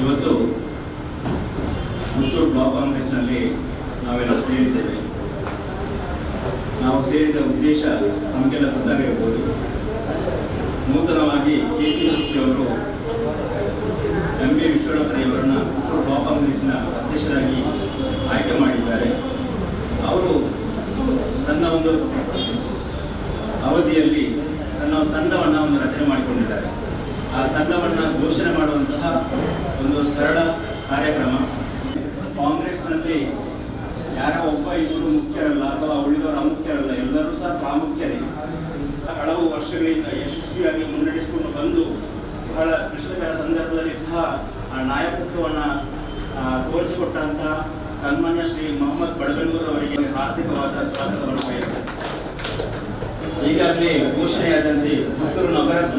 ಇವತ್ತು ಪುತ್ತೂರು ಬ್ಲಾಕ್ ಕಾಂಗ್ರೆಸ್ನಲ್ಲಿ ನಾವೆಲ್ಲ ಸೇರಿದ್ದೇವೆ. ನಾವು ಸೇರಿದ ಉದ್ದೇಶ ನಮಗೆಲ್ಲ ಗೊತ್ತಾಗಿರಬಹುದು. ನೂತನವಾಗಿ ಕೆಪಿಸಿಸಿ ಅವರು ಎಂ ಬಿ ವಿಶ್ವನಾಥರವರನ್ನು ಪುತ್ತೂರು ಬ್ಲಾಕ್ ಕಾಂಗ್ರೆಸ್ನ ಅಧ್ಯಕ್ಷರಾಗಿ ಆಯ್ಕೆ ಮಾಡಿದ್ದಾರೆ. ಅವರು ತನ್ನ ಒಂದು ಅವಧಿಯಲ್ಲಿ ತನ್ನ ತಂಡವನ್ನು ರಚನೆ ಮಾಡಿಕೊಂಡಿದ್ದಾರೆ. ಆ ತಂಡವನ್ನು ಘೋಷಣೆ ಮಾಡುವಂತಹ ಒಂದು ಸರಳ ಕಾರ್ಯಕ್ರಮ. ಕಾಂಗ್ರೆಸ್ನಲ್ಲಿ ಯಾರೋ ಒಬ್ಬ ಇಬ್ಬರು ಮುಖ್ಯರಲ್ಲ ಅಥವಾ ಉಳಿದವರು ಅಮುಖ್ಯರಲ್ಲ, ಎಲ್ಲರೂ ಸಹ ಪ್ರಾಮುಖ್ಯರೇ. ಹಲವು ವರ್ಷಗಳಿಂದ ಯಶಸ್ವಿಯಾಗಿ ಮುನ್ನಡೆಸಿಕೊಂಡು ಬಂದು ಬಹಳ ಕ್ಲಿಷ್ಟಕರ ಸಂದರ್ಭದಲ್ಲಿ ಸಹ ಆ ನಾಯಕತ್ವವನ್ನು ತೋರಿಸಿಕೊಟ್ಟಂತಹ ಸನ್ಮಾನ್ಯ ಶ್ರೀ ಮೊಹಮ್ಮದ್ ಬಡಗನೂರ್ ಅವರಿಗೆ ಹಾರ್ದಿಕವಾದ ಸ್ವಾಗತವನ್ನು ಬಯಸುತ್ತೇನೆ. ಈಗಾಗಲೇ ಘೋಷಣೆಯಾದಂತೆ ಪುತ್ತೂರು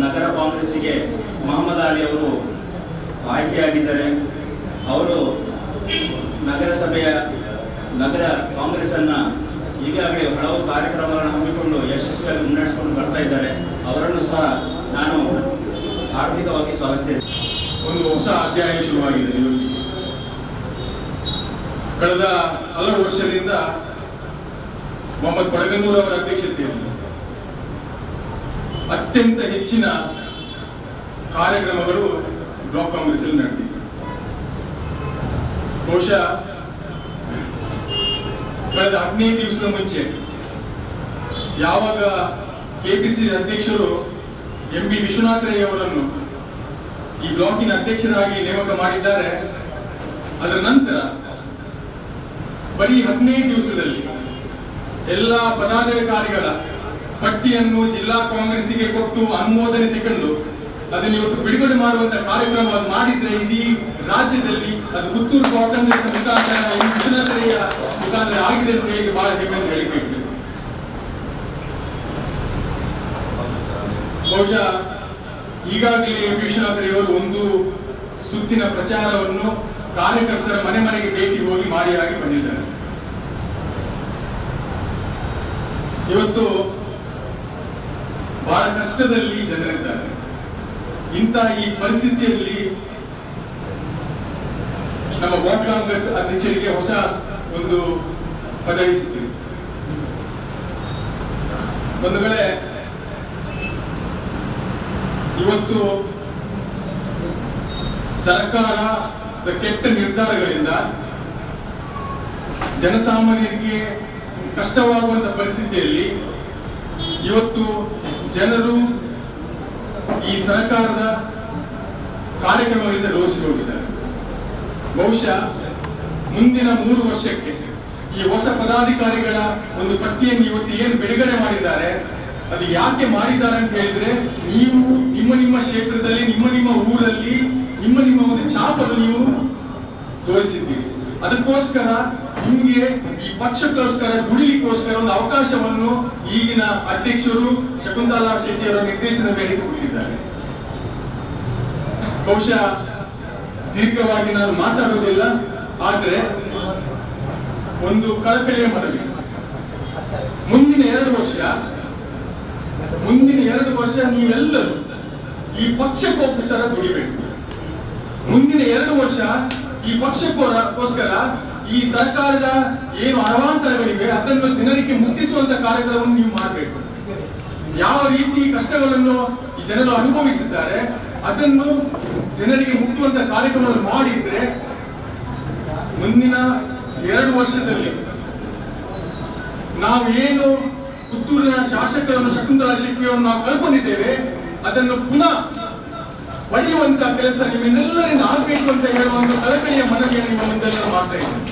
ನಗರ ಕಾಂಗ್ರೆಸ್ಸಿಗೆ ಮೊಹಮ್ಮದ್ ಅಲಿ ಅವರು ಆಯ್ಕೆಯಾಗಿದ್ದಾರೆ. ಅವರು ನಗರಸಭೆಯ ನಗರ ಕಾಂಗ್ರೆಸ್ಸನ್ನು ಈಗಾಗಲೇ ಹಲವು ಕಾರ್ಯಕ್ರಮಗಳನ್ನು ಹಮ್ಮಿಕೊಂಡು ಯಶಸ್ವಿಯಾಗಿ ಮುನ್ನಡೆಸಿಕೊಂಡು ಬರ್ತಾ ಇದ್ದಾರೆ. ಅವರನ್ನು ಸಹ ನಾನು ಹಾರ್ದಿಕವಾಗಿ ಸ್ವಾಗತಿಸ್ತೇನೆ. ಒಂದು ಹೊಸ ಅಧ್ಯಾಯ ಶುರುವಾಗಿದೆ. ಕಳೆದ ಹಲವು ವರ್ಷದಿಂದ ಮೊಹಮ್ಮದ್ ಬಡಗನೂರ್ ಅವರ ಅಧ್ಯಕ್ಷತೆಯಲ್ಲಿ ಅತ್ಯಂತ ಹೆಚ್ಚಿನ ಕಾರ್ಯಕ್ರಮಗಳು ಬ್ಲಾಕ್ ಕಾಂಗ್ರೆಸ್ ಅಲ್ಲಿ ನಡೆದಿವೆ. ಬಹುಶಃ ಕಳೆದ 15 ದಿವಸದ ಮುಂಚೆ ಯಾವಾಗ ಕೆಪಿಸಿ ಅಧ್ಯಕ್ಷರು ಎಂ ಬಿ ವಿಶ್ವನಾಥರಯ್ಯ ಅವರನ್ನು ಈ ಬ್ಲಾಕಿನ ಅಧ್ಯಕ್ಷರಾಗಿ ನೇಮಕ ಮಾಡಿದ್ದಾರೆ, ಅದರ ನಂತರ ಬರೀ 15 ದಿವಸದಲ್ಲಿ ಎಲ್ಲ ಪದಾಧಿಕಾರಿಗಳ ಪಟ್ಟಿಯನ್ನು ಜಿಲ್ಲಾ ಕಾಂಗ್ರೆಸ್ಸಿಗೆ ಕೊಟ್ಟು ಅನುಮೋದನೆ ತಗೊಂಡು ಅದನ್ನು ಇವತ್ತು ಬಿಡುಗಡೆ ಮಾಡುವಂತಹ ಕಾರ್ಯಕ್ರಮವನ್ನು ಮಾಡಿದ್ರೆ ಇಡೀ ರಾಜ್ಯದಲ್ಲಿ ಅದು ಪುತ್ತೂರು ಬ್ಲಾಕ್ ಕಾಂಗ್ರೆಸ್ ಮುಖಾಂತರ ವಿಶ್ವನಾಥರಯ್ಯ ಮುಖಾಂತರ ಆಗಿದೆ ಅಂತ ಹೇಳಿ ಬಹಳ ಹೆಮ್ಮೆ ಅಂತ ಹೇಳಿಬೇಕು. ಬಹುಶಃ ಈಗಾಗಲೇ ವಿಶ್ವನಾಥರಯ್ಯವರು ಒಂದು ಸುತ್ತಿನ ಪ್ರಚಾರವನ್ನು ಕಾರ್ಯಕರ್ತರ ಮನೆ ಮನೆಗೆ ಭೇಟಿ ಹೋಗಿ ಮಾಡಿಯಾಗಿ ಬಂದಿದ್ದಾರೆ. ಇವತ್ತು ಬಹಳ ಕಷ್ಟದಲ್ಲಿ ಜನರಿದ್ದಾರೆ. ಇಂಥ ಈ ಪರಿಸ್ಥಿತಿಯಲ್ಲಿ ನಮ್ಮ ಬ್ಲಾಕ್ ಕಾಂಗ್ರೆಸ್ ಅಧ್ಯಕ್ಷರಿಗೆ ಹೊಸ ಒಂದು ಪದವಿ ಸಿಕ್ಕಿದೆ. ಒಂದು ವೇಳೆ ಇವತ್ತು ಸರ್ಕಾರದ ಕೆಟ್ಟ ನಿರ್ಧಾರಗಳಿಂದ ಜನಸಾಮಾನ್ಯರಿಗೆ ಕಷ್ಟವಾಗುವಂತಹ ಪರಿಸ್ಥಿತಿಯಲ್ಲಿ ಇವತ್ತು ಜನರು ಈ ಸರ್ಕಾರದ ಕಾರ್ಯಕ್ರಮಗಳಿಂದ ರೋಸಿ ಹೋಗಿದ್ದಾರೆ. ಬಹುಶಃ ಮುಂದಿನ 3 ವರ್ಷಕ್ಕೆ ಈ ಹೊಸ ಪದಾಧಿಕಾರಿಗಳ ಒಂದು ಪಟ್ಟಿಯನ್ನು ಇವತ್ತು ಏನು ಬಿಡುಗಡೆ ಮಾಡಿದ್ದಾರೆ, ಅದು ಯಾಕೆ ಮಾಡಿದ್ದಾರೆ ಅಂತ ಹೇಳಿದ್ರೆ, ನೀವು ನಿಮ್ಮ ಕ್ಷೇತ್ರದಲ್ಲಿ ನಿಮ್ಮ ಊರಲ್ಲಿ ನಿಮ್ಮ ಒಂದು ಛಾಪನ್ನು ನೀವು ತೋರಿಸಿದ್ದೀರಿ. ಅದಕ್ಕೋಸ್ಕರ ನಿಮಗೆ ಈ ಪಕ್ಷಕ್ಕೋಸ್ಕರ ದುಡಿಲಿಕ್ಕೋಸ್ಕರ ಒಂದು ಅವಕಾಶವನ್ನು ಈಗಿನ ಅಧ್ಯಕ್ಷರು ಶಕುಂತಲಾ ಶೆಟ್ಟಿ ಅವರ ನಿರ್ದೇಶನ ಮೇರೆಗೆ ಕೊಟ್ಟಿದ್ದಾರೆ. ಬಹುಶಃ ದೀರ್ಘವಾಗಿ ನಾನು ಮಾತಾಡೋದಿಲ್ಲ, ಆದ್ರೆ ಒಂದು ಕಳಕಳಿಯ ಮನವಿ. ಮುಂದಿನ 2 ವರ್ಷ ನೀವೆಲ್ಲರೂ ಈ ಪಕ್ಷಕ್ಕೋಸ್ಕರ ದುಡಿಬೇಕು. ಮುಂದಿನ 2 ವರ್ಷ ಈ ಪಕ್ಷಕ್ಕೋಸ್ಕರ ಈ ಸರ್ಕಾರದ ಏನು ಅವಾಂತರಗಳಿವೆ ಅದನ್ನು ಜನರಿಗೆ ಮುಟ್ಟಿಸುವಂತ ಕಾರ್ಯಕ್ರಮವನ್ನು ನೀವು ಮಾಡಬೇಕು. ಯಾವ ರೀತಿ ಕಷ್ಟಗಳನ್ನು ಈ ಜನರು ಅನುಭವಿಸಿದ್ದಾರೆ ಅದನ್ನು ಜನರಿಗೆ ಮುಟ್ಟುವಂತ ಕಾರ್ಯಕ್ರಮವನ್ನು ಮಾಡಿದ್ರೆ ಮುಂದಿನ 2 ವರ್ಷದಲ್ಲಿ ನಾವು ಏನು ಪುತ್ತೂರಿನ ಶಾಸಕರನ್ನು ಶಕುಂತಲಾ ಶೆಟ್ಟಿಯವರನ್ನು ನಾವು ಕಳ್ಕೊಂಡಿದ್ದೇವೆ ಅದನ್ನು ಪುನಃ ಪಡೆಯುವಂತ ಕೆಲಸ ನಿಮ್ಮೆಲ್ಲರಿಂದ ಆಗಬೇಕು ಅಂತ ಹೇಳುವಂತ ಕಳಕಳಿಯ ಮನವಿಯನ್ನು ನಿಮ್ಮ ಮುಂದೆಲ್ಲ ಮಾಡ್ತಾ ಇದ್ದೇನೆ.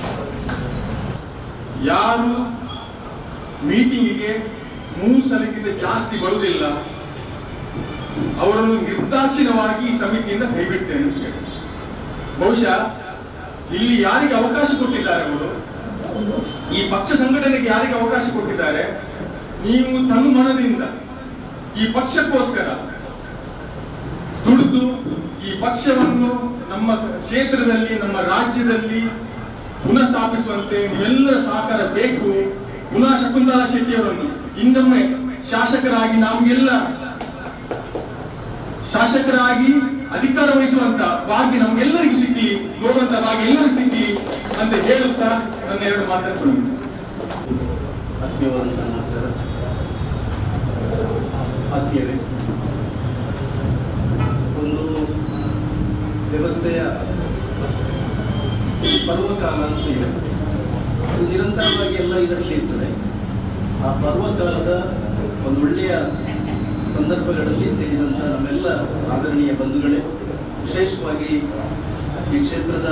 ಯಾರು ಮೀಟಿಂಗಿಗೆ 3 ಸಲಕ್ಕಿಂತ ಜಾಸ್ತಿ ಬರುವುದಿಲ್ಲ ಅವರನ್ನು ನಿರ್ದಾಕ್ಷಿಣ್ಯವಾಗಿ ಈ ಸಮಿತಿಯಿಂದ ಕೈಬಿಡ್ತೇನೆ ಅಂತ ಹೇಳಿ. ಬಹುಶಃ ಇಲ್ಲಿ ಯಾರಿಗೆ ಅವಕಾಶ ಕೊಟ್ಟಿದ್ದಾರೆ ಅವರು, ಈ ಪಕ್ಷ ಸಂಘಟನೆಗೆ ಯಾರಿಗೆ ಅವಕಾಶ ಕೊಟ್ಟಿದ್ದಾರೆ, ನೀವು ತನು ಮನದಿಂದ ಈ ಪಕ್ಷಕ್ಕೋಸ್ಕರ ದುಡಿದು ಈ ಪಕ್ಷವನ್ನು ನಮ್ಮ ಕ್ಷೇತ್ರದಲ್ಲಿ ನಮ್ಮ ರಾಜ್ಯದಲ್ಲಿ ಪುನಃ ಸ್ಥಾಪಿಸುವಂತೆ ನೀವೆಲ್ಲರ ಸಹಕಾರ ಬೇಕು. ಪುನಃ ಶಕುಂತಲಾ ಶೆಟ್ಟಿ ಅವರನ್ನು ಇನ್ನೊಮ್ಮೆ ಶಾಸಕರಾಗಿ ಅಧಿಕಾರ ವಹಿಸುವಂತ ಭಾಗ್ಯ ನಮ್ಗೆಲ್ಲರಿಗೂ ಸಿಕ್ಕಿ, ನೋಡುವಂತ ಭಾಗ್ಯ ಎಲ್ಲರಿಗೂ ಸಿಕ್ಕಿ ಅಂತ ಹೇಳುತ್ತಾ ನನ್ನ ಎರಡು ಮಾತಾಡ್ತೀನಿ. ಆತ್ಮೀಯವಾದಂತಹ ನಮಸ್ಕಾರ. ಆತ್ಮೀಯರೇ, ಒಂದು ವ್ಯವಸ್ಥೆಯ ಪರ್ವಕಾಲ ಅಂತ ಇದೆ. ನಿರಂತರವಾಗಿ ಎಲ್ಲ ಇದರಲ್ಲಿ ಇರ್ತದೆ. ಆ ಪರ್ವಕಾಲದ ಒಂದು ಒಳ್ಳೆಯ ಸಂದರ್ಭಗಳಲ್ಲಿ ಸೇರಿದಂಥ ನಮ್ಮೆಲ್ಲ ಆದರಣೀಯ ಬಂಧುಗಳೇ, ವಿಶೇಷವಾಗಿ ಈ ಕ್ಷೇತ್ರದ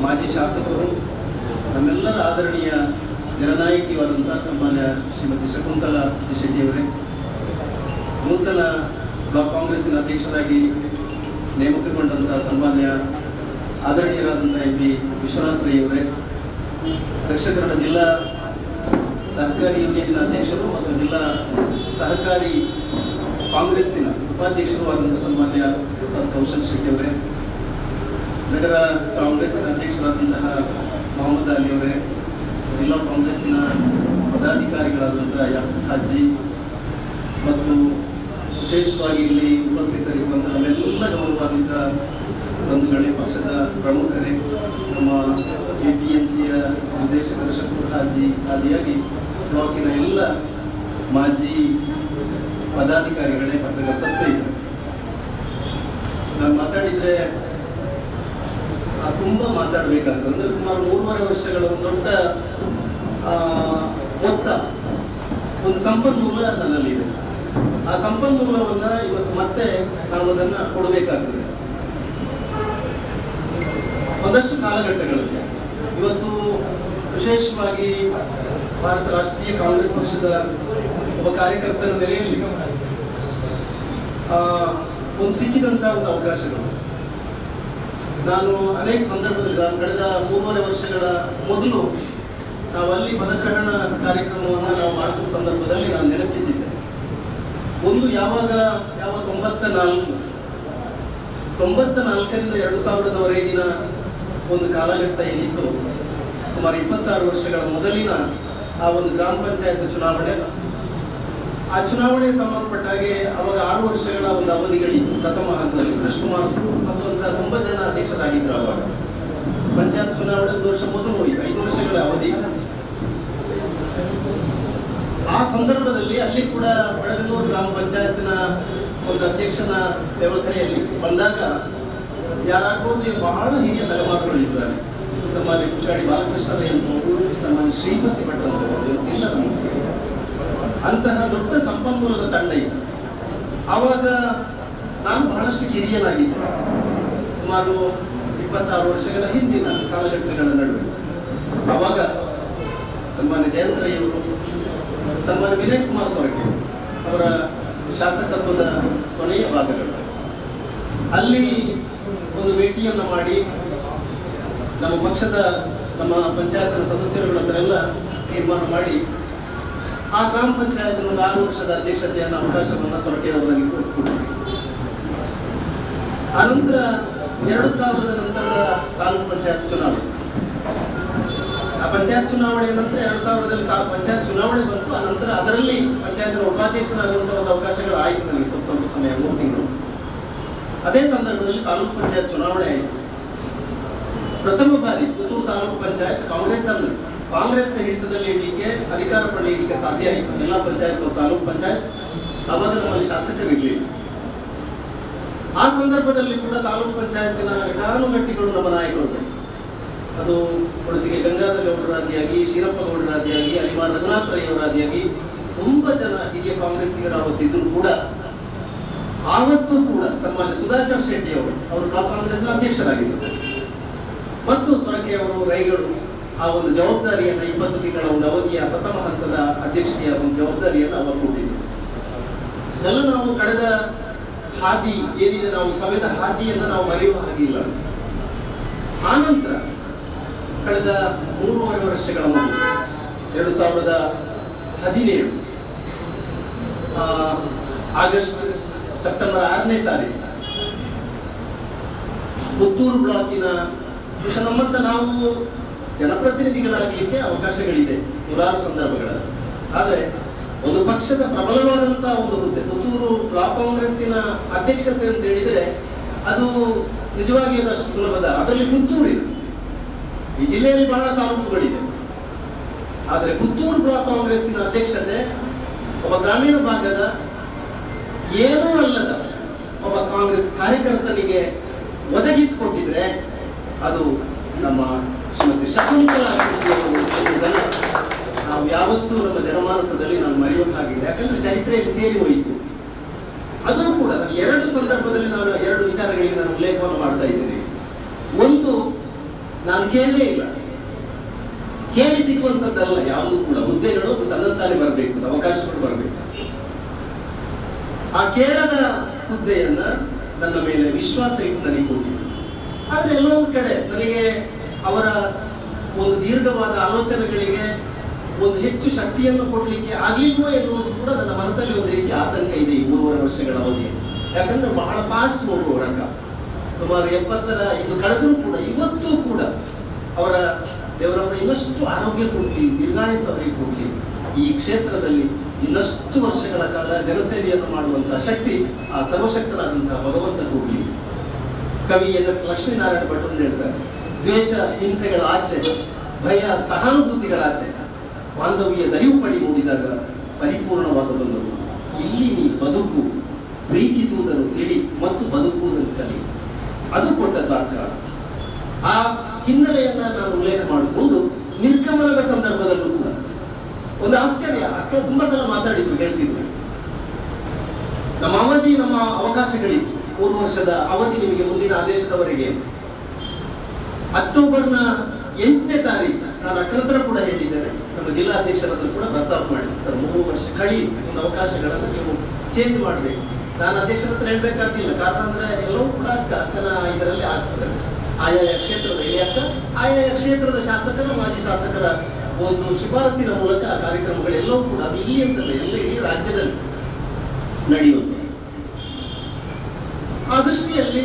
ಮಾಜಿ ಶಾಸಕರು, ನಮ್ಮೆಲ್ಲರ ಆದರಣೀಯ ಜನನಾಯಕಿಯಾದಂಥ ಸನ್ಮಾನ್ಯ ಶ್ರೀಮತಿ ಶಕುಂತಲಾ ಶೆಟ್ಟಿಯವರೇ, ನೂತನ ಬ್ಲಾಕ್ ಕಾಂಗ್ರೆಸ್ಸಿನ ಅಧ್ಯಕ್ಷರಾಗಿ ನೇಮಕಗೊಂಡಂಥ ಸನ್ಮಾನ್ಯ ಆದರಣೀಯರಾದಂಥ MP ವಿಶ್ವನಾಥ್ ರೈ ಅವರೇ, ದಕ್ಷಿಣ ಕನ್ನಡ ಜಿಲ್ಲಾ ಸಹಕಾರಿ ಯೂನಿಯನ್ನ ಅಧ್ಯಕ್ಷರು ಮತ್ತು ಜಿಲ್ಲಾ ಸಹಕಾರಿ ಕಾಂಗ್ರೆಸ್ಸಿನ ಉಪಾಧ್ಯಕ್ಷರು ಆದಂಥ ಸನ್ಮಾನ್ಯ ಪ್ರಸಾದ್ ಕೌಶಲ್ ಶೆಟ್ಟಿ ಅವರೇ, ನಗರ ಕಾಂಗ್ರೆಸ್ಸಿನ ಅಧ್ಯಕ್ಷರಾದಂತಹ ಮೊಹಮ್ಮದ್ ಅಲಿ ಅವರೇ, ಜಿಲ್ಲಾ ಕಾಂಗ್ರೆಸ್ಸಿನ ಪದಾಧಿಕಾರಿಗಳಾದಂತಹ ಹಾಜಿ ಮತ್ತು ವಿಶೇಷವಾಗಿ ಇಲ್ಲಿ ಉಪಸ್ಥಿತರಿರುವಂಥ ನಮ್ಮೆಲ್ಲ ಗೌರವಾನ್ವಿತ ಬಂಧುಗಳೇ, ಪಕ್ಷದ ಪ್ರಮುಖರೇ, ನಮ್ಮ APMCಯ ನಿರ್ದೇಶಕರ ಶಕೂರ್ ಹಾಜಿ ಆದಿಯಾಗಿ ಬ್ಲಾಕಿನ ಎಲ್ಲ ಮಾಜಿ ಪದಾಧಿಕಾರಿಗಳೇ, ಪತ್ರಕರ್ತ ಸ್ನೇಹಿತರೆ, ನಾನು ಮಾತಾಡಿದರೆ ತುಂಬ ಮಾತಾಡಬೇಕಾಗ್ತದೆ. ಅಂದರೆ ಸುಮಾರು 3.5 ವರ್ಷಗಳ ಒಂದು ದೊಡ್ಡ ಮೊತ್ತ, ಒಂದು ಸಂಪನ್ಮೂಲ ನನ್ನಲ್ಲಿದೆ. ಆ ಸಂಪನ್ಮೂಲವನ್ನು ಇವತ್ತು ಮತ್ತೆ ನಾವು ಅದನ್ನು ಕೊಡಬೇಕಾಗ್ತದೆ. ಒಂದಷ್ಟು ಕಾಲಘಟ್ಟಗಳಲ್ಲಿ ಇವತ್ತು ವಿಶೇಷವಾಗಿ ಭಾರತ ರಾಷ್ಟ್ರೀಯ ಕಾಂಗ್ರೆಸ್ ಪಕ್ಷದ ಒಬ್ಬ ಕಾರ್ಯಕರ್ತರ ನೆಲೆಯಲ್ಲಿ ಒಂದು ಸಿಕ್ಕಿದಂಥ ಒಂದು ಅವಕಾಶಗಳು, ನಾನು ಅನೇಕ ಸಂದರ್ಭದಲ್ಲಿ ಕಳೆದ 3.5 ವರ್ಷಗಳ ಮೊದಲು ನಾವು ಅಲ್ಲಿ ಪದಗ್ರಹಣ ಕಾರ್ಯಕ್ರಮವನ್ನು ನಾವು ಮಾಡುವ ಸಂದರ್ಭದಲ್ಲಿ ನಾನು ನೆನಪಿಸಿದ್ದೆ. ಒಂದು ಯಾವಾಗ 94ರಿಂದ 2000ರವರೆಗಿನ ಒಂದು ಕಾಲಘಟ್ಟ ಏನಿತ್ತು, ಸುಮಾರು 26 ವರ್ಷಗಳ ಮೊದಲಿನ ಆ ಒಂದು ಗ್ರಾಮ ಪಂಚಾಯತ್ ಚುನಾವಣೆ, ಆ ಚುನಾವಣೆ ಸಂಬಂಧಪಟ್ಟ ಹಾಗೆ ಅವಾಗ 6 ವರ್ಷಗಳ ಒಂದು ಅವಧಿಗಳಿತ್ತು. ಪ್ರಥಮ ಹಂತದಲ್ಲಿ ಕೃಷ್ಣಕುಮಾರ್ ಮತ್ತು ಅಂತ ತುಂಬ ಜನ ಅಧ್ಯಕ್ಷರಾಗಿದ್ದರು. ಆವಾಗ ಪಂಚಾಯತ್ ಚುನಾವಣೆ 1 ವರ್ಷ ಮೊದಲು ಹೋಯಿತು, 5 ವರ್ಷಗಳ ಅವಧಿ. ಆ ಸಂದರ್ಭದಲ್ಲಿ ಅಲ್ಲಿ ಕೂಡ ಬೆಳಗನೂರು ಗ್ರಾಮ ಪಂಚಾಯತ್ನ ಒಂದು ಅಧ್ಯಕ್ಷನ ವ್ಯವಸ್ಥೆಯಲ್ಲಿ ಬಂದಾಗ ಯಾರಾಗ್ಬೋದು, ಬಹಳ ಹಿರಿಯ ತಲೆಮಾರುಗಳಿದ್ದಾರೆ. ನಮ್ಮ ಕುಟ್ಟಾಡಿ ಬಾಲಕೃಷ್ಣ ಅಂತವರು, ನಮ್ಮ ಶ್ರೀಪತಿ ಭಟ್ ಅಂತವರು ಇಲ್ಲ, ಅಂತಹ ದೊಡ್ಡ ಸಂಪನ್ಮೂಲದ ತಂಡ ಇತ್ತು. ಆವಾಗ ನಾನು ಬಹಳಷ್ಟು ಹಿರಿಯನಾಗಿದ್ದೆ, ಸುಮಾರು 26 ವರ್ಷಗಳ ಹಿಂದಿನ ಕಾಲಘಟ್ಟಗಳ ನಡುವೆ. ಆವಾಗ ಸನ್ಮಾನ್ಯ ಜಯಂತ್ ರೈ ಅವರು, ಸನ್ಮಾನ್ಯ ವಿನಯ್ ಕುಮಾರ್ ಸೊರಕೆ ಅವರ ಶಾಸಕತ್ವದ ಕೊನೆಯ ಭಾಗಗಳು, ಅಲ್ಲಿ ಒಂದು ಭೇಟಿಯನ್ನು ಮಾಡಿ ನಮ್ಮ ಪಕ್ಷದ ನಮ್ಮ ಪಂಚಾಯತ್ನ ಸದಸ್ಯರುಗಳ ಹತ್ರ ಎಲ್ಲ ತೀರ್ಮಾನ ಮಾಡಿ ಆ ಗ್ರಾಮ ಪಂಚಾಯತ್ನ ಒಂದು 6 ವರ್ಷದ ಅಧ್ಯಕ್ಷತೆಯನ್ನು ಅವಕಾಶವನ್ನು ಸೊರಕೆ ಅವರಲ್ಲಿ ಕೊಟ್ಟರು. ಆನಂತರ 2000 ನಂತರದ ತಾಲೂಕು ಪಂಚಾಯತ್ ಚುನಾವಣೆ, ಆ ಪಂಚಾಯತ್ ಚುನಾವಣೆಯ ನಂತರ 2000ರಲ್ಲಿ ಪಂಚಾಯತ್ ಚುನಾವಣೆ ಬಂತು. ಆ ನಂತರ ಅದರಲ್ಲಿ ಪಂಚಾಯತ್ನ ಉಪಾಧ್ಯಕ್ಷನಾಗುವಂಥ ಒಂದು ಅವಕಾಶಗಳು ಆಯಿತು ನನಗೆ ಸ್ವಲ್ಪ ಸಮಯ, 3 ತಿಂಗಳು. ಅದೇ ಸಂದರ್ಭದಲ್ಲಿ ತಾಲೂಕು ಪಂಚಾಯತ್ ಚುನಾವಣೆ ಆಯಿತು. ಪ್ರಥಮ ಬಾರಿ ಪುತ್ತೂರು ತಾಲೂಕು ಪಂಚಾಯತ್ ಕಾಂಗ್ರೆಸ್ನ ಹಿಡಿತದಲ್ಲಿ ಇಡಲಿಕ್ಕೆ, ಅಧಿಕಾರ ಪಡೆಯಲಿಕ್ಕೆ ಸಾಧ್ಯ ಆಯಿತು. ಜಿಲ್ಲಾ ಪಂಚಾಯತ್ ಮತ್ತು ತಾಲೂಕು ಪಂಚಾಯತ್ ಅವಾಗ ನಮ್ಮಲ್ಲಿ ಶಾಸಕರಿರಲಿಲ್ಲ. ಆ ಸಂದರ್ಭದಲ್ಲಿ ಕೂಡ ತಾಲೂಕು ಪಂಚಾಯತಿನ ಘಟಾನುಘಟಿಗಳು ನಮ್ಮ ನಾಯಕರು, ಅದು ಕೊಡತಿಗೆ ಗಂಗಾಧರ ಗೌಡರಾದಿಯಾಗಿ, ಶೀರಪ್ಪ ಗೌಡರಾದಿಯಾಗಿ, ಅಲಿಮಾನ್ ರಘುನಾಥ್ ರೈ ಅವರಾದಿಯಾಗಿ ತುಂಬ ಜನ ಹಿರಿಯ ಕಾಂಗ್ರೆಸ್ಸಿಗರು ಅವತ್ತಿದ್ದರೂ ಕೂಡ, ಆವತ್ತೂ ಕೂಡ ಸನ್ಮಾನ್ಯ ಸುಧಾಕರ್ ಶೆಟ್ಟಿ ಅವರು ಬ್ಲಾಕ್ ಕಾಂಗ್ರೆಸ್ನ ಅಧ್ಯಕ್ಷರಾಗಿದ್ದರು. ಮತ್ತು ಸೊರಕೆ ಅವರು, ರೈಗಳು ಆ ಒಂದು ಜವಾಬ್ದಾರಿಯನ್ನು 20 ತಿಂಗಳ ಒಂದು ಅವಧಿಯ ಪ್ರಥಮ ಹಂತದ ಅಧ್ಯಕ್ಷೀಯ ಒಂದು ಜವಾಬ್ದಾರಿಯನ್ನು ಅವರು ಕೊಟ್ಟಿದ್ದರು. ಇದೆಲ್ಲ ನಾವು ಕಳೆದ ಹಾದಿ ಏನಿದೆ, ನಾವು ಸವೆದ ಹಾದಿಯನ್ನು ನಾವು ಮರೆಯುವ ಹಾಗಿಲ್ಲ. ಆನಂತರ ಕಳೆದ 3.5 ವರ್ಷಗಳ ಮೊದಲು 2017 ಸೆಪ್ಟೆಂಬರ್ 6ನೇ ತಾರೀಕು ಪುತ್ತೂರು ಬ್ಲಾಕಿನ ನಮ್ಮಂತ ನಾವು ಜನಪ್ರತಿನಿಧಿಗಳಾಗಲಿಕ್ಕೆ ಅವಕಾಶಗಳಿದೆ 100 ಸಂದರ್ಭಗಳಲ್ಲಿ. ಆದರೆ ಪಕ್ಷದ ಪ್ರಬಲವಾದಂತಹ ಒಂದು ಹುದ್ದೆ. ಪುತ್ತೂರು ಬ್ಲಾಕ್ ಕಾಂಗ್ರೆಸ್ಸಿನ ಅಧ್ಯಕ್ಷತೆ ಅಂತ ಹೇಳಿದ್ರೆ ಅದು ನಿಜವಾಗಿ ಅದಷ್ಟು ಸುಲಭದ. ಅದರಲ್ಲಿ ಪುತ್ತೂರಿನ ಈ ಜಿಲ್ಲೆಯಲ್ಲಿ ಬಹಳ ತಾಲೂಕುಗಳಿದೆ. ಆದರೆ ಪುತ್ತೂರು ಬ್ಲಾಕ್ ಕಾಂಗ್ರೆಸ್ಸಿನ ಅಧ್ಯಕ್ಷತೆ ಒಬ್ಬ ಗ್ರಾಮೀಣ ಭಾಗದ ಏನೂ ಅಲ್ಲದ ಒಬ್ಬ ಕಾಂಗ್ರೆಸ್ ಕಾರ್ಯಕರ್ತನಿಗೆ ಒದಗಿಸಿಕೊಟ್ಟಿದ್ರೆ ಅದು ನಮ್ಮ ಶ್ರೀಮತಿ ಶಕುಂತಲಾ ಎನ್ನುವುದನ್ನು ನಾವು ಯಾವತ್ತೂ ನಮ್ಮ ಜನಮಾನಸದಲ್ಲಿ ನಾನು ಮರೆಯುವಂತಾಗಿದೆ. ಯಾಕಂದ್ರೆ ಚರಿತ್ರೆಯಲ್ಲಿ ಸೇರಿ ಹೋಯಿತು. ಅದು ಕೂಡ ಎರಡು ಸಂದರ್ಭದಲ್ಲಿ ನಾನು ಎರಡು ವಿಚಾರಗಳಿಗೆ ನಾನು ಉಲ್ಲೇಖವನ್ನು ಮಾಡ್ತಾ ಇದ್ದೇನೆ. ಒಂದು, ನಾನು ಕೇಳಲೇ ಇಲ್ಲ, ಕೇಳಿ ಸಿಗುವಂಥದ್ದಲ್ಲ ಯಾವುದು ಕೂಡ. ಹುದ್ದೆಗಳು ತನ್ನಂತಾನೆ ಬರಬೇಕು, ಅವಕಾಶಗಳು ಬರಬೇಕು. ಆ ಕೇಳದ ಹುದ್ದೆಯನ್ನ ನನ್ನ ಮೇಲೆ ವಿಶ್ವಾಸ ಇಟ್ಟು ನನಗೆ ಕೊಟ್ಟಿದ್ದು. ಆದರೆ ಎಲ್ಲೋ ಒಂದು ಕಡೆ ನನಗೆ ಅವರ ಒಂದು ದೀರ್ಘವಾದ ಆಲೋಚನೆಗಳಿಗೆ ಒಂದು ಹೆಚ್ಚು ಶಕ್ತಿಯನ್ನು ಕೊಡಲಿಕ್ಕೆ ಆಗಲಿಲ್ವೋ ಎನ್ನುವುದು ಕೂಡ ನನ್ನ ಮನಸ್ಸಲ್ಲಿ ಒಂದು ರೀತಿ ಆತಂಕ ಇದೆ ಈ 3.5 ವರ್ಷಗಳ ಅವಧಿ. ಯಾಕಂದ್ರೆ ಬಹಳ ಫಾಸ್ಟ್ ಹೋಗುವವರಕ್ಕ ಸುಮಾರು 70ರ ಇದು ಕಳೆದರೂ ಕೂಡ ಇವತ್ತೂ ಕೂಡ ದೇವರವರ ಇನ್ನಷ್ಟು ಆರೋಗ್ಯ ಕೊಡಲಿ, ದೀರ್ಘಾಯಸ್ಸು ಅವರಿಗೆ ಕೊಡಲಿ. ಈ ಕ್ಷೇತ್ರದಲ್ಲಿ ಇನ್ನಷ್ಟು ವರ್ಷಗಳ ಕಾಲ ಜನಸೇವೆಯನ್ನು ಮಾಡುವಂತಹ ಶಕ್ತಿ ಆ ಸರ್ವಶಕ್ತನಾದಂತಹ ಭಗವಂತ ಕೊಡಲಿ. ಕವಿ NS ಲಕ್ಷ್ಮೀನಾರಾಯಣ ಭಟ್ ಅಂತ ಹೇಳ್ತಾರೆ, ದ್ವೇಷ ಹಿಂಸೆಗಳ ಆಚೆ, ಭಯ ಸಹಾನುಭೂತಿಗಳ ಆಚೆ ಬಾಂಧವ್ಯ ದರಿವು ಪಡಿ ಮೂಡಿದಾಗ ಪರಿಪೂರ್ಣವಾಗಬಲ್ಲದು. ಇಲ್ಲಿ ನೀ ಬದುಕು, ಪ್ರೀತಿಸುವುದನ್ನು ತಿಳಿ ಮತ್ತು ಬದುಕುವುದನ್ನು ಕಲಿ. ಅದು ಕೊಟ್ಟದ್ದಾಕ. ಆ ಹಿನ್ನೆಲೆಯನ್ನ ನಾನು ಉಲ್ಲೇಖ ಮಾಡಿಕೊಂಡು ನಿರ್ಗಮನದ ಸಂದರ್ಭದಲ್ಲೂ ಕೂಡ ಒಂದು ಆಶ್ಚರ್ಯ. ಅಕ್ಕ ತುಂಬಾ ಸಲ ಮಾತಾಡಿದ್ರು, ಹೇಳ್ತಿದ್ರು, ನಮ್ಮ ಅವಧಿ, ನಮ್ಮ ಅವಕಾಶಗಳಿತ್ತು, 3 ವರ್ಷದ ಅವಧಿ ನಿಮಗೆ ಮುಂದಿನ ಆದೇಶದವರೆಗೆ. ಅಕ್ಟೋಬರ್ನ 8ನೇ ತಾರೀಕು ನಾನು ಅಕ್ಕನ ಹತ್ರ ಕೂಡ ಹೇಳಿದ್ದೇನೆ, ನಮ್ಮ ಜಿಲ್ಲಾ ಅಧ್ಯಕ್ಷರ ಹತ್ರ ಕೂಡ ಪ್ರಸ್ತಾಪ ಮಾಡಿದ್ದೆ. ಸರ್ 3 ವರ್ಷ ಕಳಿ ಒಂದು ಅವಕಾಶಗಳನ್ನು ನೀವು ಚೇಂಜ್ ಮಾಡಬೇಕು. ನಾನು ಅಧ್ಯಕ್ಷರ ಹತ್ರ ಹೇಳ್ಬೇಕಾಗ್ತಿಲ್ಲ, ಕಾರಣ ಅಂದ್ರೆ ಎಲ್ಲವೂ ಕೂಡ ಅಕ್ಕನ ಇದರಲ್ಲಿ ಆಗ್ತದೆ. ಆಯಾಯ ಕ್ಷೇತ್ರದ ಆಯಾಯ ಕ್ಷೇತ್ರದ ಶಾಸಕರ, ಮಾಜಿ ಶಾಸಕರ ಒಂದು ಶಿಫಾರಸಿನ ಮೂಲಕ ಆ ಕಾರ್ಯಕ್ರಮಗಳೆಲ್ಲವೂ ಕೂಡ ಅದು ಇಲ್ಲಿ ಅಂತಲ್ಲ, ಎಲ್ಲ ಇಡೀ ರಾಜ್ಯದಲ್ಲಿ ನಡೆಯುವುದು. ಆ ದೃಷ್ಟಿಯಲ್ಲಿ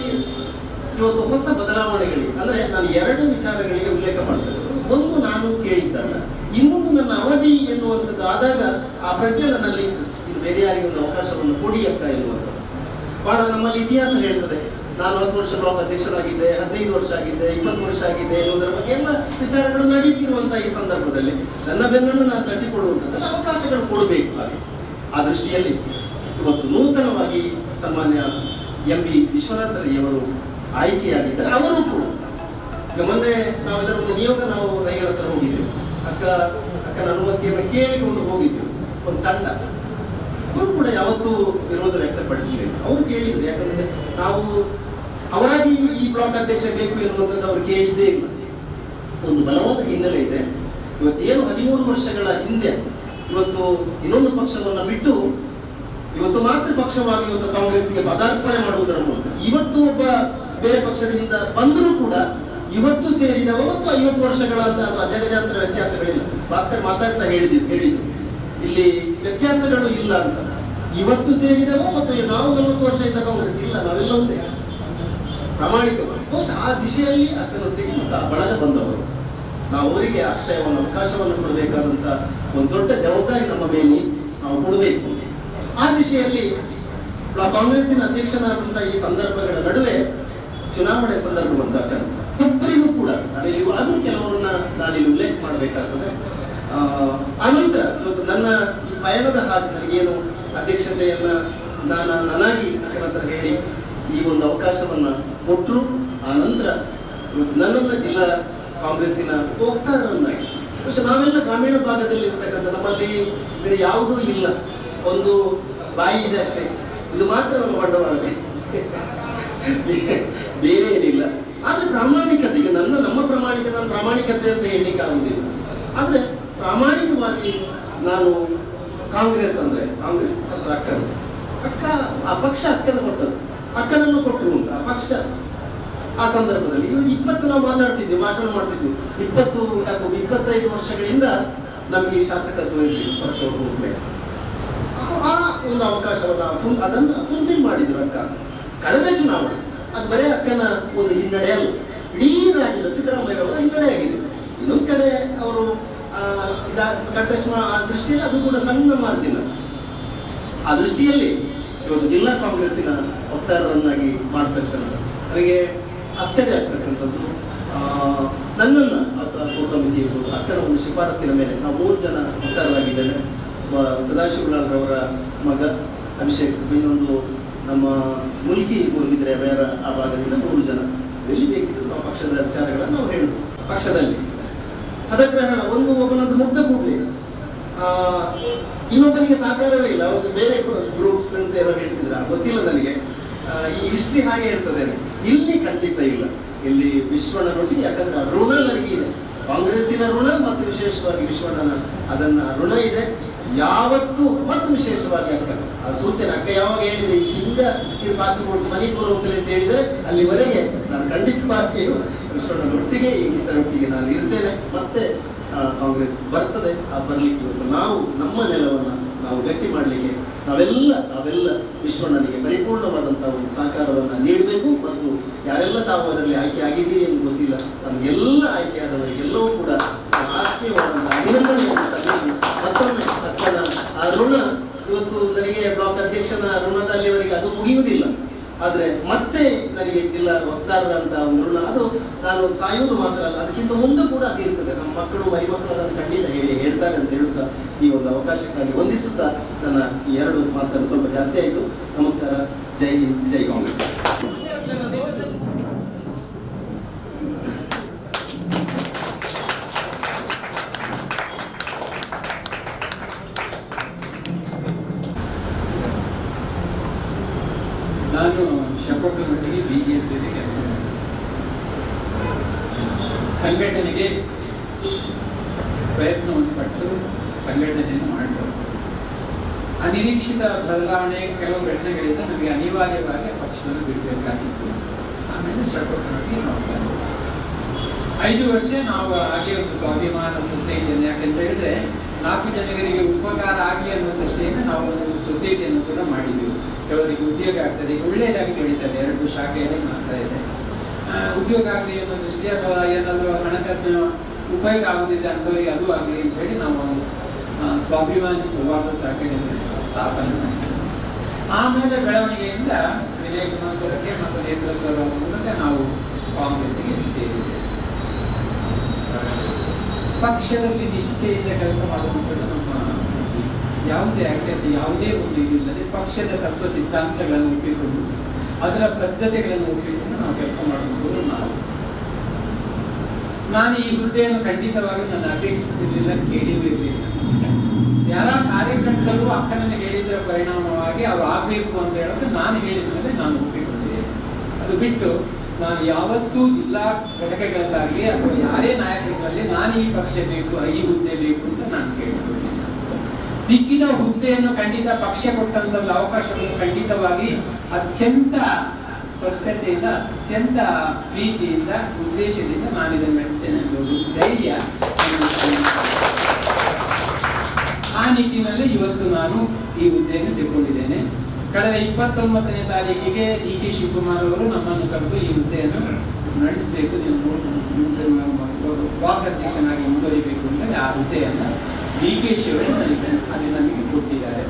ಇವತ್ತು ಹೊಸ ಬದಲಾವಣೆಗಳಿಗೆ ಅಂದ್ರೆ ನಾನು 2 ವಿಚಾರಗಳಿಗೆ ಉಲ್ಲೇಖ ಮಾಡ್ತೇನೆ. ಒಂದು, ನಾನು ಕೇಳಿದ್ದಲ್ಲ, ಇನ್ನೊಂದು ನನ್ನ ಅವಧಿ ಎನ್ನುವಂಥದ್ದು ಆದಾಗ ಆ ಪ್ರಜ್ಞೆ ನನ್ನಲ್ಲಿ ಇತ್ತು, ಇನ್ನು ಬೇರೆ ಯಾರಿಗೆ ಒಂದು ಅವಕಾಶವನ್ನು ಕೊಡಿ ಅಕ್ಕ ಎನ್ನುವಂಥದ್ದು. ಬಹಳ ನಮ್ಮಲ್ಲಿ ಇತಿಹಾಸ ಹೇಳ್ತದೆ, ನಾನು 10 ವರ್ಷ ಬ್ಲಾಕ್ ಅಧ್ಯಕ್ಷರಾಗಿದ್ದೆ, 15 ವರ್ಷ ಆಗಿದ್ದೆ, 20 ವರ್ಷ ಆಗಿದ್ದೆ ಎನ್ನುವುದರ ಬಗ್ಗೆ ಎಲ್ಲ ವಿಚಾರಗಳು ನಡೀತಿರುವಂತಹ ಈ ಸಂದರ್ಭದಲ್ಲಿ ನನ್ನ ಬೆನ್ನನ್ನು ನಾನು ತಟ್ಟಿಕೊಳ್ಳುವಂಥದ್ದಲ್ಲ, ಅವಕಾಶಗಳು ಕೊಡಬೇಕು. ಹಾಗೆ ಆ ದೃಷ್ಟಿಯಲ್ಲಿ ಇವತ್ತು ನೂತನವಾಗಿ ಸನ್ಮಾನ್ಯ MB ವಿಶ್ವನಾಥರಯ್ಯವರು ಆಯ್ಕೆಯಾಗಿದ್ದಾರೆ. ಅವರು ಕೂಡ ಮೊನ್ನೆ ನಾವು ಇದರ ಒಂದು ನಿಯೋಗ ನಾವು ರೈಗಳ ಹತ್ರ ಹೋಗಿದ್ದೆವು, ಅಕ್ಕನ ಅನುಮತಿಯನ್ನು ಕೇಳಿಕೊಂಡು ಹೋಗಿದ್ದೆವು. ಒಂದು ತಂಡ, ಅವರು ಕೂಡ ಯಾವತ್ತೂ ವಿರೋಧ ವ್ಯಕ್ತಪಡಿಸಬೇಕು. ಅವರು ಕೇಳಿದ್ರು, ಯಾಕಂದ್ರೆ ನಾವು ಅವರಾಗಿ ಈ ಬ್ಲಾಕ್ ಅಧ್ಯಕ್ಷ ಬೇಕು ಎನ್ನುವಂಥದ್ದು ಅವರು ಕೇಳಿದ್ದೇ ಇಲ್ಲ. ಒಂದು ಬಲವಾದ ಹಿನ್ನೆಲೆ ಇದೆ. ಇವತ್ತೇನು 13 ವರ್ಷಗಳ ಹಿಂದೆ ಇವತ್ತು ಇನ್ನೊಂದು ಪಕ್ಷವನ್ನು ಬಿಟ್ಟು ಇವತ್ತು ಮಾತೃ ಪಕ್ಷವಾಗಿ ಇವತ್ತು ಕಾಂಗ್ರೆಸ್ಗೆ ಪದಾರ್ಪಣೆ ಮಾಡುವುದರ ಮೂಲಕ ಇವತ್ತು ಒಬ್ಬ ಬೇರೆ ಪಕ್ಷದಿಂದ ಬಂದರೂ ಕೂಡ ಇವತ್ತು ಸೇರಿದವ ಮತ್ತು 50 ವರ್ಷಗಳ ಅಂತ ಅಜಗಜಾಂತರ ವ್ಯತ್ಯಾಸಗಳಿಲ್ಲ. ಭಾಸ್ಕರ್ ಮಾತಾಡ್ತಾ ಹೇಳಿದ್ರು ಇಲ್ಲಿ ವ್ಯತ್ಯಾಸಗಳು ಇಲ್ಲ ಅಂತ. ಇವತ್ತು ಸೇರಿದವ ಮತ್ತು ನಾವು 40 ವರ್ಷದಿಂದ ಕಾಂಗ್ರೆಸ್ ಇಲ್ಲ, ನಾವೆಲ್ಲ ಒಂದೇ ಪ್ರಾಮಾಣಿಕವಾಗಿ. ಬಹುಶಃ ಆ ದಿಶೆಯಲ್ಲಿ ಅಕ್ಕನೊಂದಿಗೆ ಮತ್ತು ಆ ಬಳಗ ಬಂದವರು. ನಾವು ಅವರಿಗೆ ಆಶ್ರಯವನ್ನು, ಅವಕಾಶವನ್ನು ಕೊಡಬೇಕಾದಂತ ಒಂದು ದೊಡ್ಡ ಜವಾಬ್ದಾರಿ ನಮ್ಮ ಮೇಲೆ ನಾವು ಕೊಡಬೇಕು. ಆ ದಿಶೆಯಲ್ಲಿ ಕಾಂಗ್ರೆಸ್ಸಿನ ಅಧ್ಯಕ್ಷನಾದಂತಹ ಈ ಸಂದರ್ಭಗಳ ನಡುವೆ ಚುನಾವಣೆ ಸಂದರ್ಭ ಬಂದಾಗ ಒಬ್ಬರಿಗೂ ಕೂಡ ನಾನಿಲ್ಲಿ ಆದರೂ ಕೆಲವರನ್ನ ನಾನಿಲ್ಲಿ ಉಲ್ಲೇಖ ಮಾಡಬೇಕಾಗ್ತದೆ. ಆನಂತರ ಇವತ್ತು ನನ್ನ ಈ ಪಯಣದ ಹಾದಿ ನನಗೇನು ಅಧ್ಯಕ್ಷತೆಯನ್ನ ನನಗೆ ಅಕ್ಕನ ಹತ್ರ ಹೇಳಿ ಈ ಒಂದು ಅವಕಾಶವನ್ನ ಕೊಟ್ಟರು. ಆ ನಂತರ ಇವತ್ತು ನನ್ನನ್ನು ಜಿಲ್ಲಾ ಕಾಂಗ್ರೆಸ್ಸಿನ ವಕ್ತಾರರನ್ನಾಗಿ, ಬಹುಶಃ ನಾವೆಲ್ಲ ಗ್ರಾಮೀಣ ಭಾಗದಲ್ಲಿ ಇರ್ತಕ್ಕಂಥ, ನಮ್ಮಲ್ಲಿ ಬೇರೆ ಯಾವುದೂ ಇಲ್ಲ, ಒಂದು ಬಾಯಿ ಇದೆ ಅಷ್ಟೇ, ಇದು ಮಾತ್ರ ನಮ್ಮ ಬಂಡವಾಳ, ಬೇರೆ ಏನಿಲ್ಲ. ಆದ್ರೆ ಪ್ರಾಮಾಣಿಕತೆಗೆ ನಮ್ಮ ಪ್ರಾಮಾಣಿಕತೆ ಅಂತ ಹೇಳಲಿಕ್ಕೆ ಆಗುದಿಲ್ಲ. ಆದ್ರೆ ಪ್ರಾಮಾಣಿಕವಾಗಿ ನಾನು ಕಾಂಗ್ರೆಸ್ ಅಂದ್ರೆ ಕಾಂಗ್ರೆಸ್ ಅಂತ ಅಕ್ಕ ಆ ಪಕ್ಷ ಅಕ್ಕನ ಕೊಟ್ಟದ್ದು, ಅಕ್ಕನನ್ನು ಕೊಟ್ಟರು ಅಂತ ಆ ಪಕ್ಷ. ಆ ಸಂದರ್ಭದಲ್ಲಿ ಇವಾಗ 20 ನಾವು ಮಾತಾಡ್ತಿದ್ವಿ, ಭಾಷಣ ಮಾಡ್ತಿದ್ವಿ. 25 ವರ್ಷಗಳಿಂದ ನಮಗೆ ಶಾಸಕತ್ವ ಇರಲಿಲ್ಲ, ಸರ್ಕಾರ ಹೋಗ್ಬೇಕು. ಆ ಒಂದು ಅವಕಾಶವನ್ನು ಅದನ್ನು ಫುಲ್ಫಿಲ್ ಮಾಡಿದ್ರು ಅಕ್ಕ. ಕಳೆದ ಚುನಾವಣೆ ಅದು ಬರೀ ಅಕ್ಕನ ಒಂದು ಹಿನ್ನಡೆ ಅಲ್ಲ, ಇಡೀ ರಾಜ್ಯದ ಸಿದ್ದರಾಮಯ್ಯರವರ ಹಿನ್ನಡೆ ಆಗಿದೆ. ಇನ್ನೊಂದು ಕಡೆ ಅವರು ಕಂಟೆಸ್ಟ್ ಆ ದೃಷ್ಟಿಯಲ್ಲಿ ಅದು ಕೂಡ ಸಣ್ಣ ಮಾರ್ಜಿನ್. ಆ ದೃಷ್ಟಿಯಲ್ಲಿ ಇವತ್ತು ಜಿಲ್ಲಾ ಕಾಂಗ್ರೆಸ್ಸಿನ ವಕ್ತಾರರನ್ನಾಗಿ ಮಾಡ್ತಕ್ಕಂಥದ್ದು ನನಗೆ ಆಶ್ಚರ್ಯ ಆಗ್ತಕ್ಕಂಥದ್ದು. ನನ್ನನ್ನು ಕೋಟಮುಖಿ ಅಕ್ಕನ ಒಂದು ಶಿಫಾರಸಿನ ಮೇಲೆ ನಾವು 3 ಜನ ವಕ್ತಾರರಾಗಿದ್ದೇವೆ. ಸದಾಶಿವಲಾಲ್ರವರ ಮಗ ಅಭಿಷೇಕ್, ಇನ್ನೊಂದು ನಮ್ಮ ಮುಲ್ಕಿ ಮೂರ್ಗಿದ್ರೆ ಬೇರ ಆ ಭಾಗದಿಂದ 3 ಜನ. ಎಲ್ಲಿ ಬೇಕಿದ್ರು ನಾವು ಪಕ್ಷದ ವಿಚಾರಗಳನ್ನು ನಾವು ಹೇಳುದು ಪಕ್ಷದಲ್ಲಿ. ಅದಗ್ರಹಣ ಒಬ್ಬನೊಂದು ಮುಗ್ಧ ಕೂಡಲೇ ಇನ್ನೊಬ್ಬನಿಗೆ ಸಹಕಾರವೇ ಇಲ್ಲ. ಒಂದು ಬೇರೆ ಗ್ರೂಪ್ಸ್ ಅಂತ ಏನೋ ಹೇಳ್ತಿದ್ರ ಗೊತ್ತಿಲ್ಲ ನನಗೆ. ಈ ಹಿಸ್ಟ್ರಿ ಹಾಗೆ ಹೇಳ್ತದೆ. ಇಲ್ಲಿ ಖಂಡಿತ ಇಲ್ಲ. ಇಲ್ಲಿ ವಿಶ್ವಣ್ಣನೊಟ್ಟಿಗೆ, ಯಾಕಂದ್ರೆ ಋಣ ನನಗಿದೆ, ಕಾಂಗ್ರೆಸ್ಸಿನ ಋಣ ಮತ್ತು ವಿಶೇಷವಾಗಿ ವಿಶ್ವಣ್ಣನ ಅದನ್ನ ಋಣ ಇದೆ ಯಾವತ್ತೂ. ಮತ್ತು ವಿಶೇಷವಾಗಿ ಅಕ್ಕ ಆ ಸೂಚನೆ, ಅಕ್ಕ ಯಾವಾಗ ಹೇಳಿದ್ರೆ ಹಿಂದ ಇದು ಫಾಸ್ಟ್ ಕೊಡ್ತು ಮಣಿಪುರ ಹೋಗ್ತದೆ ಅಂತ ಹೇಳಿದ್ರೆ ಅಲ್ಲಿವರೆಗೆ ನಾನು ಖಂಡಿತವಾಗಿಯೂ ವಿಶ್ವಣ್ಣನೊಟ್ಟಿಗೆ ಇದರೊಟ್ಟಿಗೆ ನಾನು ಇರ್ತೇನೆ. ಮತ್ತೆ ಕಾಂಗ್ರೆಸ್ ಬರ್ತದೆ. ಆ ಬರಲಿಕ್ಕೆ ಇವತ್ತು ನಾವು ನಮ್ಮ ನೆಲವನ್ನು ನಾವು ಗಟ್ಟಿ ಮಾಡಲಿಕ್ಕೆ ನಾವೆಲ್ಲ ವಿಶ್ವಣ್ಣನಿಗೆ ಪರಿಪೂರ್ಣವಾದಂತಹ ಒಂದು ಸಹಕಾರವನ್ನು ನೀಡಬೇಕು. ಮತ್ತು ಯಾರೆಲ್ಲ ತಾವು ಅದರಲ್ಲಿ ಆಯ್ಕೆ ಆಗಿದ್ದೀರಿ ಎಂದು ಗೊತ್ತಿಲ್ಲ, ನಮಗೆಲ್ಲ ಆಯ್ಕೆಯಾದವರಿಗೆಲ್ಲವೂ ಕೂಡ ಆತ್ಮೀಯವಾದಂತಹ ಅಭಿನಂದನೆಯನ್ನು ಸಲ್ಲಿಸಿ ಮತ್ತೊಮ್ಮೆ ಅಕ್ಕನ ಆ ಋಣ ಇವತ್ತು ನನಗೆ ಬ್ಲಾಕ್ ಅಧ್ಯಕ್ಷನ ಋಣದಲ್ಲಿವರೆಗೆ ಅದು ಮುಗಿಯುವುದಿಲ್ಲ. ಆದರೆ ಮತ್ತೆ ನನಗೆ ಜಿಲ್ಲಾ ವಕ್ತಾರರಂತ ಒಂದು ಋಣ, ಅದು ನಾನು ಸಾಯುವುದು ಮಾತ್ರ ಅಲ್ಲ, ಅದಕ್ಕಿಂತ ಮುಂದೆ ಕೂಡ ಅದಿರ್ತದೆ. ನಮ್ಮ ಮಕ್ಕಳು ಮರಿಮಕ್ಕಳು ಅದನ್ನು ಖಂಡಿತ ಹೇಳ್ತಾರೆ ಅಂತ ಹೇಳುತ್ತಾ ಈ ಒಂದು ಅವಕಾಶಕ್ಕಾಗಿ ವಂದಿಸುತ್ತಾ ನನ್ನ ಈ 2 ಮಾತನ್ನು ಸ್ವಲ್ಪ ಜಾಸ್ತಿ ಆಯಿತು. ನಮಸ್ಕಾರ. ಜೈ ಹಿಂದ್, ಜೈ ಕಾಂಗ್ರೆಸ್. ನಾನು ಶಪಥದೊಟ್ಟಿಗೆ ಬಿಜೆಪಿಯಲ್ಲಿ ಕೆಲಸ ಮಾಡಿದೆ. ಸಂಘಟನೆಗೆ ಪ್ರಯತ್ನವನ್ನು ಪಟ್ಟು ಸಂಘಟನೆಯನ್ನು ಮಾಡಿದರು. ಅನಿರೀಕ್ಷಿತ ಬದಲಾವಣೆ ಕೆಲವು ಘಟನೆಗಳಿಂದ ನಮಗೆ ಅನಿವಾರ್ಯವಾಗಿ ಪಕ್ಷವನ್ನು ಬಿಡಬೇಕಾಗಿತ್ತು. ಆಮೇಲೆ ಶಪಥದೊಟ್ಟಿಗೆ ನೋಡ್ತಾರೆ 5 ವರ್ಷ ನಾವು ಹಾಗೆ ಒಂದು ಸ್ವಾಭಿಮಾನ ಸೊಸೈಟಿಯನ್ನು, ಯಾಕೆಂತ ಹೇಳಿದ್ರೆ 4 ಜನರಿಗೆ ಉಪಕಾರ ಆಗಲಿ ಅನ್ನೋ ದೃಷ್ಟಿಯಿಂದ ನಾವು ಒಂದು ಸೊಸೈಟಿಯನ್ನು ಕೂಡ ಮಾಡಿದ್ದೀವಿ. ಕೆಲವರಿಗೆ ಉದ್ಯೋಗ ಆಗ್ತದೆ, ಒಳ್ಳೆಯದಾಗಿ ಬೆಳೀತದೆ, 2 ಶಾಖೆಯಲ್ಲಿ ಮಾಡ್ತಾ ಇದೆ. ಉದ್ಯೋಗ ಆಗಲಿ ಅನ್ನೋ ದೃಷ್ಟಿ ಅಥವಾ ಏನಾದರೂ ಹಣಕಾಸಿನ ಉಪಯೋಗ ಆಗುತ್ತಿದೆ ಅಂಥವರಿಗೆ ಅದು ಆಗಲಿ ಅಂತ ಹೇಳಿ ನಾವು ಒಂದು ಸ್ವಾಭಿಮಾನಿ ಸೌಹಾರ್ದ ಸಹಕಾರಿಯನ್ನು ಸ್ಥಾಪನೆ ಮಾಡಿದ್ದೇವೆ. ಆಮೇಲೆ ಬೆಳವಣಿಗೆಯಿಂದ ವಿಜಯ ಕುಮಾರ್ ಸೊರಕೆ ಮತ್ತು ನೇತೃತ್ವದ ಮೂಲಕ ನಾವು ಕಾಂಗ್ರೆಸ್ಸಿಗೆ ಸೇರಿದ್ದೇವೆ. ಪಕ್ಷದಲ್ಲಿ ನಿಷ್ಠೆಯಿಂದ ಕೆಲಸ ಮಾಡುವಂಥದ್ದು ನಮ್ಮ ಯಾವುದೇ ಆಕ್ಟಿವಿಟಿ, ಯಾವುದೇ ಒಂದು ಇದಿಲ್ಲದೆ ಪಕ್ಷದ ತತ್ವ ಸಿದ್ಧಾಂತಗಳನ್ನು ಒಪ್ಪಿಕೊಂಡು ಅದರ ಬದ್ಧತೆಗಳನ್ನು ಒಪ್ಪಿಕೊಂಡು ನಾವು ಕೆಲಸ ಮಾಡುವುದು. ನಾನು ಈ ಹುದ್ದೆಯನ್ನು ಖಂಡಿತವಾಗಿ ನಾನು ಅಪೇಕ್ಷಿಸಲಿಲ್ಲ, ಕೇಳಿಯೂ ಇರಲಿಲ್ಲ. ಯಾರ ಕಾರ್ಯಕರ್ತರು ಅಕ್ಕನನ್ನು ಹೇಳಿದ್ದರ ಪರಿಣಾಮವಾಗಿ ಅವರು ಆಗಬೇಕು ಅಂತ ಹೇಳಿದ್ರೆ ನಾನು ಹೇಳಿದ ಮೇಲೆ ನಾನು ಒಪ್ಪಿಕೊಂಡಿದ್ದೇನೆ. ಅದು ಬಿಟ್ಟು ನಾನು ಯಾವತ್ತೂ ಜಿಲ್ಲಾ ಘಟಕಗಳಲ್ಲಾಗಲಿ ಅಥವಾ ಯಾರೇ ನಾಯಕರುಗಳಲ್ಲಿ ನಾನು ಈ ಪಕ್ಷ ಬೇಕು, ಈ ಹುದ್ದೆ ಬೇಕು ಅಂತ ನಾನು ಕೇಳಿಕೊಂಡಿದ್ದೇನೆ. ಸಿಕ್ಕಿದ ಹುದ್ದೆಯನ್ನು ಖಂಡಿತ ಪಕ್ಷ ಕೊಟ್ಟಂತ ಅವಕಾಶವನ್ನು ಖಂಡಿತವಾಗಿ ಅತ್ಯಂತ ಸ್ಪಷ್ಟತೆಯಿಂದ, ಅತ್ಯಂತ ಪ್ರೀತಿಯಿಂದ, ಉದ್ದೇಶದಿಂದ ನಾನು ಇದನ್ನು ನಡೆಸ್ತೇನೆ ಅನ್ನೋದು ಧೈರ್ಯ. ಆ ನಿಟ್ಟಿನಲ್ಲಿ ಇವತ್ತು ನಾನು ಈ ಹುದ್ದೆಯನ್ನು ತೆಗೆದುಕೊಂಡಿದ್ದೇನೆ. ಕಳೆದ 29ನೇ ತಾರೀಕಿಗೆ ಡಿ.ಕೆ. ಶಿವಕುಮಾರ್ ಅವರು ನಮ್ಮನ್ನು ಕರೆದು ಈ ಹುದ್ದೆಯನ್ನು ನಡೆಸಬೇಕು, ಬ್ಲಾಕ್ ಅಧ್ಯಕ್ಷನಾಗಿ ಮುಂದುವರಿಬೇಕು ಅಂತ ಆ ಹುದ್ದೆಯನ್ನು ಡಿ.ಕೆ.ಶಿ ಅವರು ನಮಗೆ ಕೊಟ್ಟಿದ್ದಾರೆ.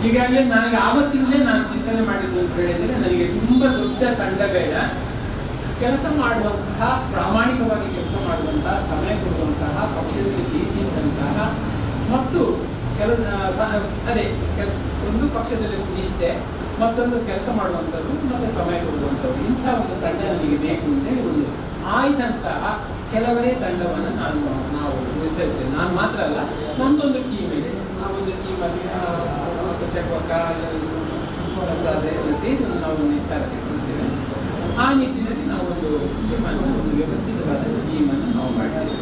ಹೀಗಾಗಿ ನನಗೆ ಆವತ್ತಿನಲ್ಲೇ ನಾನು ಚಿಂತನೆ ಮಾಡಿದ್ದು ಅಂತ ಹೇಳಿದ್ರೆ, ನನಗೆ ತುಂಬಾ ದೊಡ್ಡ ತಂಡ ಬೇಡ, ಕೆಲಸ ಮಾಡುವಂತಹ, ಪ್ರಾಮಾಣಿಕವಾಗಿ ಕೆಲಸ ಮಾಡುವಂತಹ, ಸಮಯ ಕೊಡುವಂತಹ, ಪಕ್ಷದಲ್ಲಿ ಪ್ರೀತಿ ಇದ್ದಂತಹ ಮತ್ತು ಒಂದು ಪಕ್ಷದಲ್ಲಿ ನಿಷ್ಠೆ, ಮತ್ತೊಂದು ಕೆಲಸ ಮಾಡುವಂಥದ್ದು ಮತ್ತೆ ಸಮಯ ಕೊಡುವಂಥದ್ದು, ಇಂಥ ಒಂದು ತಂಡ ನನಗೆ ಬೇಕು ಅಂತೇಳಿ ಒಂದು ಆಯ್ದಂತಹ ಕೆಲವರೇ ತಂಡವನ್ನು ನಾವು ನಿರ್ಧರಿಸ್ತೇವೆ. ನಾನು ಮಾತ್ರ ಅಲ್ಲ, ನಮ್ಮದೊಂದು ಟೀಮ್ ಇದೆ. ಆ ಒಂದು ಟೀಮಲ್ಲಿ ಚಕ್ವಕ್ಕ ಪ್ರಸಾದ ಎಲ್ಲ ಸೇರಿ ನಾವು ನಿರ್ಧಾರ ತೆಗೆದುಕೊಳ್ತೇವೆ. ಆ ನಿಟ್ಟಿನಲ್ಲಿ ನಾವು ಒಂದು ಟೀಮನ್ನು, ಒಂದು ವ್ಯವಸ್ಥಿತವಾದ ಟೀಮನ್ನು ನಾವು ಮಾಡ್ತೇವೆ.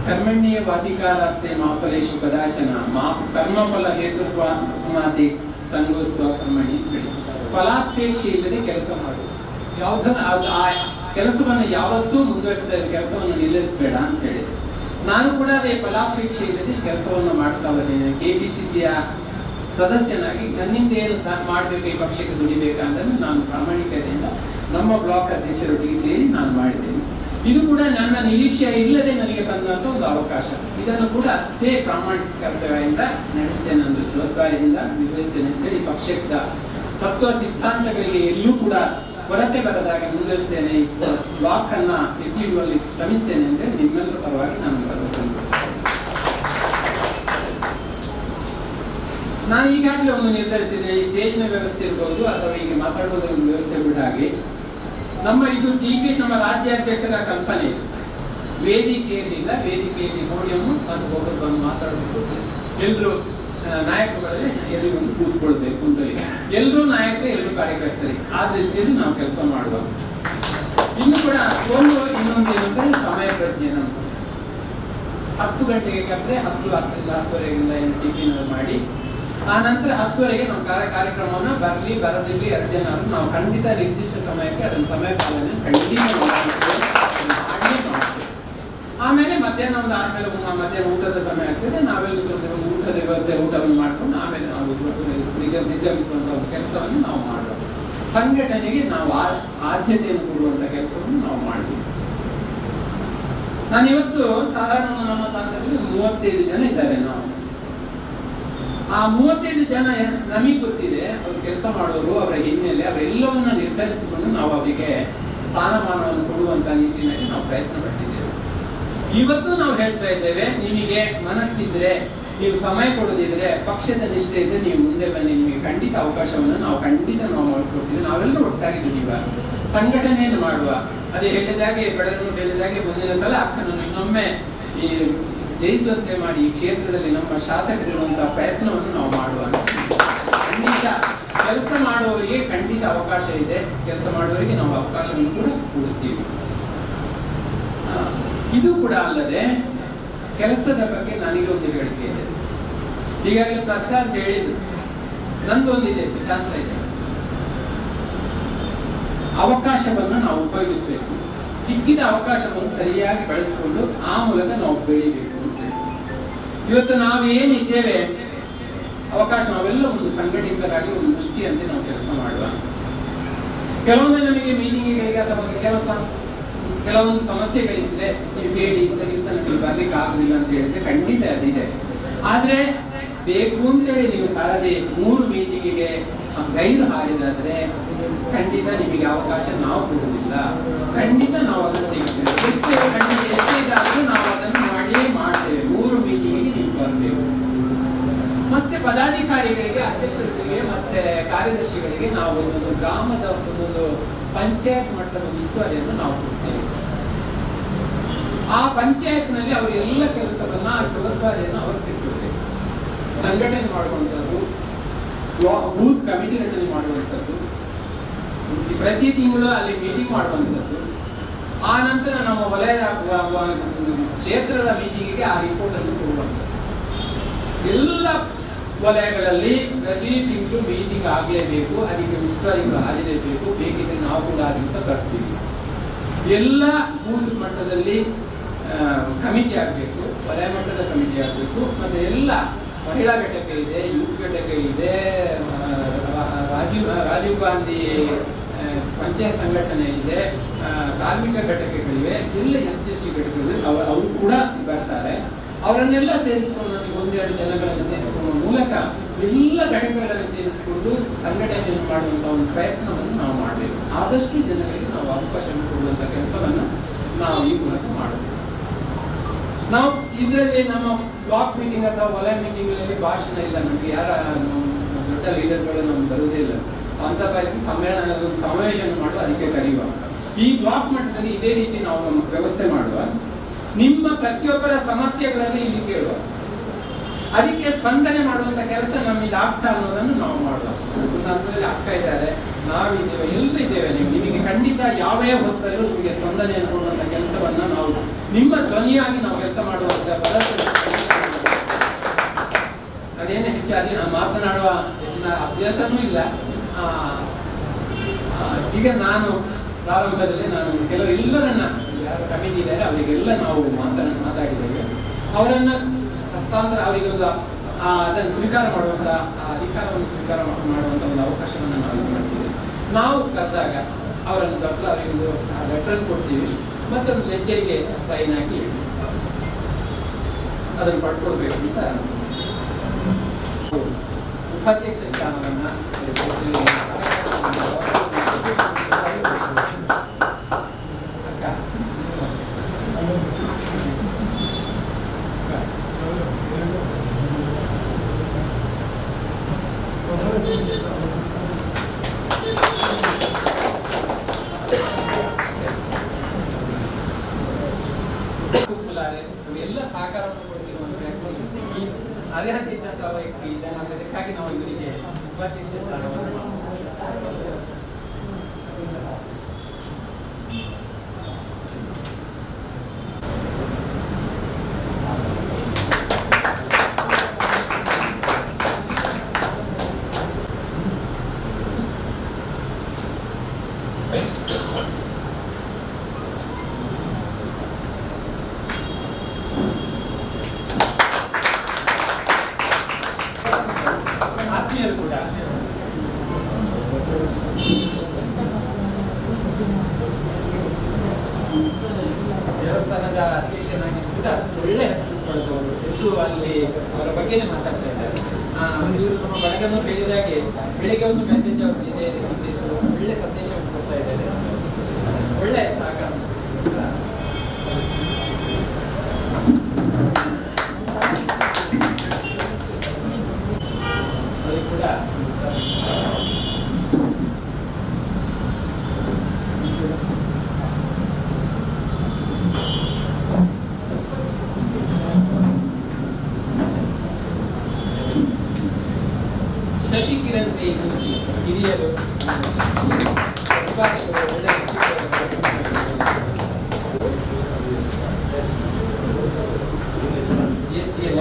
ಕರ್ಮಣ್ಯೇವಾಧಿಕಾರಸ್ತೆ ಮಾ ಫಲೇಷು ಕದಾಚನ ಮಾ ಕರ್ಮಫಲ ಹೇತುತ್ವ ಮಾತೆ ಸಂಗೋಸ್ವ ಕರ್ಮಣಿ. ಫಲಾಪೇಕ್ಷೆ ಇಲ್ಲದೆ ಕೆಲಸ ಮಾಡುವುದು, ಯಾವುದನ್ನು ಆ ಕೆಲಸವನ್ನು ಯಾವತ್ತೂ ಮುಂದುವರಿಸಿದ ಕೆಲಸವನ್ನು ನಿಲ್ಲಿಸಬೇಡ ಅಂತ ಹೇಳಿ ನಾನು ಕೂಡ ಅದೇ ಫಲಾಪೇಕ್ಷೆ ಇಲ್ಲದೆ ಕೆಲಸವನ್ನು ಮಾಡ್ತಾ ಬಂದಿದ್ದೇನೆ. KPCCಯ ಸದಸ್ಯನಾಗಿ ನನ್ನಿಂದ ಏನು ಮಾಡಬೇಕು, ಈ ಪಕ್ಷಕ್ಕೆ ದುಡಿಬೇಕಂದ್ರೆ ನಾನು ಪ್ರಾಮಾಣಿಕತೆಯಿಂದ ನಮ್ಮ ಬ್ಲಾಕ್ ಅಧ್ಯಕ್ಷರೊಟ್ಟಿಗೆ ಸೇರಿ ನಾನು ಮಾಡಿದ್ದೇನೆ. ಇದು ಕೂಡ ನನ್ನ ನಿರೀಕ್ಷೆ ಇಲ್ಲದೆ ನನಗೆ ಬಂದಂತ ಒಂದು ಅವಕಾಶ. ಇದನ್ನು ಕೂಡ ಅಷ್ಟೇ ಪ್ರಾಮಾಣಿಕತೆಯಿಂದ ನಡೆಸ್ತೇನೆ, ಒಂದು ಜವಾಬ್ದಾರಿಯಿಂದ ನಿರ್ವಹಿಸ್ತೇನೆ ಅಂತೇಳಿ ಪಕ್ಷದ ತತ್ವ ಸಿದ್ಧಾಂತಗಳಿಗೆ ಎಲ್ಲೂ ಕೂಡ ಕೊರತೆ ಬರದಾಗಿ ಮುಂದುವರಿಸ್ತೇನೆ, ಬ್ಲಾಕ್ ಅನ್ನ ಎತ್ತಿಡುವಲ್ಲಿ ಶ್ರಮಿಸ್ತೇನೆ ಅಂತೇಳಿ ನಿಮ್ಮೆಲ್ಲರ ಪರವಾಗಿ ನಾನು ಭರವಸೆ. ನಾನು ಈಗಾಗಲೇ ಒಂದು ನಿರ್ಧರಿಸಿದ್ದೇನೆ, ಈ ಸ್ಟೇಜಿನ ವ್ಯವಸ್ಥೆ ಇರ್ಬೋದು ಅಥವಾ ಈಗ ಮಾತಾಡುವುದರ ವ್ಯವಸ್ಥೆ ಕೂಡ ಹಾಗೆ ನಮ್ಮ ಇದು ಡಿಕೆಶಿ ನಮ್ಮ ರಾಜ್ಯಾಧ್ಯಕ್ಷರ ಕಲ್ಪನೆ. ವೇದಿಕೆಯಲ್ಲಿಲ್ಲ, ವೇದಿಕೆಯಲ್ಲಿ ಪೋಡಿಯಂ ಮತ್ತು ಒಬ್ಬರು ಬಂದು ಮಾತಾಡಬೇಕು, ಎಲ್ಲರೂ ನಾಯಕರಲ್ಲಿ ಎಲ್ಲಿ ಬಂದು ಕೂತ್ಕೊಳ್ಬೇಕು ಅಂತ. ಎಲ್ಲರೂ ನಾಯಕರು, ಎಲ್ಲರೂ ಕಾರ್ಯಕರ್ತರಿಗೆ ಆ ದೃಷ್ಟಿಯಲ್ಲಿ ನಾವು ಕೆಲಸ ಮಾಡುವ. ಇನ್ನು ಕೂಡ ಇನ್ನೊಂದು ಏನಂದ್ರೆ ಸಮಯ ಪ್ರಜ್ಞೆ. ನಮ್ಮ 10 ಗಂಟೆಗೆ ಕರೆದ್ರೆ 10:10ವರೆಗಿಂದ ಟಿಫಿನ್ ಮಾಡಿ ಆ ನಂತರ 10ವರೆಗೆ ನಮ್ಮ ಕಾರ್ಯಕ್ರಮವನ್ನು ಬರಲಿ ಬರದಿರಲಿ 2 ಜನ ನಾವು ಖಂಡಿತ ನಿರ್ದಿಷ್ಟ ಸಮಯಕ್ಕೆ ಅದನ್ನ ಸಮಯ ಪಾಲನೆ ಖಂಡಿತ ಆಮೇಲೆ ಮಧ್ಯಾಹ್ನ ಆದ್ಮೇಲೆ ಮಧ್ಯಾಹ್ನ ಊಟದ ಸಮಯ ಆಗ್ತದೆ, ನಾವೆಲ್ಲ ಸ್ವಲ್ಪ ಊಟದ ವ್ಯವಸ್ಥೆ ಊಟವನ್ನು ಮಾಡ್ಕೊಂಡು ಆಮೇಲೆ ನಾವು ನಿರ್ಗಮಿಸುವಂತಹ ಕೆಲಸವನ್ನು ನಾವು ಮಾಡುವ. ಸಂಘಟನೆಗೆ ನಾವು ಆದ್ಯತೆಯನ್ನು ಕೊಡುವಂತ ಕೆಲಸವನ್ನು ನಾವು ಮಾಡಬೇಕು. ನಾನಿವತ್ತು ಸಾಧಾರಣ ನಮ್ಮ ತಂಡದಲ್ಲಿ 35 ಜನ ಇದ್ದಾರೆ. ನಾವು ಆ 35 ಜನ ನಮಗೆ ಗೊತ್ತಿದೆ, ಅವ್ರು ಕೆಲಸ ಮಾಡೋರು, ಅವರ ಹಿನ್ನೆಲೆ ಅವರೆಲ್ಲವನ್ನ ನಿರ್ಧರಿಸಿಕೊಂಡು ನಾವು ಅವರಿಗೆ ಸ್ಥಾನಮಾನವನ್ನು ಕೊಡುವಂತ ನಿಟ್ಟಿನಲ್ಲಿ ನಾವು ಪ್ರಯತ್ನ ಪಟ್ಟಿದ್ದೇವೆ. ಇವತ್ತು ನಾವು ಹೇಳ್ತಾ ಇದ್ದೇವೆ, ನಿಮಗೆ ಮನಸ್ಸಿದ್ರೆ, ನೀವು ಸಮಯ ಕೊಡೋದಿದ್ರೆ, ಪಕ್ಷದ ನಿಷ್ಠೆ ಇದ್ರೆ ನೀವು ಮುಂದೆ ಬನ್ನಿ, ನಿಮಗೆ ಖಂಡಿತ ಅವಕಾಶವನ್ನು ನಾವು ಮಾಡಿಕೊಡ್ತೀವಿ. ನಾವೆಲ್ಲ ಒಟ್ಟಾಗಿದ್ದೀವ, ಸಂಘಟನೆಯನ್ನು ಮಾಡುವ. ಅದೇ ಹೇಳಿದಾಗೆ ಬೆಳಗ್ಗೆ ಹೇಳಿದಾಗೆ ಮುಂದಿನ ಸಲ ಅಕ್ಕನನ್ನು ಇನ್ನೊಮ್ಮೆ ಈ ಜಯಿಸುವಂತೆ ಮಾಡಿ ಈ ಕ್ಷೇತ್ರದಲ್ಲಿ ನಮ್ಮ ಶಾಸಕರಿರುವಂತಹ ಪ್ರಯತ್ನವನ್ನು ನಾವು ಮಾಡುವ. ಖಂಡಿತ ಕೆಲಸ ಮಾಡುವವರಿಗೆ ಖಂಡಿತ ಅವಕಾಶ ಇದೆ, ಕೆಲಸ ಮಾಡುವವರಿಗೆ ನಾವು ಅವಕಾಶವನ್ನು ಕೂಡ ಕೊಡುತ್ತೀವಿ. ಇದು ಕೂಡ ಅಲ್ಲದೆ ಕೆಲಸದ ಬಗ್ಗೆ ನನಗೆ ಒಂದು ಹೇಳಿಕೆ ಇದೆ. ಈಗಾಗಲೇ ಪ್ರಸಾದ್ ಹೇಳಿದ್ರು, ನಂದೊಂದಿದೆ ಸಿದ್ಧಾಂತ ಇದೆ. ಅವಕಾಶವನ್ನು ನಾವು ಉಪಯೋಗಿಸಬೇಕು, ಸಿಕ್ಕಿದ ಅವಕಾಶವನ್ನು ಸರಿಯಾಗಿ ಬಳಸಿಕೊಂಡು ಆ ಮೂಲಕ ನಾವು ಬೆಳಿಬೇಕು. ಇವತ್ತು ನಾವೇನಿದ್ದೇವೆ ಅವಕಾಶ, ನಾವೆಲ್ಲ ಒಂದು ಸಂಘಟಿತರಾಗಿ ಒಂದು ದೃಷ್ಟಿಯಂತೆ ನಾವು ಕೆಲಸ ಮಾಡುವ. ಕೆಲವೊಮ್ಮೆ ನಮಗೆ ಮೀಟಿಂಗ್ಗಳಿಗೆ ಅಥವಾ ಕೆಲವೊಂದು ಸಮಸ್ಯೆಗಳಿದ್ರೆ ನೀವು ಹೇಳಿ ಇಂಥ ದಿವಸ ನಮಗೆ ಬರ್ಲಿಕ್ಕೆ ಆಗುದಿಲ್ಲ ಅಂತ ಹೇಳಿದ್ರೆ ಖಂಡಿತ ಅದಿದೆ. ಆದ್ರೆ ಬೇಕು ಅಂತೇಳಿ ನೀವು ಬಾರದೆ 3 ಮೀಟಿಂಗಿಗೆ ಗೈರು ಹಾರಿದಾದ್ರೆ ಖಂಡಿತ ನಿಮಗೆ ಅವಕಾಶ ನಾವು ಕೊಡುವುದಿಲ್ಲ. ಖಂಡಿತ ನಾವು ಅದನ್ನು ತೆಗಿತೇವೆ. ಎಷ್ಟೇ ಇದಾದ್ರೂ ನಾವು ಅದನ್ನು ಮಾಡಿಯೇ ಮಾಡ್ತೇವೆ. 3 ಮೀಟಿಂಗಿಗೆ ನೀವು ಬರಬೇಕು. ಮತ್ತೆ ಪದಾಧಿಕಾರಿಗಳಿಗೆ, ಅಧ್ಯಕ್ಷರಿಗೆ ಮತ್ತೆ ಕಾರ್ಯದರ್ಶಿಗಳಿಗೆ ನಾವು ಒಂದೊಂದು ಗ್ರಾಮದ ಒಂದೊಂದು ಪಂಚಾಯತ್ ಮಟ್ಟದ ಉಸ್ತುವಾರಿಯನ್ನು ನಾವು ಕೊಡ್ತೇವೆ. ಆ ಪಂಚಾಯತ್ನಲ್ಲಿ ಅವರು ಎಲ್ಲ ಕೆಲಸವನ್ನ ಜವಾಬ್ದಾರಿಯನ್ನು ಅವರು ತೆಗೆದುಕೊಳ್ಬೇಕು. ಸಂಘಟನೆ ಮಾಡುವಂಥದ್ದು, ಬೂತ್ ಕಮಿಟಿ ರಚನೆ ಮಾಡುವಂಥದ್ದು, ಪ್ರತಿ ತಿಂಗಳು ಅಲ್ಲಿ ಮೀಟಿಂಗ್ ಮಾಡುವಂಥದ್ದು, ಆ ನಂತರ ನಮ್ಮ ವಲಯದ ಕ್ಷೇತ್ರದ ಮೀಟಿಂಗಿಗೆ ಆ ರಿಪೋರ್ಟ್ ಅನ್ನು ಕೊಡುವಂಥದ್ದು. ಎಲ್ಲ ವಲಯಗಳಲ್ಲಿ ಪ್ರತಿ ತಿಂಗಳು ಮೀಟಿಂಗ್ ಆಗಲೇಬೇಕು, ಅದಕ್ಕೆ ಉಸ್ತುವಾರಿಗಳು ಹಾಜರಿರಬೇಕು. ಬೇಕಿದ್ರೆ ನಾವು ಕೂಡ ಆ ದಿವಸ ಬರ್ತೀವಿ. ಎಲ್ಲ ಬೂತ್ ಮಟ್ಟದಲ್ಲಿ ಕಮಿಟಿ ಆಗಬೇಕು, ವಲಯ ಮಟ್ಟದ ಕಮಿಟಿ ಆಗಬೇಕು. ಮತ್ತೆ ಎಲ್ಲ ಮಹಿಳಾ ಘಟಕ ಇದೆ, ಯೂತ್ ಘಟಕ ಇದೆ, ರಾಜೀವ್ ಗಾಂಧಿ ಪಂಚಾಯತ್ ಸಂಘಟನೆ ಇದೆ, ಕಾರ್ಮಿಕ ಘಟಕಗಳಿವೆ, ಎಲ್ಲ SC ಘಟಕಗಳು ಅವರು ಕೂಡ ಬರ್ತಾರೆ. ಅವರನ್ನೆಲ್ಲ ಸೇರಿಸಿಕೊಂಡು ನಮಗೆ 1-2 ಜನಗಳನ್ನು ಸೇರಿಸಿಕೊಳ್ಳುವ ಮೂಲಕ ಎಲ್ಲ ಘಟಕಗಳನ್ನು ಸೇರಿಸಿಕೊಂಡು ಸಂಘಟನೆಯನ್ನು ಮಾಡುವಂತಹ ಒಂದು ಪ್ರಯತ್ನವನ್ನು ನಾವು ಮಾಡಬೇಕು. ಆದಷ್ಟು ಜನರಿಗೆ ನಾವು ಅವಕಾಶವನ್ನು ಕೊಡುವಂತ ಕೆಲಸವನ್ನು ನಾವು ಈ ಮೂಲಕ ಮಾಡಬೇಕು. ನಾವು ಇದರಲ್ಲಿ ನಮ್ಮ ಬ್ಲಾಕ್ ಮೀಟಿಂಗ್ ಅಥವಾ ವಲಯ ಮೀಟಿಂಗ್ಗಳಲ್ಲಿ ಭಾಷಣ ಇಲ್ಲ, ನಮಗೆ ಯಾರ ದೊಡ್ಡ ಲೀಡರ್ಗಳು ನಮ್ಗೆ ಬರುವುದೇ ಇಲ್ಲ. ಅಂತ ಸಮಾವೇಶ ಮಾಡುವ, ಅದಕ್ಕೆ ಕರೆಯುವ. ಈ ಬ್ಲಾಕ್ ಮಟ್ಟದಲ್ಲಿ ಇದೇ ರೀತಿ ನಾವು ನಮ್ಮ ವ್ಯವಸ್ಥೆ ಮಾಡುವ. ನಿಮ್ಮ ಪ್ರತಿಯೊಬ್ಬರ ಸಮಸ್ಯೆಗಳಲ್ಲಿ ಇಲ್ಲಿ ಕೇಳುವ, ಅದಕ್ಕೆ ಸ್ಪಂದನೆ ಮಾಡುವಂತ ಕೆಲಸ ನಮ್ಮಿಂದ ಆಗ್ತಾ ಅನ್ನೋದನ್ನು ನಾವು ಮಾಡುವ. ಹಂತದಲ್ಲಿ ಆಗ್ತಾ ಇದ್ದಾರೆ, ನಾವಿದ್ದೇವೆ, ಎಲ್ಲರೂ ಇದ್ದೇವೆ. ನಿಮಗೆ ಖಂಡಿತ ಯಾವ ಹೊತ್ತಲ್ಲೂ ನಿಮಗೆ ಸ್ಪಂದನೆಯನ್ನು ಕೊಡುವಂತ ಕೆಲಸವನ್ನ ನಾವು ನಿಮ್ಮ ಧ್ವನಿಯಾಗಿ ನಾವು ಕೆಲಸ ಮಾಡುವಂತ ಅದೇನೇ ಹೆಚ್ಚಾಗಿ ಮಾತನಾಡುವ ಹೆಚ್ಚಿನ ಅಭ್ಯಾಸನೂ ಇಲ್ಲ. ಈಗ ನಾನು ಪ್ರಾರಂಭದಲ್ಲಿ ಕೆಲವು ಎಲ್ಲರನ್ನ ಯಾರು ಕಮಿಟಿ ಇದ್ದಾರೆ ಅವರಿಗೆಲ್ಲ ನಾವು ಮಾತಾಡಿದ್ದೇವೆ. ಅವರನ್ನ ಹಸ್ತಾಂತರ, ಅವರಿಗೊಂದು ಅದನ್ನು ಸ್ವೀಕಾರ ಮಾಡುವಂತ ಅಧಿಕಾರವನ್ನು ಸ್ವೀಕಾರ ಮಾಡುವಂತ ಒಂದು ಅವಕಾಶವನ್ನು ನಾವು ಮಾಡ್ತೀವಿ. ನಾವು ಕರೆದಾಗ ಅವರನ್ನು ಅವರಿಗೊಂದು ಲೆಟರ್ ಕೊಡ್ತೀವಿ. ಮತ್ತೊಂದು ಲೆಕ್ಚರಿಗೆ ಸೈನ್ ಹಾಕಿ ಅದನ್ನು ಪಡ್ಕೊಳ್ಬೇಕು ಅಂತ ಉಪಾಧ್ಯಕ್ಷ ಸ್ಥಾನವನ್ನು ಎಲ್ಲ ಸಹಕಾರವನ್ನು ಕೊಡ್ತಿರುವಂತ ಅರ್ಹತೆ ಇದ್ದಂತಹ ವ್ಯಕ್ತಿ ಇದ್ದಾನೆ. ಅದಕ್ಕಾಗಿ ನಾವು ಇವರಿಗೆ ಉಪಾಧ್ಯಕ್ಷ ಸ್ಥಾನವನ್ನು ಕೂಡ ದೇವಸ್ಥಾನದ ಅಧ್ಯಕ್ಷನಾಗಿ ಕೂಡ ಒಳ್ಳೆ ಹೆಸರು ಪಡೆದವರು. ಎಲ್ಲರೂ ಅಲ್ಲಿ ಅವರ ಬಗ್ಗೆನೇ ಮಾತಾಡ್ತಾ ಇದ್ದಾರೆ. ಇವರು ನಮ್ಮ ಬಳಗನವರು ಹೇಳಿದಾಗೆ ಬೆಳಿಗ್ಗೆ ಒಂದು ಮೆಸೇಜ್ ಅವ್ರಿಗೆ ಒಳ್ಳೆ ಸಂದೇಶವನ್ನು ಕೊಡ್ತಾ ಇದ್ದಾರೆ. ಒಳ್ಳೆ ಸಹಕಾರ ಕೂಡ ಶಶಿ ಕಿರಣ್ ಕೈಮುಂಚಿ ಹಿರಿಯರು JCL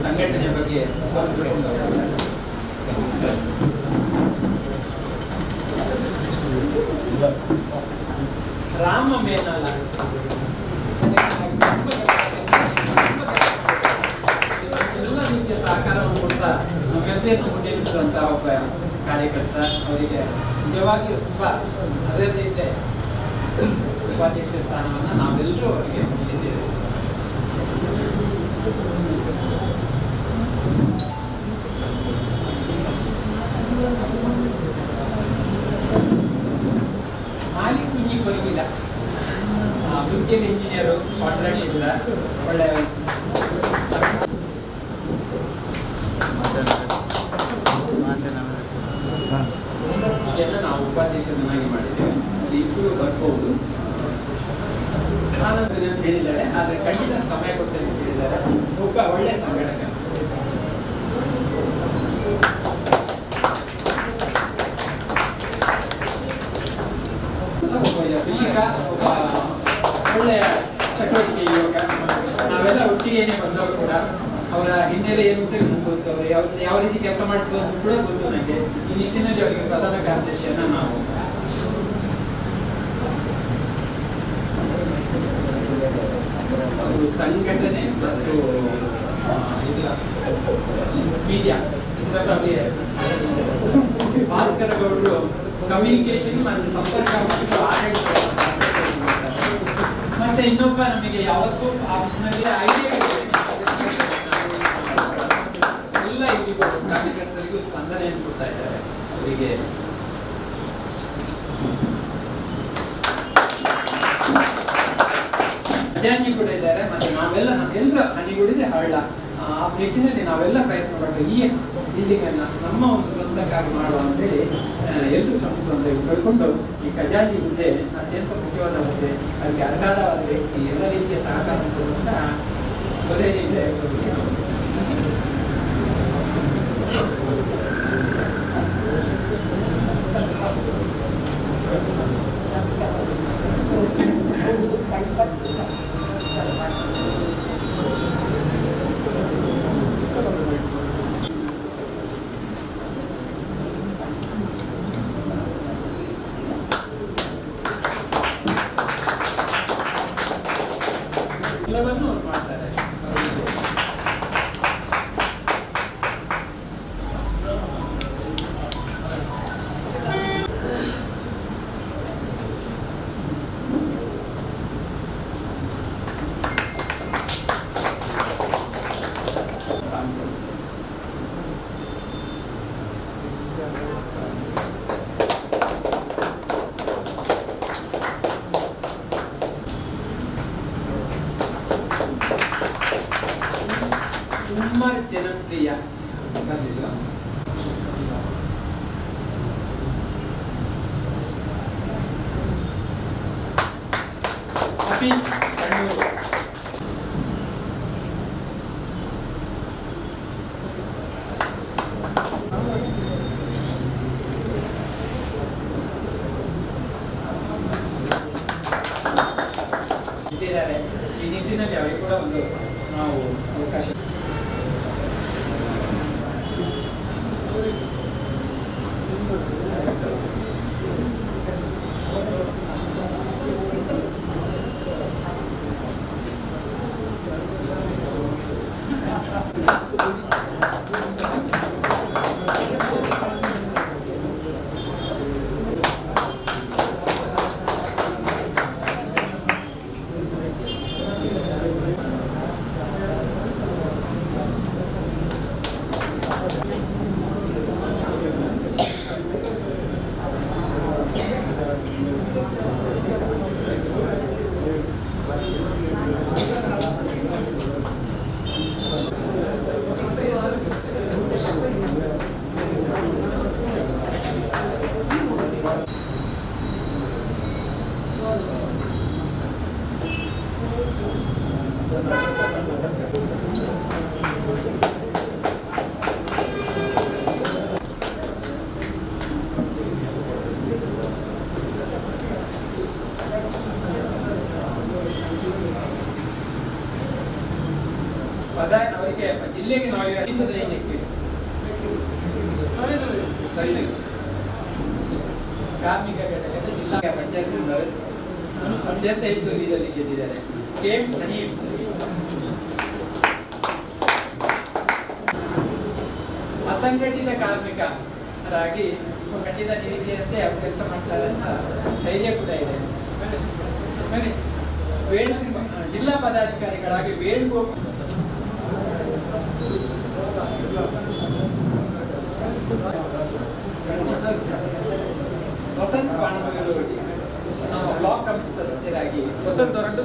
ಸಂಘಟನೆ ಬಗ್ಗೆ ರಾಮ ಮೇನಾಲ ಎಲ್ಲ ರೀತಿಯ ಸಹಕಾರವನ್ನು ಕೊಡ್ತಾ ನಮ್ಮೆಲ್ಲರನ್ನು ಮುನ್ನಡೆಸಿದಂತಹ ಒಬ್ಬ ಕಾರ್ಯಕರ್ತ. ಅವರಿಗೆ ನಿಜವಾಗಿಯೂ ತುಂಬಾ ಅರ್ಹತೆ ಇದೆ. ಉಪಾಧ್ಯಕ್ಷ ಸ್ಥಾನವನ್ನು ನಾವೆಲ್ಲರೂ ಅವರಿಗೆ ನೀಡಿದ್ದೇವೆ. ಮಾಲಿಕ್ ಕುಂಜಿ ಕೊರಗಿಲ್ಲ, ವೃತ್ತಿಯಲ್ಲಿ ಇಂಜಿನಿಯರು, ಕಾಂಟ್ರಾಕ್ಟ್ ಇಲ್ಲ, ಒಳ್ಳೆಯ ಇದೆಲ್ಲ ನಾವು ಉಪಾಧ್ಯಕ್ಷರನ್ನಾಗಿ ಮಾಡಿದ್ದೇವೆ. ಇಬ್ಬರು ಬರ್ಬೋದು ಆನಂದ್ ಅಂತ ಹೇಳಿದ್ದಾರೆ, ಆದರೆ ಖಂಡಿತ ಸಮಯ ಕೊಡ್ತೇನೆ ಅಂತ ಹೇಳಿದ್ದಾರೆ. ಒಬ್ಬ ಒಳ್ಳೆ ಸಂಘಟಕ. ಕೃಷಿಕ, ಒಬ್ಬ ಒಳ್ಳೆಯ ಚಟುವಟಿಕೆ ಯೋಗ. ನಾವೆಲ್ಲ ಒಟ್ಟಿಗೆನೆ ಬಂದವರು ಕೂಡ. ಅವರ ಹಿನ್ನೆಲೆ ಏನು ಅಂತ ನಮ್ಗೆ ಗೊತ್ತು. ಅವರು ಯಾವ ರೀತಿ ಕೆಲಸ ಮಾಡಿಸಬಹುದು ಕೂಡ ಗೊತ್ತು ನನಗೆ. ಈ ನಿಟ್ಟಿನಲ್ಲಿ ಅವರಿಗೆ ಪ್ರಧಾನ ಕಾರ್ಯದರ್ಶಿಯನ್ನ ನಾವು ಸಂಘಟನೆ ಮತ್ತು ಮೀಡಿಯಾ ಇದರ ಬಗ್ಗೆ ಭಾಸ್ಕರ ಗೌಡರು ಕಮ್ಯುನಿಕೇಶನ್ ಮತ್ತು ಸಂಪರ್ಕ ಮತ್ತು ಆಡಳಿತ. ಮತ್ತೆ ಇನ್ನೊಬ್ಬ ನಮಗೆ ಯಾವತ್ತೂ ಆಫೀಸ್ನಲ್ಲಿ ಐಡಿಯಾಗಳು ಎಲ್ಲ ಇವರಿಗೂ ಕಾರ್ಯಕರ್ತರಿಗೂ ಸ್ಪಂದನೆಯನ್ನು ಕೊಡ್ತಾ ಇದ್ದಾರೆ. ಅವರಿಗೆ ಖಜಾಂಚಿ ಕೂಡ ಇದ್ದಾರೆ. ಮತ್ತೆ ನಾವೆಲ್ಲ ನಮ್ಮೆಲ್ಲರ ಹನಿಗೂಡಿದೆ ಹಳ್ಳ. ಆ ನಿಟ್ಟಿನಲ್ಲಿ ನಾವೆಲ್ಲ ಪ್ರಯತ್ನ ಪಟ್ಟು ಈ ಬಿಲ್ಡಿಂಗ್ ಅನ್ನ ನಮ್ಮ ಒಂದು ಸ್ವಂತಕ್ಕಾಗಿ ಮಾಡುವ ಅಂತೇಳಿ ಎಲ್ಲರೂ ಶ್ರಮಿಸುವಂತ ತಿಳ್ಕೊಂಡು ಈ ಖಜಾಂಚಿ ಹುದ್ದೆ ಅತ್ಯಂತ ಮುಖ್ಯವಾದ ಹುದ್ದೆ. ಅದಕ್ಕೆ ಅರ್ಹವಾದ ವ್ಯಕ್ತಿ ಎಲ್ಲ ರೀತಿಯ ಸಹಕಾರ ಕೊಡುವಂತ ಒಳ್ಳೆಯ ರೀತಿಯ ಎಲ್ಲವನ್ನೂ ಅವ್ರು ಮಾಡ್ತಾರೆ. ತುಂಬ ಜನಪ್ರಿಯ ಕಲಿತು ಕಣ್ಣೂರು ಇಟ್ಟಿದ್ದಾರೆ. ಈ ನಿಟ್ಟಿನಲ್ಲಿ ಅವರಿಗೆ ಕೂಡ ಒಂದು ನಾವು ಅವಕಾಶ ಅವರಿಗೆ ಜಿಲ್ಲೆಗೆ ನಾವು ಕಾರ್ಮಿಕ ಘಟಕದ ಜಿಲ್ಲಾ ಪಂಚಾಯತ್ ಅತ್ಯಂತ ಹೆಚ್ಚು ಇದರಲ್ಲಿ ಗೆದ್ದಿದ್ದಾರೆ. ಅಸಂಘಟಿತ ಕಾರ್ಮಿಕರಾಗಿ ಖಂಡಿತ ನಿರೀಕ್ಷೆಯಂತೆ ಅವರು ಕೆಲಸ ಮಾಡ್ತಾರೆ ಅಂತ ಧೈರ್ಯ ಕೂಡ ಇದೆ. ಜಿಲ್ಲಾ ಪದಾಧಿಕಾರಿಗಳಾಗಿ ವೇಣುಗೋಪಾಲ್ ವಸಂತ ಬಾಣಮಗರು ನಮ್ಮ ಬ್ಲಾಕ್ ಕಮಿಟಿ ಸದಸ್ಯರಾಗಿ ವಸಂತ ಹೊರಟು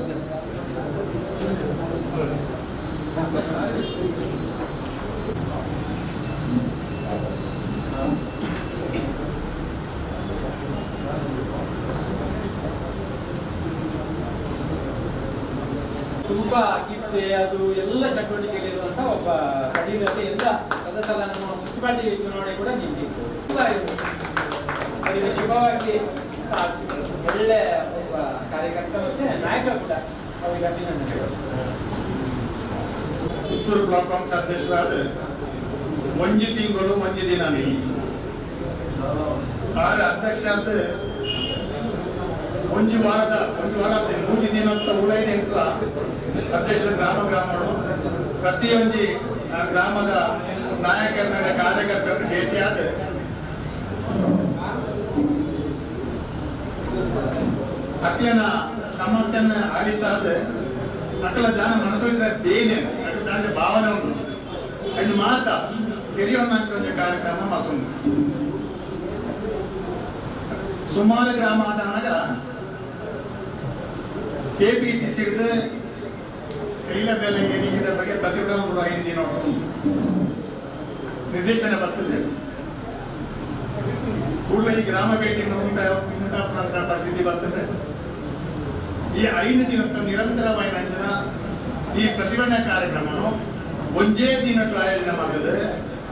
ತುಂಬಾ ಕಿಪ್ಪೆ ಅದು ಎಲ್ಲ ಚಟುವಟಿಕೆಗಳಿರುವಂತ ಒಬ್ಬ ಕಡಿಮೆ ಎಲ್ಲ ಸದಸ್ಯರ ನಮ್ಮ ಮುನ್ಸಿಪಾಲಿಟಿ ಚುನಾವಣೆ ಕೂಡ ನಿಂತಿತ್ತು. ಅವರಿಗೆ ಶುಭವಾಗಿ ಒಳ್ಳೆ ಒಬ್ಬ ಕಾರ್ಯಕರ್ತ ಮತ್ತೆ ನಾಯಕ ಕೂಡ ಅವರಿಗೆ ಅಭಿನಂದನೆಗಳು. ಪುತ್ತೂರು ಬ್ಲಾಕ್ ಕಾಂಗ್ರೆಸ್ ಅಧ್ಯಕ್ಷರಾದ ಒಂಜಿ ತಿಂಗಳು ಒಂಜಿ ದಿನ ಆರ ಅಧ್ಯಕ್ಷ ಅಂತ ಒಂದು ವಾರ ಮೂರು ದಿನ ಅಂತ ಉಳೈನ ಅಧ್ಯಕ್ಷರ ಗ್ರಾಮಗಳು ಪ್ರತಿಯೊಂದು ಆ ಗ್ರಾಮದ ನಾಯಕರ ಕಾರ್ಯಕರ್ತರು ಭೇಟಿಯಾದ ಅಕ್ಲನ ಸಮಸ್ಯೆಯನ್ನು ಆಲಿಸಾದ ಅಕ್ಲ ಜನ ಮನಸ್ಸು ಬೇನೆ దాని భావన ఉంది అండ్ మాత తెరియన్నటువంటి కార్యక్రమం అవుతుంది. ಸುಮಾರು ಗ್ರಾಮ ಆದಾಗ KPCC ಇಲ್ಲದೆಲ್ಲ ಏನಿದೆ ಬಗ್ಗೆ ಪ್ರತಿಭಟನೆ ಕೂಡ ಐದು ನೋಡ್ಕೊಂಡು ನಿರ್ದೇಶನ ಬರ್ತದೆ. ಕೂಡಲೇ ಈ ಗ್ರಾಮ ಭೇಟಿ ಇಂಥ ಪರಿಸ್ಥಿತಿ ಬರ್ತದೆ. ಈ 5 ದಿನ ನಿರಂತರವಾದ ಜನ ಈ ಪ್ರತಿಭಟನಾ ಕಾರ್ಯಕ್ರಮವನ್ನು ಒಂದೇ ದಿನ ಆಯೋಜನೆ ಮಾಡಿದೆ.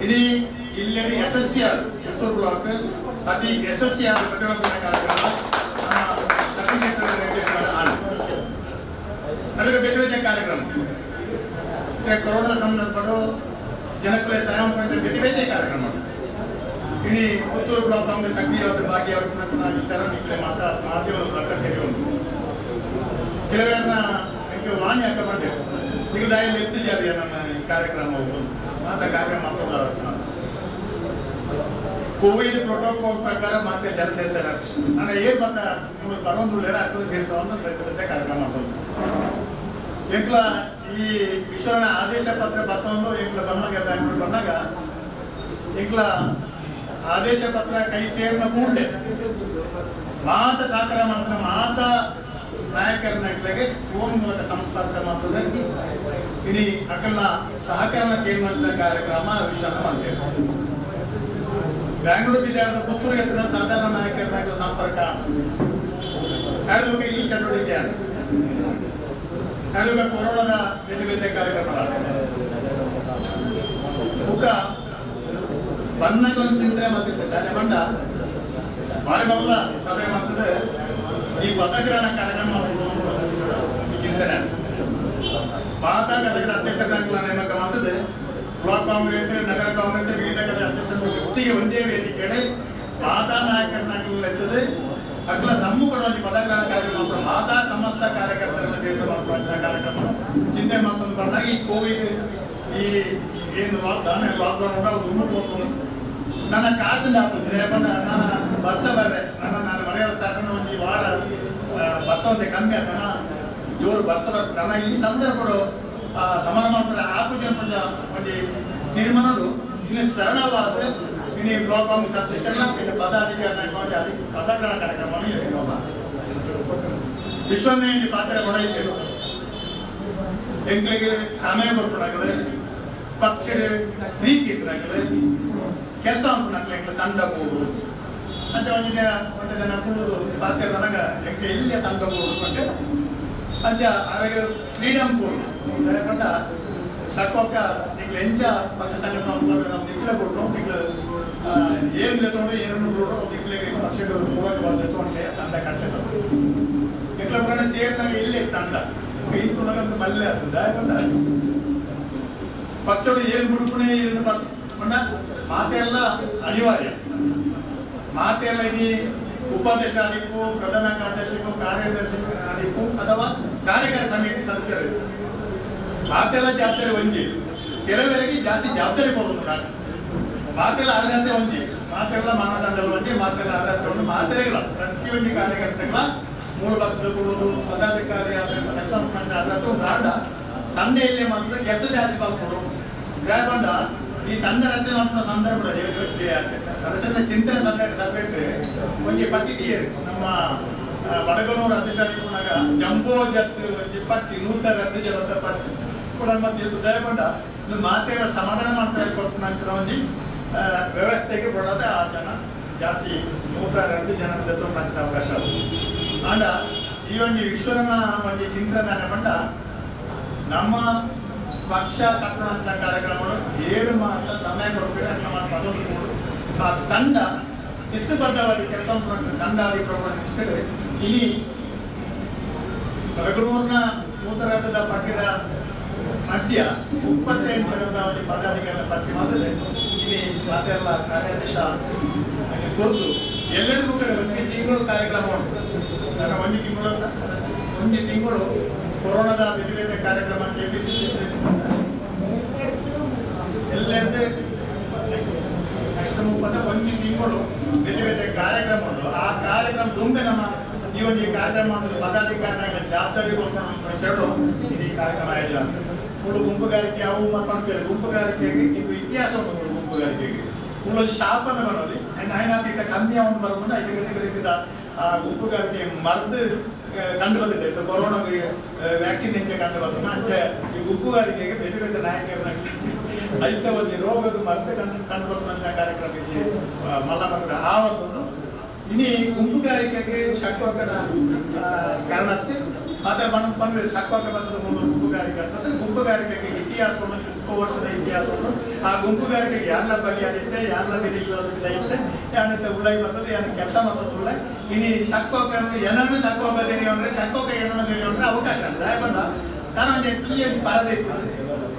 ಇಡೀ ಇಲ್ಲೆಡೆ ಯಶಸ್ವಿಯಾದ ಪುತ್ತೂರು ಬ್ಲಾಕ್ ಅತಿ ಯಶಸ್ವಿಯಾದ ಪ್ರತಿಭಟನಾ ಕಾರ್ಯಕ್ರಮ ನನಗೆ ಬೇರೆ ಕಾರ್ಯಕ್ರಮ ಕೊರೋನಾ ಸಂದರ್ಭಗಳು ಜನಕ್ಕೆ ಸಹಾಯ ಬೇರೆ ಬೇರೆ ಕಾರ್ಯಕ್ರಮ ಇಡೀ ಪುತ್ತೂರು ಬ್ಲಾಕ್ ಕಾಂಗ್ರೆಸ್ ಸಕ್ರಿಯವಾದ ಭಾಗಿಯಾಗಿರುವಂತಹ ವಿಚಾರ ಮಾಧ್ಯಮದ ಪ್ರಕಟಣೆ ಉಂಟು. ಕೆಲವರನ್ನ ವಾಣಿ ಹಾಕೊಂಡೆ ಈಗ ದಾಯಲ್ಲಿ ಎತ್ತಿದ್ದಾರೆ ನನ್ನ ಈ ಕಾರ್ಯಕ್ರಮ ಕಾರ್ಯಕ್ರಮ ಮಾತಾಡ ಕೋವಿಡ್ ಪ್ರೋಟೋಕಾಲ್ ಪ್ರಕಾರ ಮತ್ತೆ ಜನಸೇರಿಸ ನಾನು ಏನು ಮತ್ತೆ ಬರೋದು ಹಾಕೊಂಡು ಸೇರಿಸುವಂತ ಕಾರ್ಯಕ್ರಮ ಮಾಡ್ಕೊಂಡು ಎಂಕ್ಲ ಈ ವಿಶ್ವನ ಆದೇಶ ಪತ್ರ ಬತ್ತೊಂದು ಎಂಕ್ಲ ಬಂದಾಗ ಬ್ಯಾಂಗ್ಳೂರು ಬಂದಾಗ ಎಂಕ್ಲ ಆದೇಶ ಪತ್ರ ಕೈ ಸೇರಿನ ಕೂಡಲೇ ಮಾತ ಸಾಕಾರ ಮಾಡ್ತಾನೆ ಮಾತ ನಾಯಕರನ್ನಾಗಲಿಗೆ ಫೋನ್ ಮೂಲಕ ಸಂಪರ್ಕ ಮಾಡ್ತದೆ. ಇಡೀ ಅಕಲ್ನ ಸಹಕರಣ ಕೇಂದ್ರದ ಕಾರ್ಯಕ್ರಮ ವಿಷಯ ಮಾಡ್ತೇವೆ. ಬ್ಯಾಂಗ್ಳೂರು ವಿದ್ಯಾಲಯದ ಪುತ್ತೂರು ಎತ್ತಿನ ಸಾಧಾರಣ ನಾಯಕರನ್ನಾಗಲು ಸಂಪರ್ಕ ಅಡುಗೆ ಈ ಚಟುವಟಿಕೆ ಅಡುಗೆ ಕೊರೋನಾದ ಬೇರೆ ಬೇರೆ ಕಾರ್ಯಕ್ರಮಗಳು ಬುಕ್ಕ ಬಣ್ಣದೊಂದು ಚಿಂತನೆ ಮಾಡ್ತಿದ್ದೆ. ದಾನೆ ಬಂಡ ಬಾರಿ ಬಲ್ಲ ಸಭೆ ಮಾಡ್ತದೆ. ಈ ಪದಗ್ರಹಣ ಕಾರ್ಯಕ್ರಮ ಚಿಂತನೆ ಭಾರತ ಘಟಕದ ಅಧ್ಯಕ್ಷರನ್ನಾಗಲ ನೇಮಕ ಮಾಡ್ತದೆ. ಬ್ಲಾಕ್ ಕಾಂಗ್ರೆಸ್, ನಗರ ಕಾಂಗ್ರೆಸ್ ವಿವಿಧ ಕಡೆ ಅಧ್ಯಕ್ಷರ ವ್ಯಕ್ತಿಗೆ ಒಂದೇ ವೇದಿಕೆಯಡೆ ಮಾತಾ ನಾಯಕರನ್ನಾಗಲು ಎತ್ತದೆ. ಅಗ್ಲ ಸಮ್ಮುಖವಾಗಿ ಪದಗ್ರಹಣ ಕಾರ್ಯಕ್ರಮ ಮಾತಾ ಸಮಸ್ತ ಕಾರ್ಯಕರ್ತರನ್ನು ಸೇರಿಸುವಂತಹ ಕಾರ್ಯಕ್ರಮ ಚಿಂತೆ ಮಾಡ್ಕೊಂಡು ಬಂದಾಗ ಈ ಕೋವಿಡ್ ಈ ಏನು ಲಾಕ್ಡೌನ್ ಕೂಡ ದುಮ್ಮು ನನ್ನ ಕಾದಿಂದ ಹಾಕಿದ್ರೆ ನಾನು ಬರ್ಸ ಬರ್ರೆ ನಾನು ಮನೆಯಲ್ಲಿ ಸ್ಟಾರ್ಟ್ ಒಂದು ವಾರ ಬರ್ಸ ಒಂದೇ ಕಮ್ಮಿ ಆದ ಇವರು ಬರ್ಸ ನನ್ನ ಈ ಸಂದರ್ಭಗಳು ಸಮಾನ ಮಾಡ್ತಾರೆ ಆಪೂಜೆ ಒಂದು ತೀರ್ಮಾನಗಳು ಇನ್ನು ಸರಳವಾದ ಇನ್ನು ಬ್ಲಾಕ್ ಕಾಂಗ್ರೆಸ್ ಅಧ್ಯಕ್ಷರನ್ನ ಇದು ಪದಾಧಿಕಾರಿ ಅದಕ್ಕೆ ಪದಗ್ರಹಣ ಕಾರ್ಯಕ್ರಮ ವಿಶ್ವನ್ನೇ ಇಲ್ಲಿ ಪಾತ್ರ ಕೂಡ ಇದ್ದೇವೆ. ಎಂಗಳಿಗೆ ಸಮಯ ಕೊಡ್ಬಿಡಾಗದೆ ಪಕ್ಷದ ಪ್ರೀತಿ ಇದ್ದಾಗದೆ ಕೆಲಸ ಮಾಡ್ಬಿಡಾಗಲಿ ಎಂಗ್ಲ ತಂಡ ಹೋಗುದು ಅಂತ ಒಂದು ಜನ ಕುಳಿದು ಪಾತ್ರ ನನಗ ಎಂಗೆ ಎಲ್ಲಿಯ ತಂಡ ಹೋಗುದು అంటే ಅಂಚ ಅರಗೆ ಫ್ರೀಡಮ್ ಕೊಡು ಪಂಡ ಸಕ್ಕೊಕ್ಕ ನಿಗ್ಲು ಎಂಚ ಪಕ್ಷ ಸಂಘಟನೆ ನಾವು ನಿಗ್ಲ ಕೊಟ್ಟು ನಿಗ್ಲು ಏನು ತಗೊಂಡು ಏನು ಕೊಡು ನಿಗ್ಲಿಗೆ ಪಕ್ಷದ ಮೂಲಕವಾಗಿ ತಗೊಂಡೆ ತಂಡ ಕಟ್ಟದ ನಿಗ್ಲ ಪುರಾಣ ಸೇರಿದಾಗ ಇಲ್ಲೇ ತಂಡ ಇಂತುನಗಂತ ಮಲ್ಲೆ ಆಗ್ತದೆ ದಾಯಕೊಂಡ ಪಕ್ಷದ ಏನು ಗುರುಪುಣೆ ಏನು ಪಂಡ ಮಾತೆಲ್ಲ ಅನಿವಾರ್ಯ. ಮಾತೆಲ್ಲ ಈ ಉಪಾಧ್ಯಕ್ಷ ಆದಿಪ್ಪು, ಪ್ರಧಾನ ಕಾರ್ಯದರ್ಶಿಗೂ, ಕಾರ್ಯದರ್ಶಿ ಆದಿಪ್ಪು ಅಥವಾ ಕಾರ್ಯಕಾರಿ ಸಮಿತಿ ಸದಸ್ಯರು ಮಾತೆಲ್ಲ ಜವಾಬ್ದಾರಿ ಹೊಂದಿ ಕೆಲವರಿಗೆ ಜಾಸ್ತಿ ಜವಾಬ್ದಾರಿ ಕೊಡೋದು ನಾನು ಮಾತೆಲ್ಲ ಅರ್ಹತೆ ಹೊಂದಿ ಮಾತೆಲ್ಲ ಮಾನದಂಡಗಳು ಹೊಂದಿ ಮಾತೆಲ್ಲ ಅರ್ಹತೆ ಹೊಂದಿ ಮಾತ್ರೆಗಳ ಪ್ರತಿಯೊಂದು ಕಾರ್ಯಕರ್ತಗಳ ಮೂಲ ಭಕ್ತ ಕೊಡೋದು ಪದಾಧಿಕಾರಿ ಕೆಲಸ ಅರ್ಹತೆ ಒಂದು ಆಡ ತಂದೆಯಲ್ಲೇ ಮಾಡಿದ ಕೆಲಸ ಜಾಸ್ತಿ ಪಾಲ್ಕೊಡು ಗಾಯಗೊಂಡ ಈ ತಂಡ ರಚನೆ ಮಾಡಿದ ಸಂದರ್ಭದಲ್ಲಿ ರಚನೆ ಚಿಂತನೆ ಸಭೆ ಒಂದು ಪಟ್ಟಿಗೆ ನಮ್ಮ ಬಡಗನೂರು ಅಧ್ಯಕ್ಷರಾಗ ಜಂಬೋ ಜತ್ತು ಪಟ್ಟಿ 102 ಜನದ ಪಟ್ಟಿ ಕೂಡ ಮತ್ತೆ ದಯಗೊಂಡ ಇದು ಮಾತೆಲ್ಲ ಸಮಾಧಾನ ಮಾಡ್ತಾರೆ ಕೊಟ್ಟು ನಂತರ ಒಂದು ವ್ಯವಸ್ಥೆಗೆ ಕೊಡೋದೆ ಆ ಜನ ಜಾಸ್ತಿ 102 ಜನದ ನಂತರ ಅವಕಾಶ ಆದ ಈ ಒಂದು ವಿಶ್ವರನ್ನ ಒಂದು ಚಿಂತನೆ ಬಂಡ ನಮ್ಮ ಪಕ್ಷ ಕಟ್ಟುವಂಥ ಕಾರ್ಯಕ್ರಮಗಳು 7 ಮಾತ್ರ ಸಮಯ ಕೊಡಬೇಕು ನಮ್ಮ ಪದವಿ ಆ ತಂಡ ಶಿಸ್ತುಬದ್ಧವಾಗಿ ಕೆಲಸ ಮಾಡುವ ತಂಡಾಧಿಕಾರಿಗಳು ಇಷ್ಟೇ ಇಡೀ ಬಡಗನೂರಿನ 102 ಪಟ್ಟಿದ ಮಧ್ಯ 28 ಜನದ ಪದಾಧಿಕಾರಿಗಳ ಪಟ್ಟಿ ಮೊದಲೇ ಇಲ್ಲಿ ಅದೆಲ್ಲ ಕಾರ್ಯಾದೇಶ ಕುರಿತು ಎಲ್ಲರಿಗೂ ಒಂದು ತಿಂಗಳು ಕಾರ್ಯಕ್ರಮ ಉಂಟು. ನನ್ನ ಒಂದು ತಿಂಗಳು ಕೊರೋನಾದ ಬೇರೆ ಬೇರೆ ಕಾರ್ಯಕ್ರಮ KPCC ಎಲ್ಲರದ್ದು ಒಂದು ತಿಂಗಳು ಬೇರೆ ಬೇರೆ ಕಾರ್ಯಕ್ರಮ ಉಂಟು. ಆ ಕಾರ್ಯಕ್ರಮ ತುಂಬೆ ನಮ್ಮ ಈ ಒಂದು ಕಾರ್ಯಕ್ರಮ ಪದಾಧಿಕಾರಿಗಳ ಜವಾಬ್ದಾರಿ ಕೊಟ್ಟು ಇದು ಈ ಕಾರ್ಯಕ್ರಮ ಆಯೋಜನೆ ಮೂರು ಗುಂಪುಗಾರಿಕೆ ಅವು ಮಾಡ್ಕೊಳ್ತಾರೆ. ಗುಂಪುಗಾರಿಕೆಗೆ ಇದು ಇತಿಹಾಸ ಉಂಟು. ಮೂರು ಗುಂಪುಗಾರಿಕೆಗೆ ಒಂದು ಶಾಪನ ಬರೋದು ಐನಾತಿಂತ ಕಮ್ಮಿ ಅವನು ಬರೋದು ಐದು ಆ ಗುಂಪುಗಾರಿಕೆ ಮರ್ದು ಕಂಡು ಬಂದಿದೆ. ಇದು ಕೊರೋನಾಗೆ ವ್ಯಾಕ್ಸಿನ್ ಹೆಚ್ಚೆ ಕಂಡು ಬರ್ತದೆ ಅಂಚೆ ಈ ಗುಂಪುಗಾರಿಕೆಗೆ ಬೇರೆ ಬೇರೆ ನಾಯಕರ ಐತ ಒಂದು ರೋಗದ ಮರ್ದು ಕಂಡು ಬರ್ತದಂಥ ಕಾರ್ಯಕ್ರಮಕ್ಕೆ ಮಲ್ಲಮಕ್ಕಳ ಆ ಒಂದು ಇನ್ನು ಗುಂಪುಗಾರಿಕೆಗೆ ಶಕ್ತೋಕನ ಕಾರಣಕ್ಕೆ ಮಾತ್ರ ಬಂದು ಶಕ್ತೋಕ ಬರ್ತದ ಗುಂಪುಗಾರಿಕೆ ಮತ್ತು ಗುಂಪುಗಾರಿಕೆಗೆ ಇತಿಹಾಸವನ್ನು 30 ವರ್ಷದ ಇತಿಹಾಸವನ್ನು ಆ ಗುಂಪುಗಾರಿಕೆಗೆ ಯಾರನ್ನ ಬಲಿಯಾದಿತ್ತೆ ಯಾರನ್ನ ಬೆಲೆ ಇಲ್ಲದೆ ಯಾನಂತ ಉಳ್ಳಾಗಿ ಬರ್ತದೆ ಯಾನ ಕೆಲಸ ಮಾಡ್ತದೆ ಉಳ್ಳ ಇನ್ನು ಶಕ್ತೋಕ ಏನನ್ನು ಶಕ್ತೋಕ ತೆರೆಯೋ ಅಂದರೆ ಶಕ್ತೋಕ ಏನನ್ನು ತೆರೆಯೋ ಅಂದರೆ ಅವಕಾಶ ಅಂತ ಬಂದ ತಾನು ಒಂದು ಪರದೆ ಇರ್ತದೆ.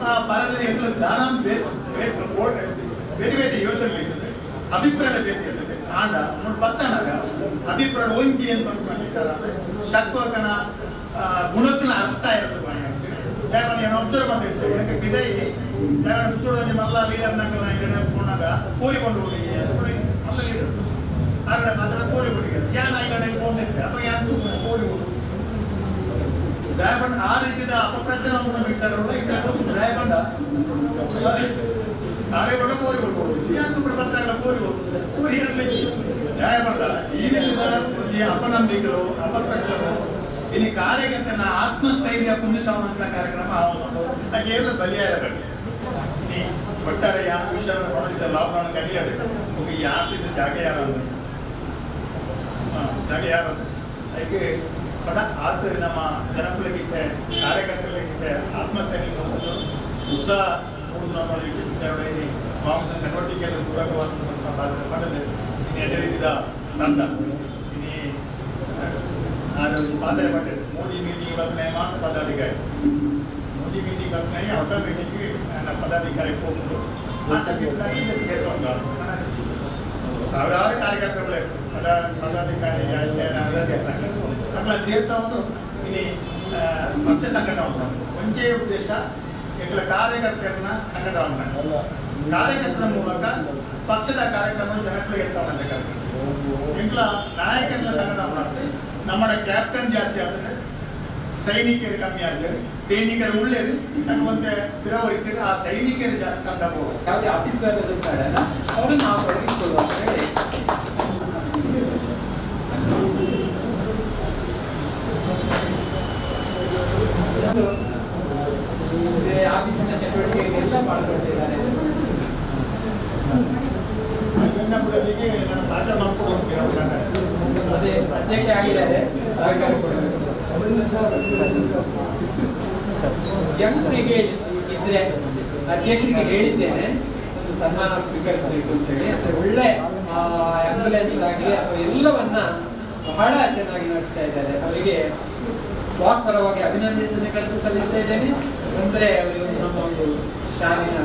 ಆ ಪರದೆ ಎಷ್ಟು ದಾನ ಬೇರೆ ಬೇರೆ ಯೋಚನೆ ಇರ್ತದೆ, ಅಭಿಪ್ರಾಯ ಬೇರೆ ಇರ್ತದೆ. ಆಂಡ ನೋಡಿ ಬತ್ತನಾಗ ಅಭಿಪ್ರಾಯ ಒಂಗಿ ಏನು ಬಂದು ವಿಚಾರ ಅಂದರೆ ಶಕ್ತೋಕನ ಗುಣಕ್ಕನ ಅರ್ಥ ಶುರುವಾಣಿ ಯಾಕಂದ್ರೆ ಏನು ಅಬ್ಸರ್ವ್ ಮಾಡ್ತಿದ್ದೆ ಯಾಕೆ ಬಿದೈ ಯಾಕಂದ್ರೆ ಪುತ್ತೂರಲ್ಲಿ ಮಲ್ಲ ಲೀಡರ್ ನಂಗಲ್ಲ ಹಿಂಗಡೆ ಪೂರ್ಣಾಗ ಕೋರಿಕೊಂಡು ಹೋಗಿ ಮಲ್ಲ ಲೀಡರ್ ಆಗಡೆ ಮಾತ್ರ ಕೋರಿ ಹುಡುಗಿ ಯಾನ ಹಿಂಗಡೆ ಹೋಗಿದ್ದೆ ಅಪ್ಪ ಯಾರು ಕೋರಿ ಹುಡುಗಿ ದಯಪಂಡ ಆ ರೀತಿಯ ಅಪಪ್ರಚಾರ ವಿಚಾರಗಳು ಈಗ ದಯಪಂಡ ಆಡೆ ಕೂಡ ಕೋರಿ ಹೋಗ್ಬೋದು ಯಾರು ಕೂಡ ಪತ್ರಗಳ ಕೋರಿ ಹೋಗ್ಬೋದು ಕೋರಿ ಇರಲಿಕ್ಕೆ ದಯಪಂಡ ಈ ರೀತಿಯ ಅಪನಂಬಿಕೆಗಳು ಅಪಪ್ರಚಾರಗಳು ಇನ್ನು ಕಾರ್ಯಕರ್ತನ ಆತ್ಮಸ್ಥೈರ್ಯ ಕುಂದಿಸುವಂತಹ ಕಾರ್ಯಕ್ರಮ ಹಾಗೆ ಎಲ್ಲ ಬಲಿಯಾಡಬೇಕು. ಇನ್ನು ಒಟ್ಟಾರೆ ಯಾವ ವಿಷಯ ನೋಡಿದ ಲಾಕ್ಡೌನ್ ಕಲಿಯಾಡು ಈ ಆಫೀಸ್ ಜಾಗ ಯಾರು ಜಾಗ ಯಾರು ಅದಕ್ಕೆ ಬಟ್ ಆತ ನಮ್ಮ ಜನಪ್ರಿಯಗಿತ್ತೆ ಕಾರ್ಯಕರ್ತರಿಗಿತ್ತೆ ಆತ್ಮಸ್ಥೈರ್ಯ ಉತ್ಸಾಹ ಮೂರು ನಮ್ಮಲ್ಲಿ ಮಾಂಸ ಚಟುವಟಿಕೆಯಲ್ಲಿ ಪೂರಕವಾದಂಥ ಪಾತ್ರ ಪಡೆದು ಇನ್ನು ಎಡೆ ರೀತಿಯ ತಂಡ ಇನ್ನು ಪಾತ್ರೆ ಪಟ್ಟದು ಮೋದಿ ಮೀಟಿಂಗ್ ಬರ್ತನೆ ಮಾತ್ರ ಪದಾಧಿಕಾರಿ ಮೋದಿ ಮೀಟಿಂಗ್ ಬರ್ತನೆ ಆಟೋಮೆಟಿಕ್ ನನ್ನ ಪದಾಧಿಕಾರಿ ಹೋಗ್ಬೋದು ಆಸಕ್ತಿ ಸೇರಿಸುವಂತ ಸಾವಿರಾರು ಕಾರ್ಯಕರ್ತರುಗಳೇ ಪದಾಧಿಕಾರಿ ನಮ್ಮನ್ನ ಸೇರಿಸೋ ಒಂದು ಇನ್ನು ಪಕ್ಷ ಸಂಘಟನೆ ಉಂಟು. ಒಂದೇ ಉದ್ದೇಶ ಎಗಳ ಕಾರ್ಯಕರ್ತರನ್ನ ಸಂಘಟನೆ ಉಂಟು. ಕಾರ್ಯಕರ್ತರ ಮೂಲಕ ಪಕ್ಷದ ಕಾರ್ಯಕ್ರಮ ಜನಗಳಿಗೆ ಎತ್ತವನ್ನಂತ ಕಾರ್ಯಕ್ರಮ ಎಂಗ್ಲ ನಾಯಕರನ್ನ ಸಂಘಟನೆ ಮಾಡುತ್ತೆ. ನಮ್ಮ ಕ್ಯಾಪ್ಟನ್ ಜಾಸ್ತಿ ಆದರೆ ಸೈನಿಕರು ಕಮ್ಮಿ ಆಗ್ತದೆ, ಸೈನಿಕರು ಒಳ್ಳೆಯದು ಅನ್ನುವಂತೆ ಇರೋವರಿಕೆ ಆ ಸೈನಿಕರು ಜಾಸ್ತಿ ತಂಡಬಹುದು. ಯಾವುದೇ ಆಫೀಸ್ ಇರ್ತಾರಲ್ಲ ಅವರು ನಾವು ತೊಡಗಿಸ್ಕೊಳ್ಳುವ ಅಂತ ಹೇಳಿ ಆಫೀಸಿನ ಚಟುವಟಿಕೆಗೆಲ್ಲ ಪಾಲ್ಗೊಂಡಿದ್ದಾರೆ. ನಾನು ಸಾಧ್ಯ ಮಾಡ್ಕೊಂಡು ಅದೇ ಅಧ್ಯಕ್ಷ ಆಗಿದ್ದಾರೆ. ಜನರಿಗೆ ಇದ್ರೆ ಅಧ್ಯಕ್ಷರಿಗೆ ಹೇಳಿದ್ದೇನೆ ಒಂದು ಸನ್ಮಾನ ಸ್ವೀಕರಿಸಬೇಕು ಅಂತ ಹೇಳಿ. ಅಂದ್ರೆ ಒಳ್ಳೆ ಆಂಬ್ಯುಲೆನ್ಸ್ ಆಗಲಿ ಅಥವಾ ಎಲ್ಲವನ್ನ ಬಹಳ ಚೆನ್ನಾಗಿ ನಡೆಸ್ತಾ ಇದ್ದಾರೆ. ಅವರಿಗೆ ವಾಕ್ ಪರವಾಗಿ ಅಭಿನಂದನೆಗಳನ್ನು ಸಲ್ಲಿಸ್ತಾ ಇದ್ದೇನೆ. ಅಂದ್ರೆ ಅವರಿಗೆ ನಮ್ಮ ಒಂದು ಶಾಲೆಯ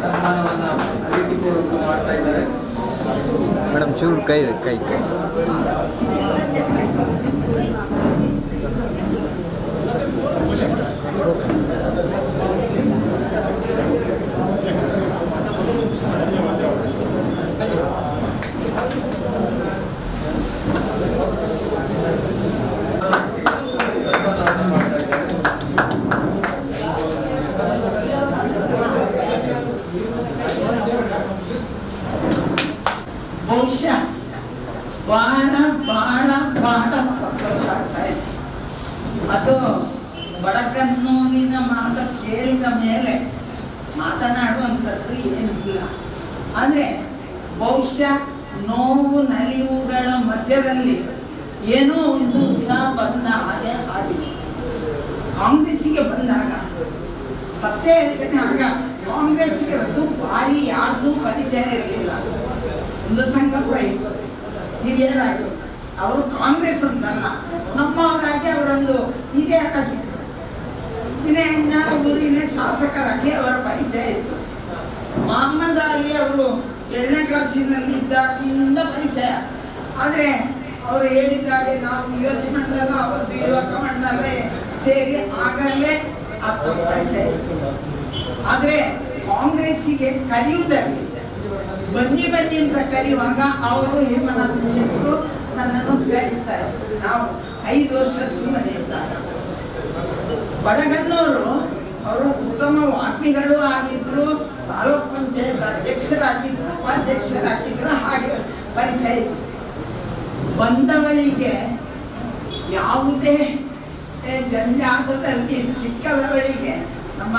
ಸನ್ಮಾನವನ್ನ ಪ್ರೀತಿಪೂರ್ವಕ ಮಾಡ್ತಾ ಇದ್ದಾರೆ. ಮೇಡಮ್ ಚೂರು ಕೈ ಕೈ ಕೈ ಬಹುಶಃ ಬಹಳ ಬಹಳ ಬಹಳ ಸಂತೋಷ ಆಗ್ತಾ ಇದೆ. ಅದು ಬಡಕನ್ನೂರಿನ ಮಾತು ಕೇಳಿದ ಮೇಲೆ ಮಾತನಾಡುವಂಥದ್ದು ಏನಿಲ್ಲ. ಆದರೆ ಬಹುಶಃ ನೋವು ನಲಿವುಗಳ ಮಧ್ಯದಲ್ಲಿ ಏನೋ ಒಂದು ಉತ್ಸಾಹ ಬಂದ ಹಾಗೆ ಆಗಿದೆ. ಕಾಂಗ್ರೆಸ್ಸಿಗೆ ಬಂದಾಗ ಸತ್ಯ ಹೇಳ್ತೇನೆ, ಆಗ ಕಾಂಗ್ರೆಸ್ಸಿಗೆ ಅದು ಭಾರಿ ಯಾರ್ದು ಪರಿಚಯ ಇರಲಿಲ್ಲ. ಒಂದು ಸಂಕಲ್ಪ ಇತ್ತು, ಹಿರಿಯರಾಗಿ ಅವರು ಕಾಂಗ್ರೆಸ್ ಅಂತಲ್ಲ ನಮ್ಮವರಾಗಿ ಅವರೊಂದು ಹಿರಿಯರಾಗಿದ್ದರು. ಊರಿನ ಶಾಸಕರಾಗಿ ಅವರ ಪರಿಚಯ ಇತ್ತು. ಮೊಹಮ್ಮದ್ ಅಲಿ ಅವರು 7ನೇ ಕ್ಲಾಸಿನಲ್ಲಿ ಇದ್ದಾಗಿನಿಂದ ಪರಿಚಯ. ಆದರೆ ಅವರು ಹೇಳಿದಾಗೆ ನಾವು ಯುವತಿ ಮಂಡಲ ಅವರದ್ದು ಯುವಕ ಮಂಡಲ ಸೇರಿ ಆಗಲೇ ಅದು ಪರಿಚಯ ಇತ್ತು. ಆದರೆ ಕಾಂಗ್ರೆಸ್ಸಿಗೆ ಕರೆಯುವುದರಲ್ಲಿ ಬನ್ನಿ ಬನ್ನಿ ಅಂತ ಕರೆಯುವಾಗ ಅವರು ಹೇಮನಾಥ್ ಶೆಟ್ಟರು ನನ್ನನ್ನು ಕರೀತಾರೆ. ನಾವು 5 ವರ್ಷ ಸುಮ್ಮನೆ ಇದ್ದಾಗ ಬಡಗನ್ನೂರು ಅವರು ಉತ್ತಮ ವಾಗ್ಮಿಗಳು ಆಗಿದ್ರು, ತಾಲೂಕ್ ಪಂಚಾಯತ್ ಅಧ್ಯಕ್ಷರಾಗಿದ್ರು, ಉಪಾಧ್ಯಕ್ಷರಾಗಿದ್ರು. ಹಾಗೆ ಪರಿಚಯ ಇತ್ತು. ಬಂದವಳಿಗೆ ಯಾವುದೇ ಜಂಜಾಟದಲ್ಲಿ ಸಿಕ್ಕದವಳಿಗೆ ನಮ್ಮ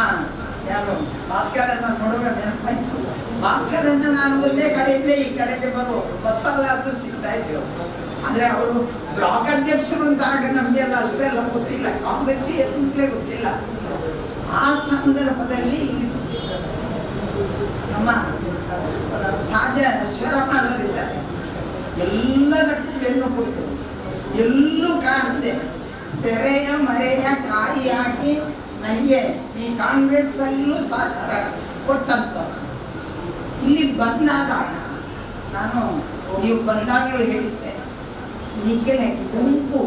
ಯಾರು ಭಾಸ್ಕರಣ್ಣ ನೋಡುವ ನೆನಪಾಯ್ತು. ಭಾಸ್ಕರಣ್ಣ ನಾನು ಒಂದೇ ಕಡೆಯಿಂದ ಈ ಕಡೆಗೆ ಬರುವ ಬಸ್ಸಲ್ಲಾದ್ರೂ ಸಿಗ್ತಾ ಇದ್ರು. ಆದರೆ ಅವರು ಬ್ಲಾಕ್ ಅಧ್ಯಕ್ಷರು ಅಂತಾಗ ನಮಗೆಲ್ಲ ಅಷ್ಟೆಲ್ಲ ಗೊತ್ತಿಲ್ಲ, ಕಾಂಗ್ರೆಸ್ ಅಂತಲೇ ಗೊತ್ತಿಲ್ಲ. ಆ ಸಂದರ್ಭದಲ್ಲಿ ನಮ್ಮ ಸಾಜ ಶರಪ್ಪನವರಿದ್ದಾರೆ. ಎಲ್ಲದಕ್ಕೂ ಬೆನ್ನು ಕೊಟ್ಟು ಎಲ್ಲೂ ಕಾಣದೆ ತೆರೆಯ ಮರೆಯ ಕಾಯಿಯಾಗಿ ನನಗೆ ಈ ಕಾಂಗ್ರೆಸ್ಸಲ್ಲೂ ಸಹಕಾರ ಕೊಟ್ಟಂತ. ಇಲ್ಲಿ ಬಂದಾದಾಗ ನಾನು ನೀವು ಬಂದಾಗಲೂ ಹೇಳಿದ್ದೆ, ನಿಖಿಲ ಗುಂಪು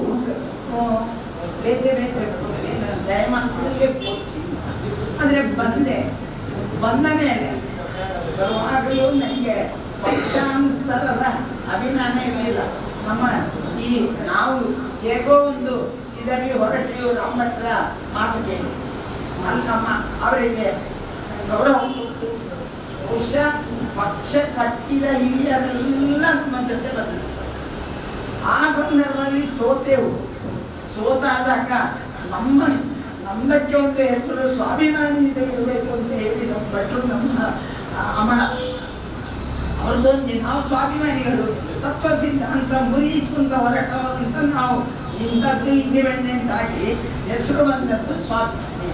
ಬೇತೆ ಬೇತೆ ದಯಮಾನದಲ್ಲೇ ಕೊಡ್ತೀನಿ. ಆದರೆ ಬಂದ ಮೇಲೆ ಯಾವಾಗಲೂ ನನಗೆ ಪಕ್ಷಾಂತರದ ಅಭಿಮಾನ ಇರಲಿಲ್ಲ. ನಮ್ಮ ಈ ನಾವು ಹೇಗೋ ಒಂದು ಇದರಲ್ಲಿ ಹೊರಟೆಯು ರಾಮಭಟ್ರ ಮಾತು ಕೇಳಿ ನಮ್ಮ ಅವರಿಗೆ ಗೌರವ ಕೊಟ್ಟು ಬಹುಶಃ ಪಕ್ಷ ಕಟ್ಟಿದ ಹಿರಿಯರೆಲ್ಲ ನಮ್ಮ ಜೊತೆ ಬಂದರು. ಆ ಸಂದರ್ಭದಲ್ಲಿ ಸೋತಾದಾಗ ನಮ್ಮದಕ್ಕೆ ಒಂದು ಹೆಸರು ಸ್ವಾಭಿಮಾನಿ ಅಂತ ಇಡಬೇಕು ಅಂತ ಹೇಳಿದ ಭಟ್ರು ನಮ್ಮ ಅಮಳ ಅವ್ರದ್ದೊಂದು ನಾವು ಸ್ವಾಭಿಮಾನಿಗಳು ತತ್ವ ಸಿದ್ಧಾಂತ ಮುರಿಯಿಸ್ಕೊಂತ ಹೊರಟವರು ಅಂತ ನಾವು ಇಂಥದ್ದು ಇಂಡಿಪೆಂಡೆಂಟ್ ಆಗಿ ಹೆಸರು ಬಂದದ್ದು ಸ್ವಾಭಿಮಾನಿ.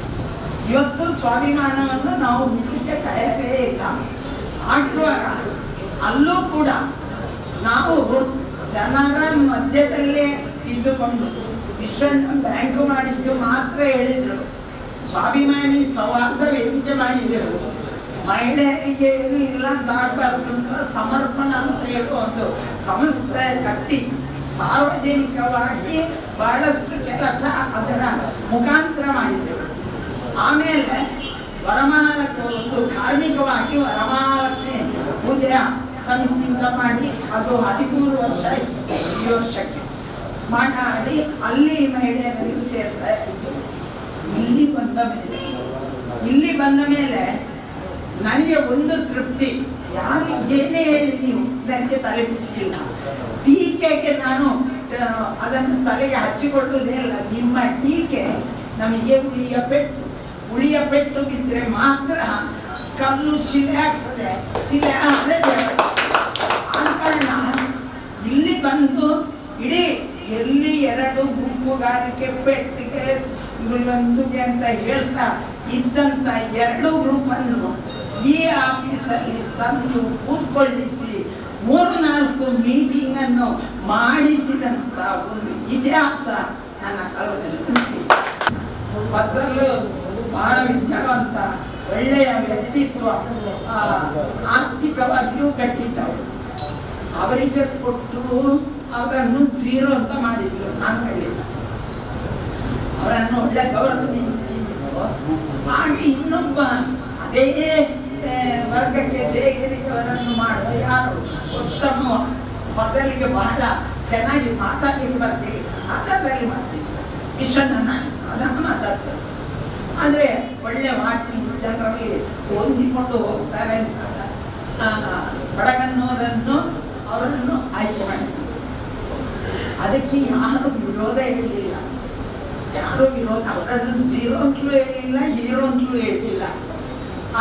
ಇವತ್ತು ಸ್ವಾಭಿಮಾನವನ್ನು ನಾವು ಬಿಡಲಿಕ್ಕೆ ತಯಾರೇ ಇಲ್ಲ. ಆಗಿರುವಾಗ ಅಲ್ಲೂ ಕೂಡ ನಾವು ಜನರ ಮಧ್ಯದಲ್ಲೇ ಇದ್ದುಕೊಂಡು ವಿಶ್ವನ ಬ್ಯಾಂಕ್ ಮಾಡಿದ್ದು ಮಾತ್ರ ಹೇಳಿದರು. ಸ್ವಾಭಿಮಾನಿ ಸೌಹಾರ್ದ ವೇದಿಕೆ ಮಾಡಿದರು. ಮಹಿಳೆಯರಿಗೆ ಏನು ಇಲ್ಲ ಅಂತ ಆಗಬಾರ್ದು ಅಂತ ಸಮರ್ಪಣ ಅಂತ ಹೇಳುವ ಒಂದು ಸಂಸ್ಥೆ ಕಟ್ಟಿ ಸಾರ್ವಜನಿಕವಾಗಿ ಬಹಳಷ್ಟು ಕೆಲಸ ಅದರ ಮುಖಾಂತರ ಮಾಡಿದ್ದೆವು. ಆಮೇಲೆ ಒಂದು ಧಾರ್ಮಿಕವಾಗಿ ವರಮಹಾಲಕ್ಷ್ಮಿ ಪೂಜೆಯ ಸಮಿತಿಯಿಂದ ಮಾಡಿ ಅದು 13 ವರ್ಷ ಆಯಿತು. ಈ ವರ್ಷಕ್ಕೆ ಮಾಡಿ ಅಲ್ಲಿ ಮಹಿಳೆಯರನ್ನು ಸೇರ್ತಾ ಇದ್ದರು. ಇಲ್ಲಿ ಬಂದ ಮೇಲೆ ನನಗೆ ಒಂದು ತೃಪ್ತಿ, ಯಾರು ಏನೇ ಹೇಳಿ ನೀವು ನನಗೆ ತಲೆ ಬಿಸಿಲಿಲ್ಲ. ಟೀಕೆಗೆ ನಾನು ಅದನ್ನು ತಲೆಗೆ ಹಚ್ಚಿಕೊಳ್ಳುವುದೇ ಇಲ್ಲ. ನಿಮ್ಮ ಟೀಕೆ ನಮಗೆ ಉಳಿಯ ಪೆಟ್ಟು ಬಿದ್ದರೆ ಮಾತ್ರ ಕಲ್ಲು ಶಿಲೆ ಆಗ್ತದೆ. ಶಿಲೆ ಆದರೆ ಆ ಕಾರಣ ಇಲ್ಲಿ ಬಂದು ಇಡೀ ಎಲ್ಲಿ 2 ಗುಂಪುಗಾರಿಕೆ ಪೆಟ್ಟಿಗೆ ಗುಲ್ಲೊಂದುಗೆ ಅಂತ ಹೇಳ್ತಾ ಇದ್ದಂಥ 2 ಗ್ರೂಪನ್ನು ಈ ಆಫೀಸಲ್ಲಿ ತಂದು ಕೂತ್ಕೊಳ್ಳಿಸಿ 3-4 ಮೀಟಿಂಗನ್ನು ಮಾಡಿಸಿದಂಥ ಒಂದು ಇತಿಹಾಸ ನನ್ನ ಕಾಲದಲ್ಲಿ. ಫಸಲು ಬಹಳ ವಿದ್ಯಾವಂತ, ಒಳ್ಳೆಯ ವ್ಯಕ್ತಿತ್ವ, ಆರ್ಥಿಕವಾಗಿಯೂ ಗಟ್ಟಿದ್ದವರು. ಅವರಿಗೆ ಕೊಟ್ಟು ಅವರನ್ನು 0 ಅಂತ ಮಾಡಿದ್ರು. ನಾನು ಹೇಳಿಲ್ಲ, ಅವರನ್ನು ಒಳ್ಳೆ ಗೌರವದಿಂದ ಇದ್ದಿದ್ದು. ಹಾಗೆ ಇನ್ನೊಬ್ಬ ಅದೇ ವರ್ಗಕ್ಕೆ ಸೇರಿದವರನ್ನು ಮಾಡುವ ಯಾರು ಉತ್ತಮ ಫಸಲಿಗೆ ಬಹಳ ಚೆನ್ನಾಗಿ ಮಾತಾಡಲಿಕ್ಕೆ ಬರ್ತೀವಿ, ಅದರಲ್ಲಿ ಮಾಡ್ತಿದ್ರು. ವಿಶ್ವನ ಅದನ್ನು ಮಾತಾಡ್ತಾರೆ. ಆದರೆ ಒಳ್ಳೆ ಮಾತಿ ಜನರಲ್ಲಿ ಹೊಂದಿಕೊಂಡು ಹೋಗ್ತಾರೆ ಅಂತ ಬಡಗನ್ನೂರನ್ನು ಅವರನ್ನು ಆಯ್ಕೆ ಮಾಡಿದ್ರು. ಅದಕ್ಕೆ ಯಾರು ವಿರೋಧ ಹೇಳಲಿಲ್ಲ. ಅವರನ್ನು 0 ಅಂತಲೂ ಹೇಳಲಿಲ್ಲ, ಹೀರೋ ಅಂತಲೂ ಹೇಳಲಿಲ್ಲ.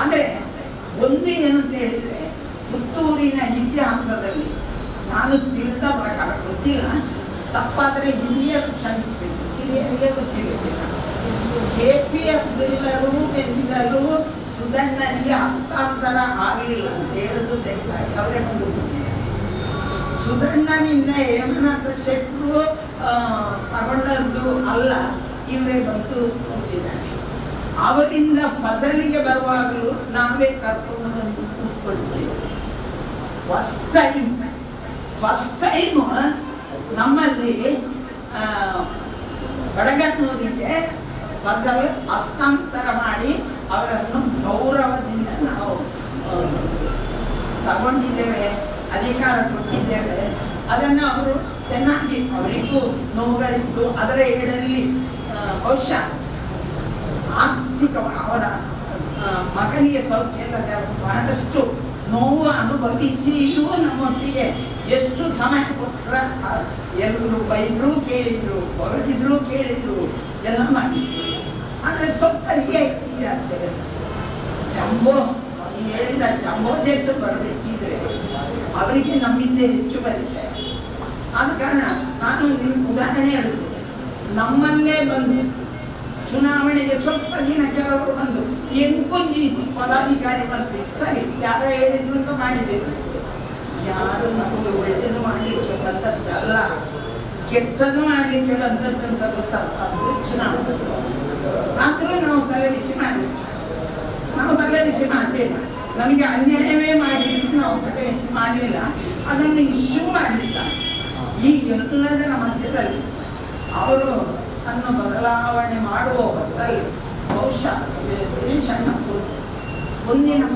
ಆದರೆ ಒಂದು ಏನಂತ ಹೇಳಿದರೆ, ಪುತ್ತೂರಿನ ಇತಿಹಾಸದಲ್ಲಿ ನಾನು ತಿಳಿದ ಪ್ರಕಾರ, ಗೊತ್ತಿಲ್ಲ, ತಪ್ಪಾದರೆ ಹಿರಿಯರು ಕ್ಷಮಿಸಬೇಕು, ಹಿರಿಯರಿಗೆ ಗೊತ್ತಿರಲಿಲ್ಲ. KPF ಬೆಂದಲೂ ಸುಧಣ್ಣನಿಗೆ ಹಸ್ತಾಂತರ ಆಗಲಿಲ್ಲ ಅಂತ ಹೇಳೋದು ತೆಗೆದಾಗಿ ಅವರೇ ಬಂದು ಸುಧಣ್ಣನಿಂದ ಹೇಮನಾಥ ಶೆಟ್ಟರು ತಗೊಂಡದ್ದು ಅಲ್ಲ, ಇವರೇ ಬಂದು ಕೂತಿದ್ದಾರೆ. ಅವರಿಂದ ಫಸಲಿಗೆ ಬರುವಾಗಲೂ ನಾವೇ ಕರ್ಕೊಂಡು ಬಂದು ಕೂತ್ಕೊಳಿಸಿದ್ದೇವೆ. ಫಸ್ಟ್ ಟೈಮ್ ನಮ್ಮಲ್ಲಿ ಬಡಗನ್ನೂರಿಗೆ ಫಸಲು ಹಸ್ತಾಂತರ ಮಾಡಿ ಅವರನ್ನು ಗೌರವದಿಂದ ನಾವು ತಗೊಂಡಿದ್ದೇವೆ, ಅಧಿಕಾರ ಕೊಟ್ಟಿದ್ದೇವೆ. ಅದನ್ನು ಅವರು ಚೆನ್ನಾಗಿ, ಅವರಿಗೂ ನೋವುಗಳಿತ್ತು, ಅದರ ಏಳಲ್ಲಿ ಬಹುಶಃ ಆರ್ಥಿಕ ಅವರ ಮಗನಿಗೆ ಸೌಖ್ಯ ಇಲ್ಲದೆ ಬಹಳಷ್ಟು ನೋವು ಅನುಭವಿಸಿಯೂ ನಮ್ಮೊಟ್ಟಿಗೆ ಎಷ್ಟು ಸಮಯ ಕೊಟ್ಟರೆ ಎಲ್ಲರೂ ಬೈದರೂ ಕೇಳಿದರು, ಹೊರಟಿದ್ರು ಕೇಳಿದರು, ಎಲ್ಲ ಮಾಡಿದ್ರು. ಆದರೆ ಸ್ವಲ್ಪ ರಿಯಾಯಿತಿ ಜಾಸ್ತಿ ಜಂಬೋ ನೀವು ಹೇಳಿದ ಜಂಬೋ ಜೆಟ್ ಬರಬೇಕಿದ್ರೆ ಅವರಿಗೆ ನಮ್ಮಿಂದ ಹೆಚ್ಚು ಪರಿಚಯ. ಆದ ಕಾರಣ ನಾನು ನಿಮ್ಗೆ ಉದಾಹರಣೆ ಹೇಳಿದ್ರು, ನಮ್ಮಲ್ಲೇ ಬಂದು ಚುನಾವಣೆಗೆ ಸ್ವಲ್ಪ ದಿನ ಕೆಲವರು ಬಂದು ಎಂಕೊಂದು ಪದಾಧಿಕಾರಿ ಬರ್ಬೇಕು, ಸರಿ ಯಾರೋ ಹೇಳಿದ್ರು ಅಂತ ಮಾಡಿದೆವು. ಯಾರು ನಮಗೆ ಒಳ್ಳೆಯದು ಮಾಡಲಿಕ್ಕೆ ಬಂದದ್ದಲ್ಲ, ಕೆಟ್ಟದ್ದು ಮಾಡಲಿಕ್ಕೆ ಬಂದದ್ದು ಅಂತ ಗೊತ್ತಾಗ್ತದೆ ಚುನಾವಣೆ. ಆದರೂ ನಾವು ತಲೆಬಿಸಿ ಮಾಡಲಿಲ್ಲ. ನಮಗೆ ಅನ್ಯಾಯವೇ ಮಾಡಿದ್ರು ನಾವು ತಲೆಬಿಸಿ ಮಾಡಲಿಲ್ಲ, ಅದನ್ನು ಇಶ್ಯೂ ಮಾಡಲಿಲ್ಲ. ಈ ಎಲ್ಲದರ ಮಧ್ಯದಲ್ಲಿ ಅವರು ಅನ್ನು ಬದಲಾವಣೆ ಮಾಡುವ ಹೊತ್ತಲ್ಲಿ ಬಹುಶಃ ದಿನೇಶಣ್ಣ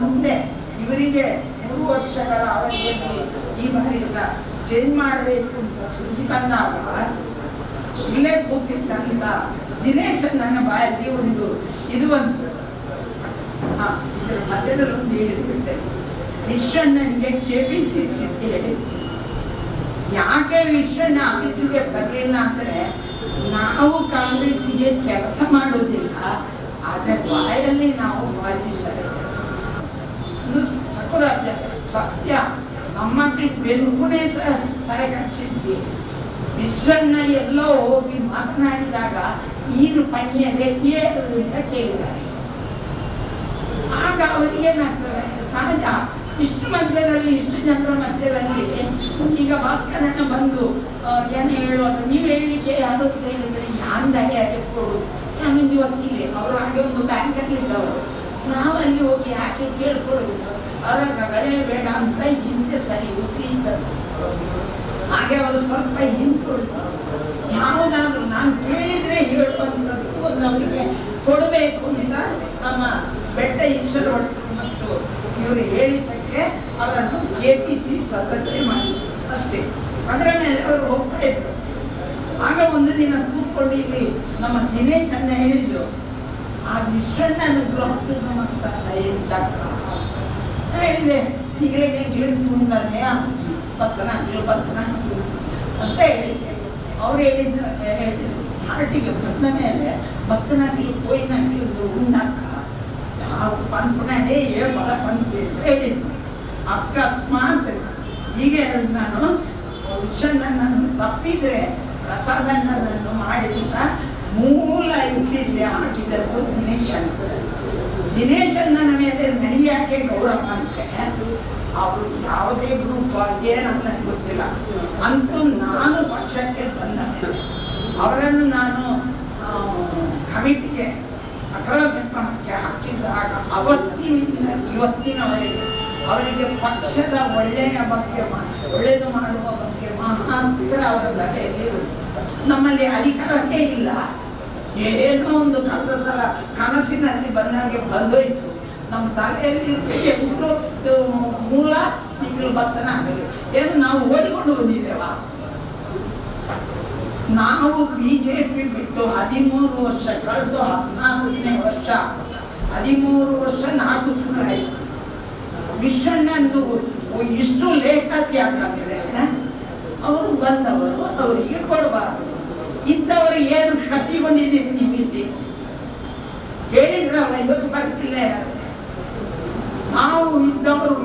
ಮುಂದೆ ಇವರಿಗೆ 3 ವರ್ಷಗಳ ಅವಧಿಯಲ್ಲಿ ಈ ಬಾರಿಯಿಂದ ಚೇಂಜ್ ಮಾಡಬೇಕು ಅಂತ ಸುದ್ದಿ ಬಂದಾಗ ಇಲ್ಲೇ ಕೂತಿದ್ದಂತ ದಿನೇಶಣ್ಣನ ಬಾಯಲ್ಲಿ ಒಂದು ಇದು ಬಂತು. ಇದರ ಮಧ್ಯದಲ್ಲಿ ಒಂದು ಹೇಳಿಬಿಡ್ತೇನೆ. ವಿಶ್ವಣ್ಣನಿಗೆ KPCC ಹೇಳಿದ್ರು. ಯಾಕೆ ವಿಶ್ವಣ್ಣ ಆಫೀಸಿಗೆ ಬರಲಿಲ್ಲ ಅಂದರೆ ನಾವು ಕಾಂಗ್ರೆಸ್ಸಿಗೆ ಕೆಲಸ ಮಾಡೋದಿಲ್ಲ, ಆದರೆ ಬಾಯಲ್ಲಿ ನಾವು ಭಾವಿಸಲಿದ್ದೇವೆ. ಸತ್ಯ ನಮ್ಮ ಬೆನ್ಕುನೇ ತರಗಚ್ಚಿದ್ದೀವಿ. ವಿಶ್ವಣ್ಣ ಎಲ್ಲೋ ಹೋಗಿ ಮಾತನಾಡಿದಾಗ ಈರು ಪಣಿಯಲ್ಲೇ ಏರು ಅಂತ ಕೇಳಿದ್ದಾರೆ. ಆಗ ಅವರಿಗೆ ಏನಾಗ್ತದೆ, ಸಹಜ ಇಷ್ಟು ಮಧ್ಯದಲ್ಲಿ, ಇಷ್ಟು ಜನರ ಮಧ್ಯದಲ್ಲಿ ಈಗ ಭಾಸ್ಕರಣ್ಣ ಬಂದು ಏನು ಹೇಳುವಾಗ ನೀವು ಹೇಳಲಿಕ್ಕೆ ಯಾರು ಅಂತ ಹೇಳಿದರೆ ಯಾಂದಾಗೆ ಅಡೆಕೊಡು, ನಾನು ವಕೀಲೆ, ಅವರು ಹಾಗೆ ಒಂದು ಬ್ಯಾಂಕಲ್ಲಿ ಇದ್ದವರು, ನಾವಲ್ಲಿ ಹೋಗಿ ಯಾಕೆ ಕೇಳ್ಕೊಳ್ಬೇಕು, ಅವರ ಕಗಡೆ ಬೇಡ ಅಂತ ಹಿಂದೆ ಸರಿ ಇದ್ದದ್ದು. ಹಾಗೆ ಅವರು ಸ್ವಲ್ಪ ಹಿಂದ್ಕೊಳ್ತಾರೆ. ಯಾವುದಾದ್ರೂ ನಾನು ಕೇಳಿದರೆ ಹೇಳುವಂಥದ್ದು ಒಂದು ಅವರಿಗೆ ಕೊಡಬೇಕು ಅಂತ ನಮ್ಮ ಬೆಟ್ಟ ಈಶ್ವರ ಮತ್ತು ಇವರು ಹೇಳಿದ್ದಕ್ಕೆ ಅವರನ್ನು KPC ಸದಸ್ಯ ಮಾಡಿದ್ರು ಅಷ್ಟೇ. ಅದರ ಮೇಲೆ ಅವರು ಹೋಗ್ತಾ ಇದ್ರು. ಆಗ ಒಂದು ದಿನ ಕೂತ್ಕೊಂಡು ಇಲ್ಲಿ ನಮ್ಮ ದಿನೇಶಣ್ಣ ಹೇಳಿದ್ರು, ಆ ವಿಶ್ವಣ್ಣನ ಬ್ಲಾಕ್ ಅಂತ ಹೆಚ್ಚಾಕ ಹೇಳಿದೆ, ನಿಗಳಿಗೆ ತುಂಡನೆ ಪತ್ತನ ಅಂತ ಹೇಳಿದ್ದೆ. ಅವ್ರು ಹೇಳಿದ್ರು ಹಾರ್ಟಿಗೆ ಬಂದ ಮೇಲೆ ಭತ್ತನಾಗ್ಲು ಕೊಯ್ನಾಗ್ಲು ಉಂಡಾಕ ಯಾವ ಪನ್ಪುಣೇ ಬಲ ಪನ್ಪು ಅಂತ ಹೇಳಿದ್ರು. ಅಕಸ್ಮಾತ್ ಈಗ ಹೇಳಿದ್ ನಾನು ವಿಶ್ವಣ್ಣನನ್ನು ತಪ್ಪಿದ್ರೆ ಪ್ರಸಾದಣ್ಣನನ್ನು ಮಾಡಿದ ಮೂಲ ಯುಕ್ತಿಸಿ ಹಾಕಿದರು ದಿನೇಶಣ್ಣನ ಮೇಲೆ ನಡೆಯಾಕೆ ಗೌರವ ಅಂದ್ರೆ ಅವರು ಯಾವುದೇ ಗ್ರೂಪ್ ಏನಂತ ನನಗೆ ಗೊತ್ತಿಲ್ಲ. ಅಂತೂ ನಾನು ಪಕ್ಷಕ್ಕೆ ಬಂದ ಅವರನ್ನು ನಾನು ಕಮಿಟಿಗೆ ಅಕ್ರಮ ಸಂಪರ್ಕಕ್ಕೆ ಹಾಕಿದ್ದಾಗ ಅವತ್ತಿನಿಂದ ಇವತ್ತಿನವರೆಗೆ ಅವರಿಗೆ ಪಕ್ಷದ ಒಳ್ಳೆಯದು ಮಾಡುವ ಬಗ್ಗೆ ಮಾತ್ರ ಅವರ ತಲೆಯಲ್ಲಿ ನಮ್ಮಲ್ಲಿ ಅಧಿಕಾರಕ್ಕೆ ಇಲ್ಲ. ಏನೋ ಒಂದು ಕಳೆದ ಕನಸಿನಲ್ಲಿ ಬಂದಾಗೆ ಬಂದೋಯ್ತು. ನಮ್ಮ ತಲೆಯಲ್ಲಿ ಮೂಲ ಈಗಲೂ ಬರ್ತನ ಆಗಲಿ. ಏನು ನಾವು ಓದಿಕೊಂಡು ಬಂದಿದ್ದೇವ? ನಾವು BJP ಬಿಟ್ಟು 13 ವರ್ಷ ಕಳೆದು 14ನೇ ವರ್ಷ, 13 ವರ್ಷ 4 ತಿಂಗಳಾಯಿತು. ವಿಶ್ವಣ್ಣಂದು ಇಷ್ಟು ಲೇಟಾಗಿ ಯಾಕಂದ್ರೆ ಅವರು ಬಂದವರು ಅವರಿಗೆ ಕೊಡಬಾರದು. ಇದ್ದವರು ಏನು ಕಟ್ಟಿಕೊಂಡಿದ್ದೀರಿ ನೀವು ಇಲ್ಲಿ ಹೇಳಿದ್ರಲ್ಲ, ಇವತ್ತು ಬರ್ತಿಲ್ಲ ಯಾರು. ನಾವು ಇದ್ದವರು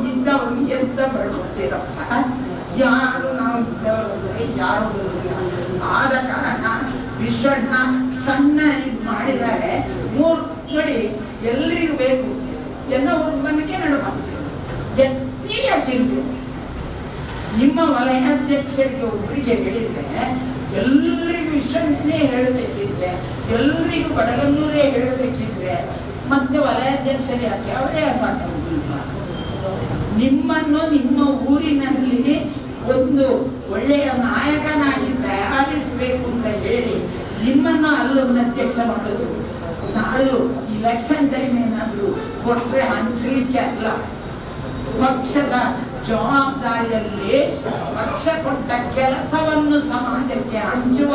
ಎಂತ ಬಡ್ಕೊಡ್ತೀರಪ್ಪ, ಯಾರು ನಾವು ಇದ್ದವರು ಅಂದರೆ ಯಾರು ಬರುವುದಿಲ್ಲ. ಆದ ಕಾರಣ ವಿಶ್ವಣ್ಣ ಸಣ್ಣ ಇದು ಮಾಡಿದ್ದಾರೆ. 3 ನೋಡಿ ಎಲ್ರಿಗೂ ಬೇಕು ಎಲ್ಲ ಮನೆಗೆ ನಡುವಂತೆ ನೀವು ಯಾಕೆ ಇರಬೇಕು? ನಿಮ್ಮ ವಲಯಾಧ್ಯಕ್ಷರಿಗೆ ಒಬ್ಬರಿಗೆ ಹೇಳಿದ್ರೆ ಎಲ್ರಿಗೂ ವಿಶ್ವಣ್ಣನೇ ಹೇಳಬೇಕಿದ್ರೆ, ಎಲ್ರಿಗೂ ಬಡಗನ್ನೂರೇ ಹೇಳಬೇಕಿದ್ರೆ ಮತ್ತೆ ವಲಯಾಧ್ಯಕ್ಷರೇ ಯಾಕೆ ಅವರೇ ಸಾಕಾಗುವುದಿಲ್ಲ? ನಿಮ್ಮನ್ನು ನಿಮ್ಮ ಊರಿನಲ್ಲಿ ಒಂದು ಒಳ್ಳೆಯ ನಾಯಕನಾಗಿ ತಯಾರಿಸಬೇಕು ಅಂತ ಹೇಳಿ ನಿಮ್ಮನ್ನು ಅಲ್ಲೊಂದು ಅಧ್ಯಕ್ಷ ಮಾಡೋದು. ನಾಳು ಇಲೆಕ್ಷನ್ ಟೈಮ್ ಏನಾದರೂ ಕೊಟ್ಟರೆ ಹಂಚಲಿಕ್ಕೆ ಅಲ್ಲ, ಪಕ್ಷದ ಜವಾಬ್ದಾರಿಯಲ್ಲಿ ಪಕ್ಷ ಕೊಟ್ಟ ಕೆಲಸವನ್ನು ಸಮಾಜಕ್ಕೆ ಹಂಚುವ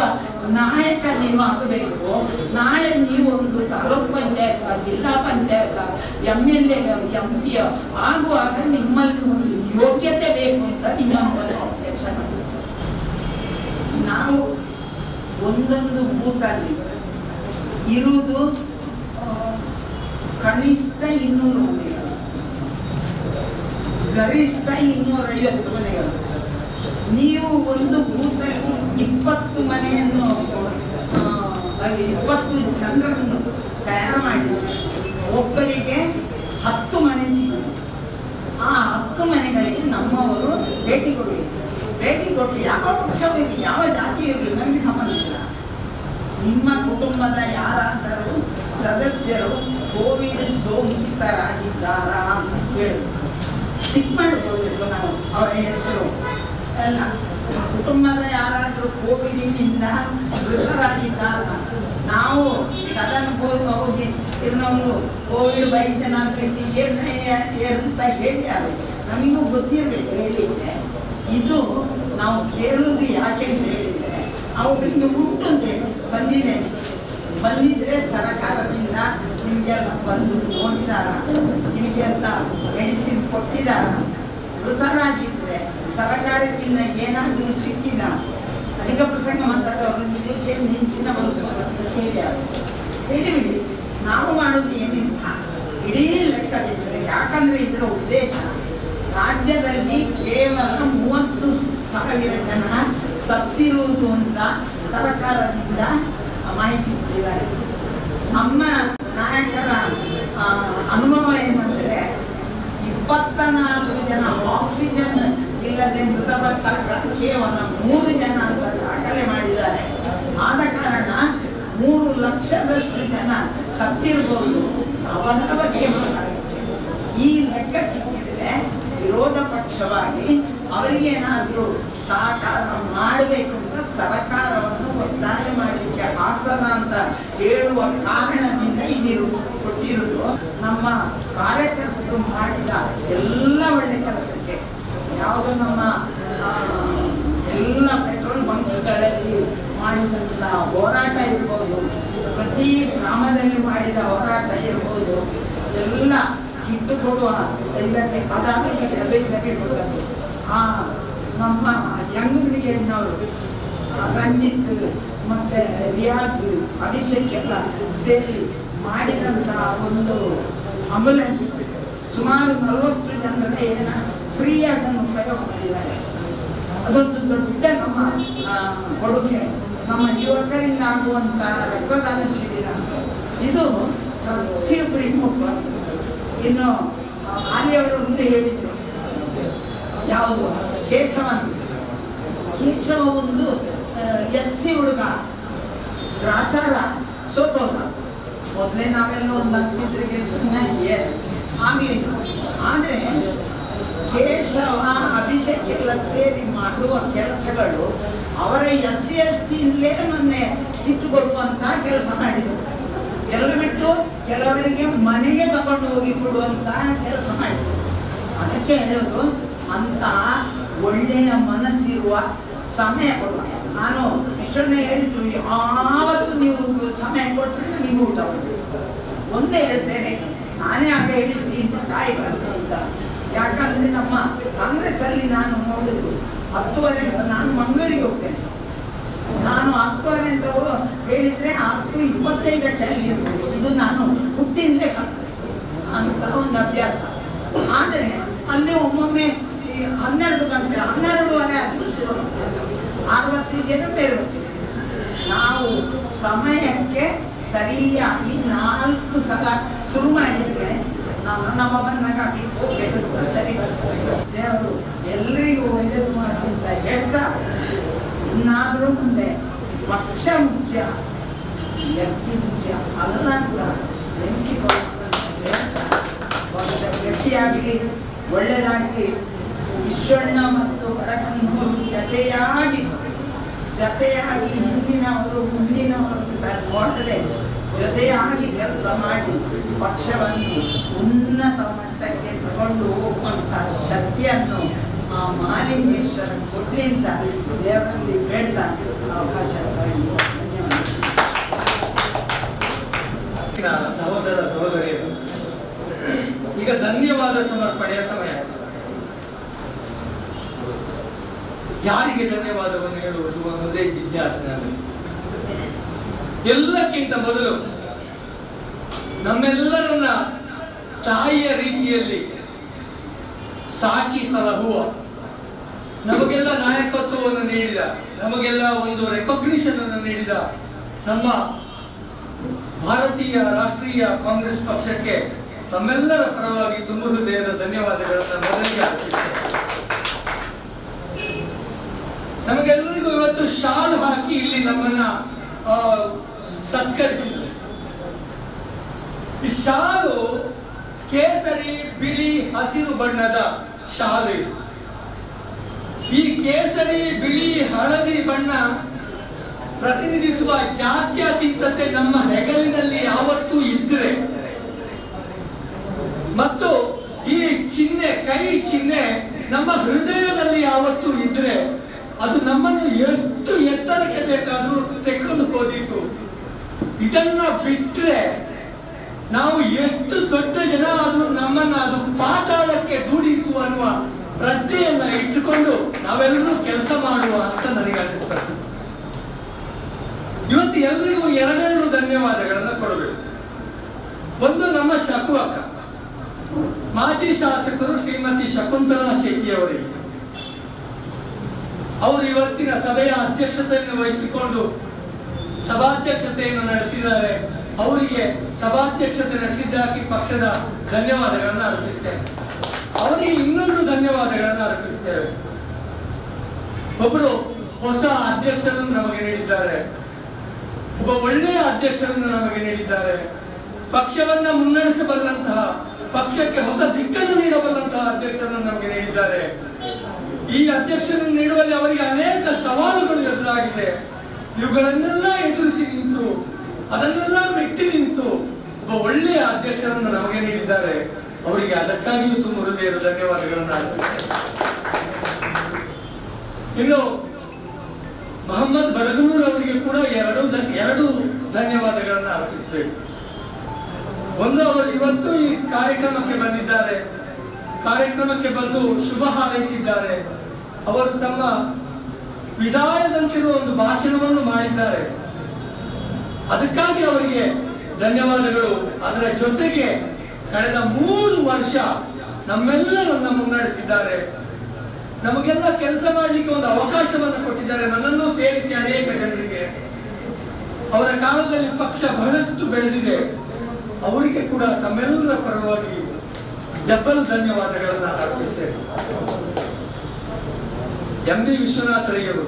ನಾಯಕ ನೀವು ಆಗಬೇಕು. ನಾಳೆ ನೀವು ಒಂದು ತಾಲೂಕ್ ಪಂಚಾಯತ್, ಜಿಲ್ಲಾ ಪಂಚಾಯತ್, MLA, MP ಆಗುವಾಗ ನಿಮ್ಮಲ್ಲಿ ಒಂದು ಯೋಗ್ಯತೆ ಬೇಕು ಅಂತ ನಿಮ್ಮಲ್ಲಿ ಅಧ್ಯಕ್ಷ ಮಾಡಿದ್ರು. ನಾವು ಒಂದೊಂದು ಬೂತಲ್ಲಿ ಇರುವುದು ಕನಿಷ್ಠ 200 ಮನೆಗಳು, ಗರಿಷ್ಠ 250 ಮನೆಗಳು. ನೀವು ಒಂದು ಬೂತಲ್ಲಿ 20 ಮನೆಯನ್ನು 20 ಜನರನ್ನು ತಯಾರು ಮಾಡಿದರೆ ಒಬ್ಬರಿಗೆ 10 ಮನೆ ಸಿಗುತ್ತೆ. ಆ 10 ಮನೆಗಳಿಗೆ ನಮ್ಮವರು ಭೇಟಿ ಕೊಟ್ಟು ಯಾವ ಪಕ್ಷವೂ ಇರಲಿ, ಯಾವ ಜಾತಿ ಇರಲಿ, ನಮಗೆ ಸಂಬಂಧ ಇಲ್ಲ. ನಿಮ್ಮ ಕುಟುಂಬದ ಯಾರಾದರೂ ಸದಸ್ಯರು ಕೋವಿಡ್ ಸೋಂಕಿತರಾಗಿದ್ದಾರಾ ಅಂತ ಕೇಳಿದ್ರು. ಟಿಕ್ ಮಾಡಿಕೊಳ್ಬೇಕು ನಾವು ಅವರ ಹೆಸರು ಎಲ್ಲ. ಕುಟುಂಬದ ಯಾರಾದರೂ ಕೋವಿಡಿನಿಂದ ಮೃತರಾಗಿದ್ದಾರ, ನಾವು ಸಡನ್ ಹೋಗಿ ಇವ್ನವರು ಕೋವಿಡ್ ವೈದ್ಯನಾಥ ಅಂತ ಹೇಳ್ಯಾರು, ನಮಗೂ ಗೊತ್ತಿರಬೇಕು ಹೇಳಿದ್ರೆ. ಇದು ನಾವು ಕೇಳುವುದು ಯಾಕೆ ಅಂತ ಹೇಳಿದರೆ, ಅವ್ರಿಗೆ ಹುಟ್ಟು ಅಂತ ಹೇಳಿ ಬಂದಿದ್ರೆ ಸರ್ಕಾರದಿಂದ ನಿಮಗೆಲ್ಲ ಬಂದು ನೋಡಿದಾರ, ನಿಮಗೆಲ್ಲ ಮೆಡಿಸಿನ್ ಕೊಟ್ಟಿದಾರ. ಮೃತರಾಗಿದ್ದರೆ ಸರ್ಕಾರದಿಂದ ಏನಾದರೂ ಸಿಕ್ಕಿದ ಅಧಿಕ ಪ್ರಸಂಗ ಮಾತಾಡೋರು ಇದಕ್ಕೆ ನಿಂಚಿನ ಹೇಳಿಬಿಡಿ. ನಾವು ಮಾಡೋದು ಏನಿಲ್ಲ, ಇಡೀ ಲೆಕ್ಕದಿದ್ದರೆ. ಯಾಕಂದರೆ ಇದರ ಉದ್ದೇಶ ರಾಜ್ಯದಲ್ಲಿ ಕೇವಲ 30,000 ಜನ ಸತ್ತಿರುವುದು ಅಂತ ಸರ್ಕಾರದಿಂದ ಮಾಹಿತಿ ಕೊಟ್ಟಿದ್ದಾರೆ. ನಮ್ಮ ನಾಯಕರ ಅನುಭವ ಏನಂದರೆ 24 ಜನ ಆಕ್ಸಿಜನ್ ಇಲ್ಲದೆ ಮೃತಪಟ್ಟಾಗ ಕೇವಲ 3 ಜನ ಅಂತ ದಾಖಲೆ ಮಾಡಿದ್ದಾರೆ. ಆದ ಕಾರಣ 3 ಲಕ್ಷದಷ್ಟು ಜನ ಸತ್ತಿರ್ಬೋದು. ಅವರ ಬಗ್ಗೆ ಈ ಲೆಕ್ಕ ಸಿಕ್ಕಿದ್ರೆ ವಿರೋಧ ಪಕ್ಷವಾಗಿ ಅವರಿಗೇನಾದರೂ ಸಹಕಾರ ಮಾಡಬೇಕು ಅಂತ ಸರ್ಕಾರವನ್ನು ಒತ್ತಾಯ ಮಾಡಲಿಕ್ಕೆ ಆಗ್ತದ ಅಂತ ಹೇಳುವ ಕಾರಣದಿಂದ ಕೊಟ್ಟಿರುವುದು. ನಮ್ಮ ಕಾರ್ಯಕರ್ತರು ಮಾಡಿದ ಎಲ್ಲ ಒಳ್ಳೆ ಕೆಲಸಕ್ಕೆ, ಯಾವುದು ನಮ್ಮ ಎಲ್ಲ ಪೆಟ್ರೋಲ್ ಬಂಕ್ಗಳಲ್ಲಿ ಮಾಡಿದಂಥ ಹೋರಾಟ ಇರ್ಬೋದು, ಪ್ರತಿ ಗ್ರಾಮದಲ್ಲಿ ಮಾಡಿದ ಹೋರಾಟ ಇರ್ಬೋದು, ಎಲ್ಲ ಕಿಟ್ಟು ಕೊಡುವ ಇದಕ್ಕೆ ಇದಕ್ಕೆ ಕೊಡಬೇಕು. ನಮ್ಮ ಯಂಗ್ ಬ್ರಿಗೇಡ್ನವರು ರಂಜಿತ್ ಮತ್ತು ರಿಯಾಜ್, ಅಭಿಷೇಕ್ ಎಲ್ಲ ಸೇರಿ ಮಾಡಿದಂಥ ಒಂದು ಆಂಬುಲೆನ್ಸ್ ಸುಮಾರು 40 ಜನರೇ ಫ್ರೀಯಾಗಿ ಅದನ್ನು ಉಪಯೋಗ ಮಾಡಿದ್ದಾರೆ. ಅದೊಂದು ದೊಡ್ಡ ನಮ್ಮ ಕೊಡುಗೆ. ನಮ್ಮ ಯುವಕರಿಂದ ಆಗುವಂಥ ರಕ್ತದಾನ ಶಿಬಿರ ಇದು ಪ್ರತಿಯೊಬ್ಬರಿಗೂ ಬರ್ತದೆ. ಇನ್ನು ಆಲಿಯವರು ಮುಂದೆ ಹೇಳಿದರು, ಯಾವುದು ಕೇಶವ ಒಂದು SC ಹುಡುಗ ಗ್ರಾಚಾರ ಸೋತೋದ. ಮೊದಲೇ ನಾವೆಲ್ಲ ಒಂದು ಆಗ್ತಿದ್ರಿಗೆ ಆಗಲಿಲ್ಲ. ಆದರೆ ಕೇಶವ, ಅಭಿಷೇಕ್ ಎಲ್ಲ ಸೇರಿ ಮಾಡುವ ಕೆಲಸಗಳು ಅವರ SC ST ಮೊನ್ನೆ ಇಟ್ಟುಕೊಡುವಂಥ ಕೆಲಸ ಮಾಡಿದರು. ಎಲ್ಲ ಬಿಟ್ಟು ಕೆಲವರಿಗೆ ಮನೆಗೆ ತಗೊಂಡು ಹೋಗಿ ಕೊಡುವಂಥ ಕೆಲಸ ಮಾಡಿದರು. ಅದಕ್ಕೆ ಹೇಳೋದು, ಅಂತ ಒಳ್ಳೆಯ ಮನಸ್ಸಿರುವ ಸಮಯ ಕೊಡುವ. ನಾನು ವಿಶ್ವನೇ ಹೇಳಿದ್ರು, ಯಾವತ್ತು ನೀವು ಸಮಯ ಕೊಟ್ಟರೆ ನಮಗೆ ಊಟ ಮಾಡಬೇಕು. ಒಂದೇ ಹೇಳ್ತೇನೆ, ನಾನೇ ಆಗ ಹೇಳಿದ್ದು ಇಂಥ ಕಾಯಿಬಾರ್ದು ಅಂತ. ಯಾಕಂದರೆ ನಮ್ಮ ಕಾಂಗ್ರೆಸ್ಸಲ್ಲಿ ನಾನು ನೋಡಿದ್ದು 10:30 ಅಂತ. ನಾನು ಮಂಗಳೂರಿಗೆ ಹೋಗ್ತೇನೆ. ನಾನು 10:30 ಅಂತ ಹೇಳಿದರೆ 10:25ಕ್ಕೆ ಅಲ್ಲಿರ್ಬೋದು. ಇದು ನಾನು ಹುಟ್ಟಿಂದಲೇ ಕಾಣ್ತೇನೆ ಅಂತ ಒಂದು ಅಭ್ಯಾಸ. ಆದರೆ ಅಲ್ಲಿ ಒಮ್ಮೊಮ್ಮೆ 12 ಗಂಟೆ 12:30 ಆದರೂ ಶುರು 60 ಜನ ಬೇರೆ ಬರ್ತೀವಿ. ನಾವು ಸಮಯಕ್ಕೆ ಸರಿಯಾಗಿ 4 ಸಲ ಶುರು ಮಾಡಿದರೆ ನಮ್ಮ ಮನೆಗೆ ಹೋಗ್ಬೇಕು, ಸರಿ ಬರ್ತದೆ. ದೇವರು ಎಲ್ಲರಿಗೂ ಒಳ್ಳೇದು ಮಾಡಿ ಅಂತ ಹೇಳ್ತಾ, ಇನ್ನಾದರೂ ಮುಂದೆ ಪಕ್ಷ ಮುಖ್ಯ, ವ್ಯಕ್ತಿ ಮುಖ್ಯ ಅಲ್ಲ ಅಂತ ನೆನೆಸಿಕೊಳ್ಳುತ್ತೆ. ಪಕ್ಷ ವ್ಯಕ್ತಿಯಾಗಲಿ ಒಳ್ಳೆಯದಾಗಲಿ, ವಿಶ್ವಣ್ಣ ಮತ್ತು ಬಡಕನ್ನೂರು ಜೊತೆಯಾಗಿ ಹಿಂದಿನವರು ಮುಂದಿನವರು ನೋಡದೆ ಜೊತೆಯಾಗಿ ಕೆಲಸ ಮಾಡಿ ಪಕ್ಷವನ್ನು ಉನ್ನತ ಮಟ್ಟಕ್ಕೆ ತಗೊಂಡು ಹೋಗುವಂಥ ಶಕ್ತಿಯನ್ನು ಆ ಮಾಲಿಂಗೇಶ್ವರ ಕೊಡಲಿ ಅಂತ ದೇವರಲ್ಲಿ ಬೇಡ್ತಾ ಅವಕಾಶ. ಸಹೋದರ ಸಹೋದರಿಯರು, ಈಗ ಧನ್ಯವಾದ ಸಮರ್ಪಣೆಯ ಸಮಯ. ಯಾರಿಗೆ ಧನ್ಯವಾದವನ್ನು ಹೇಳುವುದು ಅನ್ನೋದೇ ಜಿಜ್ಞಾಸೆ ನನಗೆ. ಎಲ್ಲಕ್ಕಿಂತ ಮೊದಲು ನಮ್ಮೆಲ್ಲರನ್ನ ತಾಯಿಯ ರೀತಿಯಲ್ಲಿ ಸಾಕಿ ಸಲಹುವ, ನಮಗೆಲ್ಲ ನಾಯಕತ್ವವನ್ನು ನೀಡಿದ, ನಮಗೆಲ್ಲ ಒಂದು ರೆಕಾಗ್ನಿಷನ್ ಅನ್ನು ನೀಡಿದ ನಮ್ಮ ಭಾರತೀಯ ರಾಷ್ಟ್ರೀಯ ಕಾಂಗ್ರೆಸ್ ಪಕ್ಷಕ್ಕೆ ತಮ್ಮೆಲ್ಲರ ಪರವಾಗಿ ತುಂಬ ಹೃದಯದ ಧನ್ಯವಾದಗಳನ್ನು ಮೊದಲಿಗೆ ಅರ್ಪಿಸುತ್ತೇನೆ. ನಮಗೆಲ್ಲರಿಗೂ ಇವತ್ತು ಶಾಲು ಹಾಕಿ ಇಲ್ಲಿ ನಮ್ಮನ್ನ ಸತ್ಕರಿಸಿದರು. ಈ ಶಾಲು ಕೇಸರಿ, ಬಿಳಿ, ಹಸಿರು ಬಣ್ಣದ ಶಾಲು ಇದು. ಈ ಕೇಸರಿ, ಬಿಳಿ, ಹಳದಿ ಬಣ್ಣ ಪ್ರತಿನಿಧಿಸುವ ಜಾತ್ಯತೀತತೆ ನಮ್ಮ ಹೆಗಲಿನಲ್ಲಿ ಯಾವತ್ತೂ ಇದ್ರೆ, ಮತ್ತು ಈ ಚಿಹ್ನೆ, ಕೈ ಚಿಹ್ನೆ ನಮ್ಮ ಹೃದಯದಲ್ಲಿ ಯಾವತ್ತೂ ಇದ್ರೆ ಅದು ನಮ್ಮನ್ನು ಎಷ್ಟು ಎತ್ತರಕ್ಕೆ ಬೇಕಾದರೂ ತೆಗೆದು ಹೋದೀತು. ಇದನ್ನ ಬಿಟ್ರೆ ನಾವು ಎಷ್ಟು ದೊಡ್ಡ ಜನ ಆದ್ರೂ ನಮ್ಮನ್ನ ಅದು ಪಾತಾಳಕ್ಕೆ ದೂಡೀತು ಅನ್ನುವ ಪ್ರಜ್ಞೆಯನ್ನ ಇಟ್ಟುಕೊಂಡು ನಾವೆಲ್ಲರೂ ಕೆಲಸ ಮಾಡುವ ಅಂತ ನನಗೆ ಅನಿಸ್ತದೆ. ಇವತ್ತು ಎಲ್ರಿಗೂ ಎರಡೆರಡು ಧನ್ಯವಾದಗಳನ್ನ ಕೊಡಬೇಕು. ಒಂದು ನಮ್ಮ ಶಕು ಅಕ್ಕ, ಮಾಜಿ ಶಾಸಕರು ಶ್ರೀಮತಿ ಶಕುಂತಲಾ ಶೆಟ್ಟಿ ಅವರಿಗೆ. ಅವರು ಇವತ್ತಿನ ಸಭೆಯ ಅಧ್ಯಕ್ಷತೆಯನ್ನು ವಹಿಸಿಕೊಂಡು ಸಭಾಧ್ಯಕ್ಷತೆಯನ್ನು ನಡೆಸಿದ್ದಾರೆ. ಅವರಿಗೆ ಸಭಾಧ್ಯಕ್ಷತೆ ನಡೆಸಿದ್ದಕ್ಕೆ ಪಕ್ಷದ ಧನ್ಯವಾದಗಳನ್ನು ಅರ್ಪಿಸ್ತೇನೆ. ಅವರಿಗೆ ಇನ್ನೊಂದು ಧನ್ಯವಾದಗಳನ್ನು ಅರ್ಪಿಸ್ತೇವೆ. ಒಬ್ಬರು ಹೊಸ ಅಧ್ಯಕ್ಷರನ್ನು ನಮಗೆ ನೀಡಿದ್ದಾರೆ, ಒಬ್ಬ ಒಳ್ಳೆಯ ಅಧ್ಯಕ್ಷರನ್ನು ನಮಗೆ ನೀಡಿದ್ದಾರೆ. ಪಕ್ಷವನ್ನ ಮುನ್ನಡೆಸಬಲ್ಲಂತಹ, ಪಕ್ಷಕ್ಕೆ ಹೊಸ ದಿಕ್ಕನ್ನು ನೀಡಬಲ್ಲಂತಹ ಅಧ್ಯಕ್ಷರನ್ನು ನಮಗೆ ನೀಡಿದ್ದಾರೆ. ಈ ಅಧ್ಯಕ್ಷರನ್ನು ನೀಡುವಲ್ಲಿ ಅವರಿಗೆ ಅನೇಕ ಸವಾಲುಗಳು ಎದುರಾಗಿದೆ. ಇವುಗಳನ್ನೆಲ್ಲ ಎದುರಿಸಿ ನಿಂತು, ಅದನ್ನೆಲ್ಲ ಮೆಟ್ಟಿ ನಿಂತು ಒಬ್ಬ ಒಳ್ಳೆಯ ಅಧ್ಯಕ್ಷರನ್ನು ನಮಗೆ ನೀಡಿದ್ದಾರೆ. ಅವರಿಗೆ ಅದಕ್ಕಾಗಿಯೂ ತುಂಬ ಹೃದಯದ ಧನ್ಯವಾದಗಳನ್ನು ಅರ್ಪಿಸ್ತೇನೆ. ಇನ್ನು ಮೊಹಮ್ಮದ್ ಬಡಗನೂರ್ ಅವರಿಗೆ ಕೂಡ ಎರಡು ಧನ್ಯವಾದಗಳನ್ನು ಅರ್ಪಿಸಬೇಕು. ಒಂದು, ಅವರು ಇವತ್ತು ಈ ಕಾರ್ಯಕ್ರಮಕ್ಕೆ ಬಂದಿದ್ದಾರೆ, ಕಾರ್ಯಕ್ರಮಕ್ಕೆ ಬಂದು ಶುಭ ಹಾರೈಸಿದ್ದಾರೆ. ಅವರು ತಮ್ಮ ವಿದಾಯದಂತಿರುವ ಒಂದು ಭಾಷಣವನ್ನು ಮಾಡಿದ್ದಾರೆ, ಅದಕ್ಕಾಗಿ ಅವರಿಗೆ ಧನ್ಯವಾದಗಳು. ಅದರ ಜೊತೆಗೆ ಕಳೆದ 3 ವರ್ಷ ನಮ್ಮೆಲ್ಲರನ್ನ ಮುನ್ನಡೆಸಿದ್ದಾರೆ. ನಮಗೆಲ್ಲ ಕೆಲಸ ಮಾಡಲಿಕ್ಕೆ ಒಂದು ಅವಕಾಶವನ್ನು ಕೊಟ್ಟಿದ್ದಾರೆ, ನನ್ನನ್ನು ಸೇರಿಸಿ ಅನೇಕ ಜನರಿಗೆ. ಅವರ ಕಾಲದಲ್ಲಿ ಪಕ್ಷ ಬಹಳಷ್ಟು ಬೆಳೆದಿದೆ. ಅವರಿಗೆ ಕೂಡ ತಮ್ಮೆಲ್ಲರ ಪರವಾಗಿ ಡಬಲ್ ಧನ್ಯವಾದಗಳನ್ನು ಅರ್ಪಿಸ್ತೇನೆ. ಎಂ ಬಿ ವಿಶ್ವನಾಥರಯ್ಯವರು,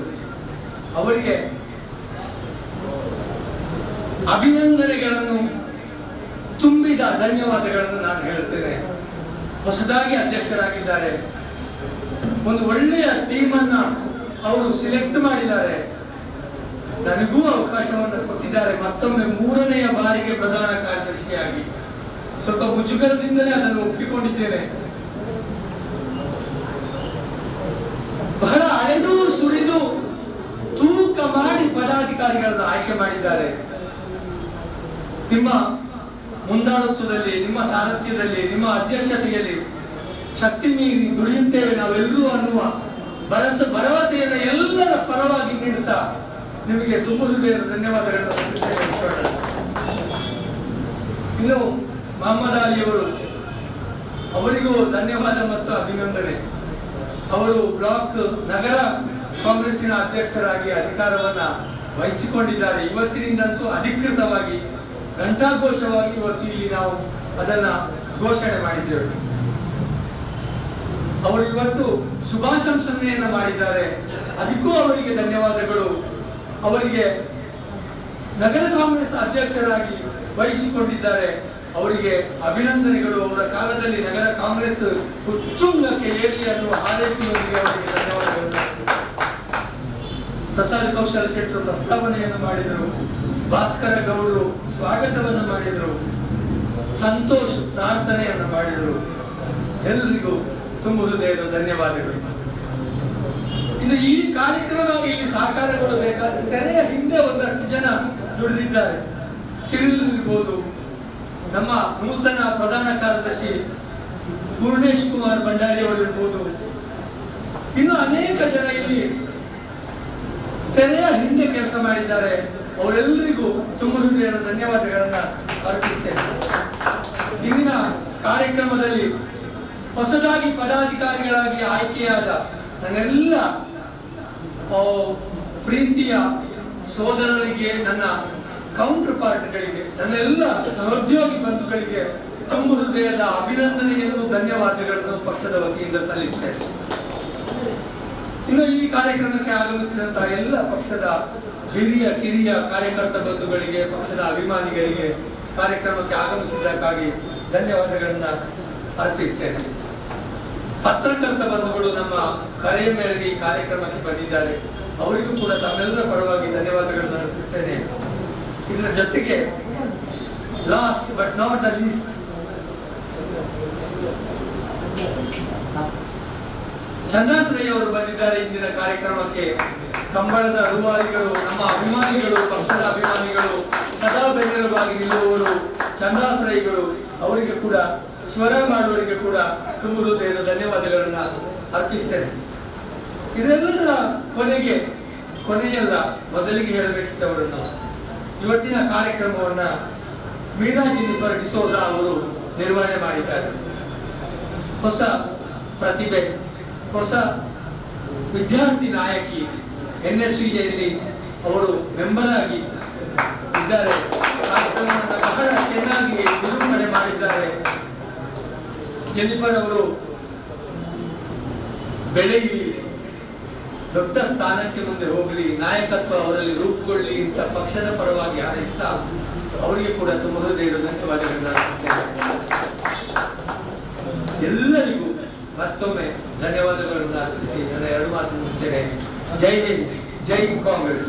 ಅವರಿಗೆ ಅಭಿನಂದನೆಗಳನ್ನು ತುಂಬಿದ ಧನ್ಯವಾದಗಳನ್ನು ನಾನು ಹೇಳುತ್ತೇನೆ. ಹೊಸದಾಗಿ ಅಧ್ಯಕ್ಷರಾಗಿದ್ದಾರೆ, ಒಂದು ಒಳ್ಳೆಯ ಟೀಮ್ ಅನ್ನ ಅವರು ಸಿಲೆಕ್ಟ್ ಮಾಡಿದ್ದಾರೆ, ನನಗೂ ಅವಕಾಶವನ್ನು ಕೊಟ್ಟಿದ್ದಾರೆ. ಮತ್ತೊಮ್ಮೆ 3ನೇ ಬಾರಿಗೆ ಪ್ರಧಾನ ಕಾರ್ಯದರ್ಶಿಯಾಗಿ ಸ್ವಲ್ಪ ಮುಜುಗರದಿಂದಲೇ ಅದನ್ನು ಒಪ್ಪಿಕೊಂಡಿದ್ದೇನೆ. ಬಹಳ ಅಳೆದು ಸುರಿದು ತೂಕ ಮಾಡಿ ಪದಾಧಿಕಾರಿಗಳನ್ನು ಆಯ್ಕೆ ಮಾಡಿದ್ದಾರೆ. ನಿಮ್ಮ ಮುಂದಾಳತ್ವದಲ್ಲಿ, ನಿಮ್ಮ ಸಾರಥ್ಯದಲ್ಲಿ, ನಿಮ್ಮ ಅಧ್ಯಕ್ಷತೆಯಲ್ಲಿ ಶಕ್ತಿ ಮೀರಿ ದುಡಿಯುತ್ತೇವೆ ನಾವೆಲ್ಲರೂ ಅನ್ನುವ ಭರವಸೆಯನ್ನು ಎಲ್ಲರ ಪರವಾಗಿ ನೀಡುತ್ತಾ ನಿಮಗೆ ತುಂಬ ಹೃದಯದ ಧನ್ಯವಾದಗಳನ್ನು ಸಲ್ಲಿಸುತ್ತೇನೆ. ಇನ್ನು ಮೊಹಮ್ಮದ್ ಅಲಿಯವರು, ಅವರಿಗೂ ಧನ್ಯವಾದ ಮತ್ತು ಅಭಿನಂದನೆ. ಅವರು ಬ್ಲಾಕ್ ನಗರ ಕಾಂಗ್ರೆಸ್ಸಿನ ಅಧ್ಯಕ್ಷರಾಗಿ ಅಧಿಕಾರವನ್ನ ವಹಿಸಿಕೊಂಡಿದ್ದಾರೆ. ಇವತ್ತಿನಿಂದಂತೂ ಅಧಿಕೃತವಾಗಿ ಘಂಟಾಘೋಷವಾಗಿ ಇವತ್ತು ಇಲ್ಲಿ ನಾವು ಅದನ್ನ ಘೋಷಣೆ ಮಾಡಿದ್ದೇವೆ. ಅವರು ಇವತ್ತು ಶುಭಾಶಂಸನೆಯನ್ನ ಮಾಡಿದ್ದಾರೆ, ಅದಕ್ಕೂ ಅವರಿಗೆ ಧನ್ಯವಾದಗಳು. ಅವರಿಗೆ ನಗರ ಕಾಂಗ್ರೆಸ್ ಅಧ್ಯಕ್ಷರಾಗಿ ವಹಿಸಿಕೊಂಡಿದ್ದಾರೆ, ಅವರಿಗೆ ಅಭಿನಂದನೆಗಳು. ಅವರ ಕಾಲದಲ್ಲಿ ನಗರ ಕಾಂಗ್ರೆಸ್ ಉತ್ತುಂಗಕ್ಕೆ ಏರಲಿ ಅನ್ನುವ ಹಾರೈಕೆಯೊಂದಿಗೆ ಅವರಿಗೆ ಧನ್ಯವಾದಗಳು. ಪ್ರಸಾದ್ ಕೌಶಲ್ ಶೆಟ್ಟರು ಪ್ರಸ್ತಾವನೆಯನ್ನು ಮಾಡಿದರು, ಭಾಸ್ಕರ ಗೌಡರು ಸ್ವಾಗತವನ್ನು ಮಾಡಿದರು, ಸಂತೋಷ್ ಪ್ರಾರ್ಥನೆಯನ್ನು ಮಾಡಿದರು. ಎಲ್ಲರಿಗೂ ತುಂಬ ಹೃದಯದ ಧನ್ಯವಾದಗಳು. ಇನ್ನು ಈ ಕಾರ್ಯಕ್ರಮ ಇಲ್ಲಿ ಸಾಕಾರಗೊಳ್ಳಬೇಕಾದ್ರೆ ತೆರೆಯ ಹಿಂದೆ ಒಂದಷ್ಟು ಜನ ದುಡಿದಿದ್ದಾರೆ. ಸಿರಿಲ್ ಇರ್ಬೋದು, ನಮ್ಮ ನೂತನ ಪ್ರಧಾನ ಕಾರ್ಯದರ್ಶಿ ಪೂರ್ಣೇಶ್ ಕುಮಾರ್ ಭಂಡಾರಿ ಅವರು ಇರ್ಬೋದು, ಇನ್ನು ಅನೇಕ ಜನ ಇಲ್ಲಿ ತೆರೆಯ ಹಿಂದೆ ಕೆಲಸ ಮಾಡಿದ್ದಾರೆ. ಅವರೆಲ್ಲರಿಗೂ ತುಂಬ ಹೃದಯದ ಧನ್ಯವಾದಗಳನ್ನ ಅರ್ಪಿಸ್ತೇನೆ. ಇಂದಿನ ಕಾರ್ಯಕ್ರಮದಲ್ಲಿ ಹೊಸದಾಗಿ ಪದಾಧಿಕಾರಿಗಳಾಗಿ ಆಯ್ಕೆಯಾದ ನನ್ನೆಲ್ಲ ಪ್ರೀತಿಯ ಸೋದರರಿಗೆ, ನನ್ನ ಕೌಂಟರ್ ಪಾರ್ಟ್ಗಳಿಗೆ, ನನ್ನೆಲ್ಲ ಸಹೋದ್ಯೋಗಿ ಬಂಧುಗಳಿಗೆ ತುಂಬ ಹೃದಯದ ಅಭಿನಂದನೆಯನ್ನು, ಧನ್ಯವಾದಗಳನ್ನು ಪಕ್ಷದ ವತಿಯಿಂದ ಸಲ್ಲಿಸುತ್ತೇನೆ. ಇನ್ನು ಈ ಕಾರ್ಯಕ್ರಮಕ್ಕೆ ಆಗಮಿಸಿದಂತಹ ಎಲ್ಲ ಪಕ್ಷದ ಹಿರಿಯ ಕಿರಿಯ ಕಾರ್ಯಕರ್ತ ಬಂಧುಗಳಿಗೆ, ಪಕ್ಷದ ಅಭಿಮಾನಿಗಳಿಗೆ ಕಾರ್ಯಕ್ರಮಕ್ಕೆ ಆಗಮಿಸಿದ್ದಕ್ಕಾಗಿ ಧನ್ಯವಾದಗಳನ್ನು ಅರ್ಪಿಸ್ತೇನೆ. ಪತ್ರಕರ್ತ ಬಂಧುಗಳು ನಮ್ಮ ಕರೆಯ ಮೇರೆಗೆ ಈ ಕಾರ್ಯಕ್ರಮಕ್ಕೆ ಬಂದಿದ್ದಾರೆ, ಅವರಿಗೂ ಕೂಡ ತಮ್ಮೆಲ್ಲರ ಪರವಾಗಿ ಧನ್ಯವಾದಗಳನ್ನು ಅರ್ಪಿಸ್ತೇನೆ. ಇದರ ಜೊತೆಗೆ last but not the least ಚಂದ್ರಾಸರೈ ಅವರು ಬಂದಿದ್ದಾರೆ ಇಂದಿನ ಕಾರ್ಯಕ್ರಮಕ್ಕೆ. ಕಂಬಳದ ರೂವಾರಿಗಳು, ನಮ್ಮ ಅಭಿಮಾನಿಗಳು, ಪಕ್ಷದ ಅಭಿಮಾನಿಗಳು, ಸದಾ ಬೆನ್ನೆಲುಬಾಗಿ ನಿಲ್ಲುವವರು ಚಂದ್ರಾಸರೈಗಳು. ಅವರಿಗೆ ಕೂಡ, ಶಿವರಾಮ್ ಮಾಡುವವರಿಗೆ ಕೂಡ ತುಂಬ ಹೃದಯದ ಧನ್ಯವಾದಗಳನ್ನ ಅರ್ಪಿಸ್ತೇನೆ. ಇದೆಲ್ಲದರ ಕೊನೆಯಲ್ಲ, ಮೊದಲಿಗೆ ಹೇಳಬೇಕಿದ್ದವರನ್ನು, ಇವತ್ತಿನ ಕಾರ್ಯಕ್ರಮವನ್ನ ಮೀರಾ ಜೆನ್ನಿಫರ್ ಡಿಸೋಜಾ ಅವರು ನಿರ್ವಹಣೆ ಮಾಡಿದ್ದಾರೆ. ಹೊಸ ಪ್ರತಿಭೆ, ಹೊಸ ವಿದ್ಯಾರ್ಥಿ ನಾಯಕಿ, NSUಯಲ್ಲಿ ಅವರು ಮೆಂಬರ್ ಆಗಿ ಇದ್ದಾರೆ. ಕಾರ್ಯಕ್ರಮವನ್ನು ಬಹಳ ಚೆನ್ನಾಗಿ ನಿರೂಪಣೆ ಮಾಡಿದ್ದಾರೆ. ಜೆನ್ನಿಫರ್ ಅವರು ಬೆಳೆಯಲಿ, ದೊಡ್ಡ ಸ್ಥಾನಕ್ಕೆ ಮುಂದೆ ಹೋಗಲಿ, ನಾಯಕತ್ವ ಅವರಲ್ಲಿ ರೂಪುಗೊಳ್ಳಿ ಅಂತ ಪಕ್ಷದ ಪರವಾಗಿ ಹಾರೈಸ್ತಾ ಅವರಿಗೆ ಕೂಡ ತುಂಬ ಹೃದಯದ ಧನ್ಯವಾದಗಳನ್ನ ಎಲ್ಲರಿಗೂ ಮತ್ತೊಮ್ಮೆ ಧನ್ಯವಾದಗಳನ್ನು ಅರ್ಪಿಸಿ ನನ್ನ ಎರಡು ಮಾತು ಮುಗಿಸ್ತೇನೆ. ಜೈ ಹಿಂದ್, ಜೈ ಕಾಂಗ್ರೆಸ್.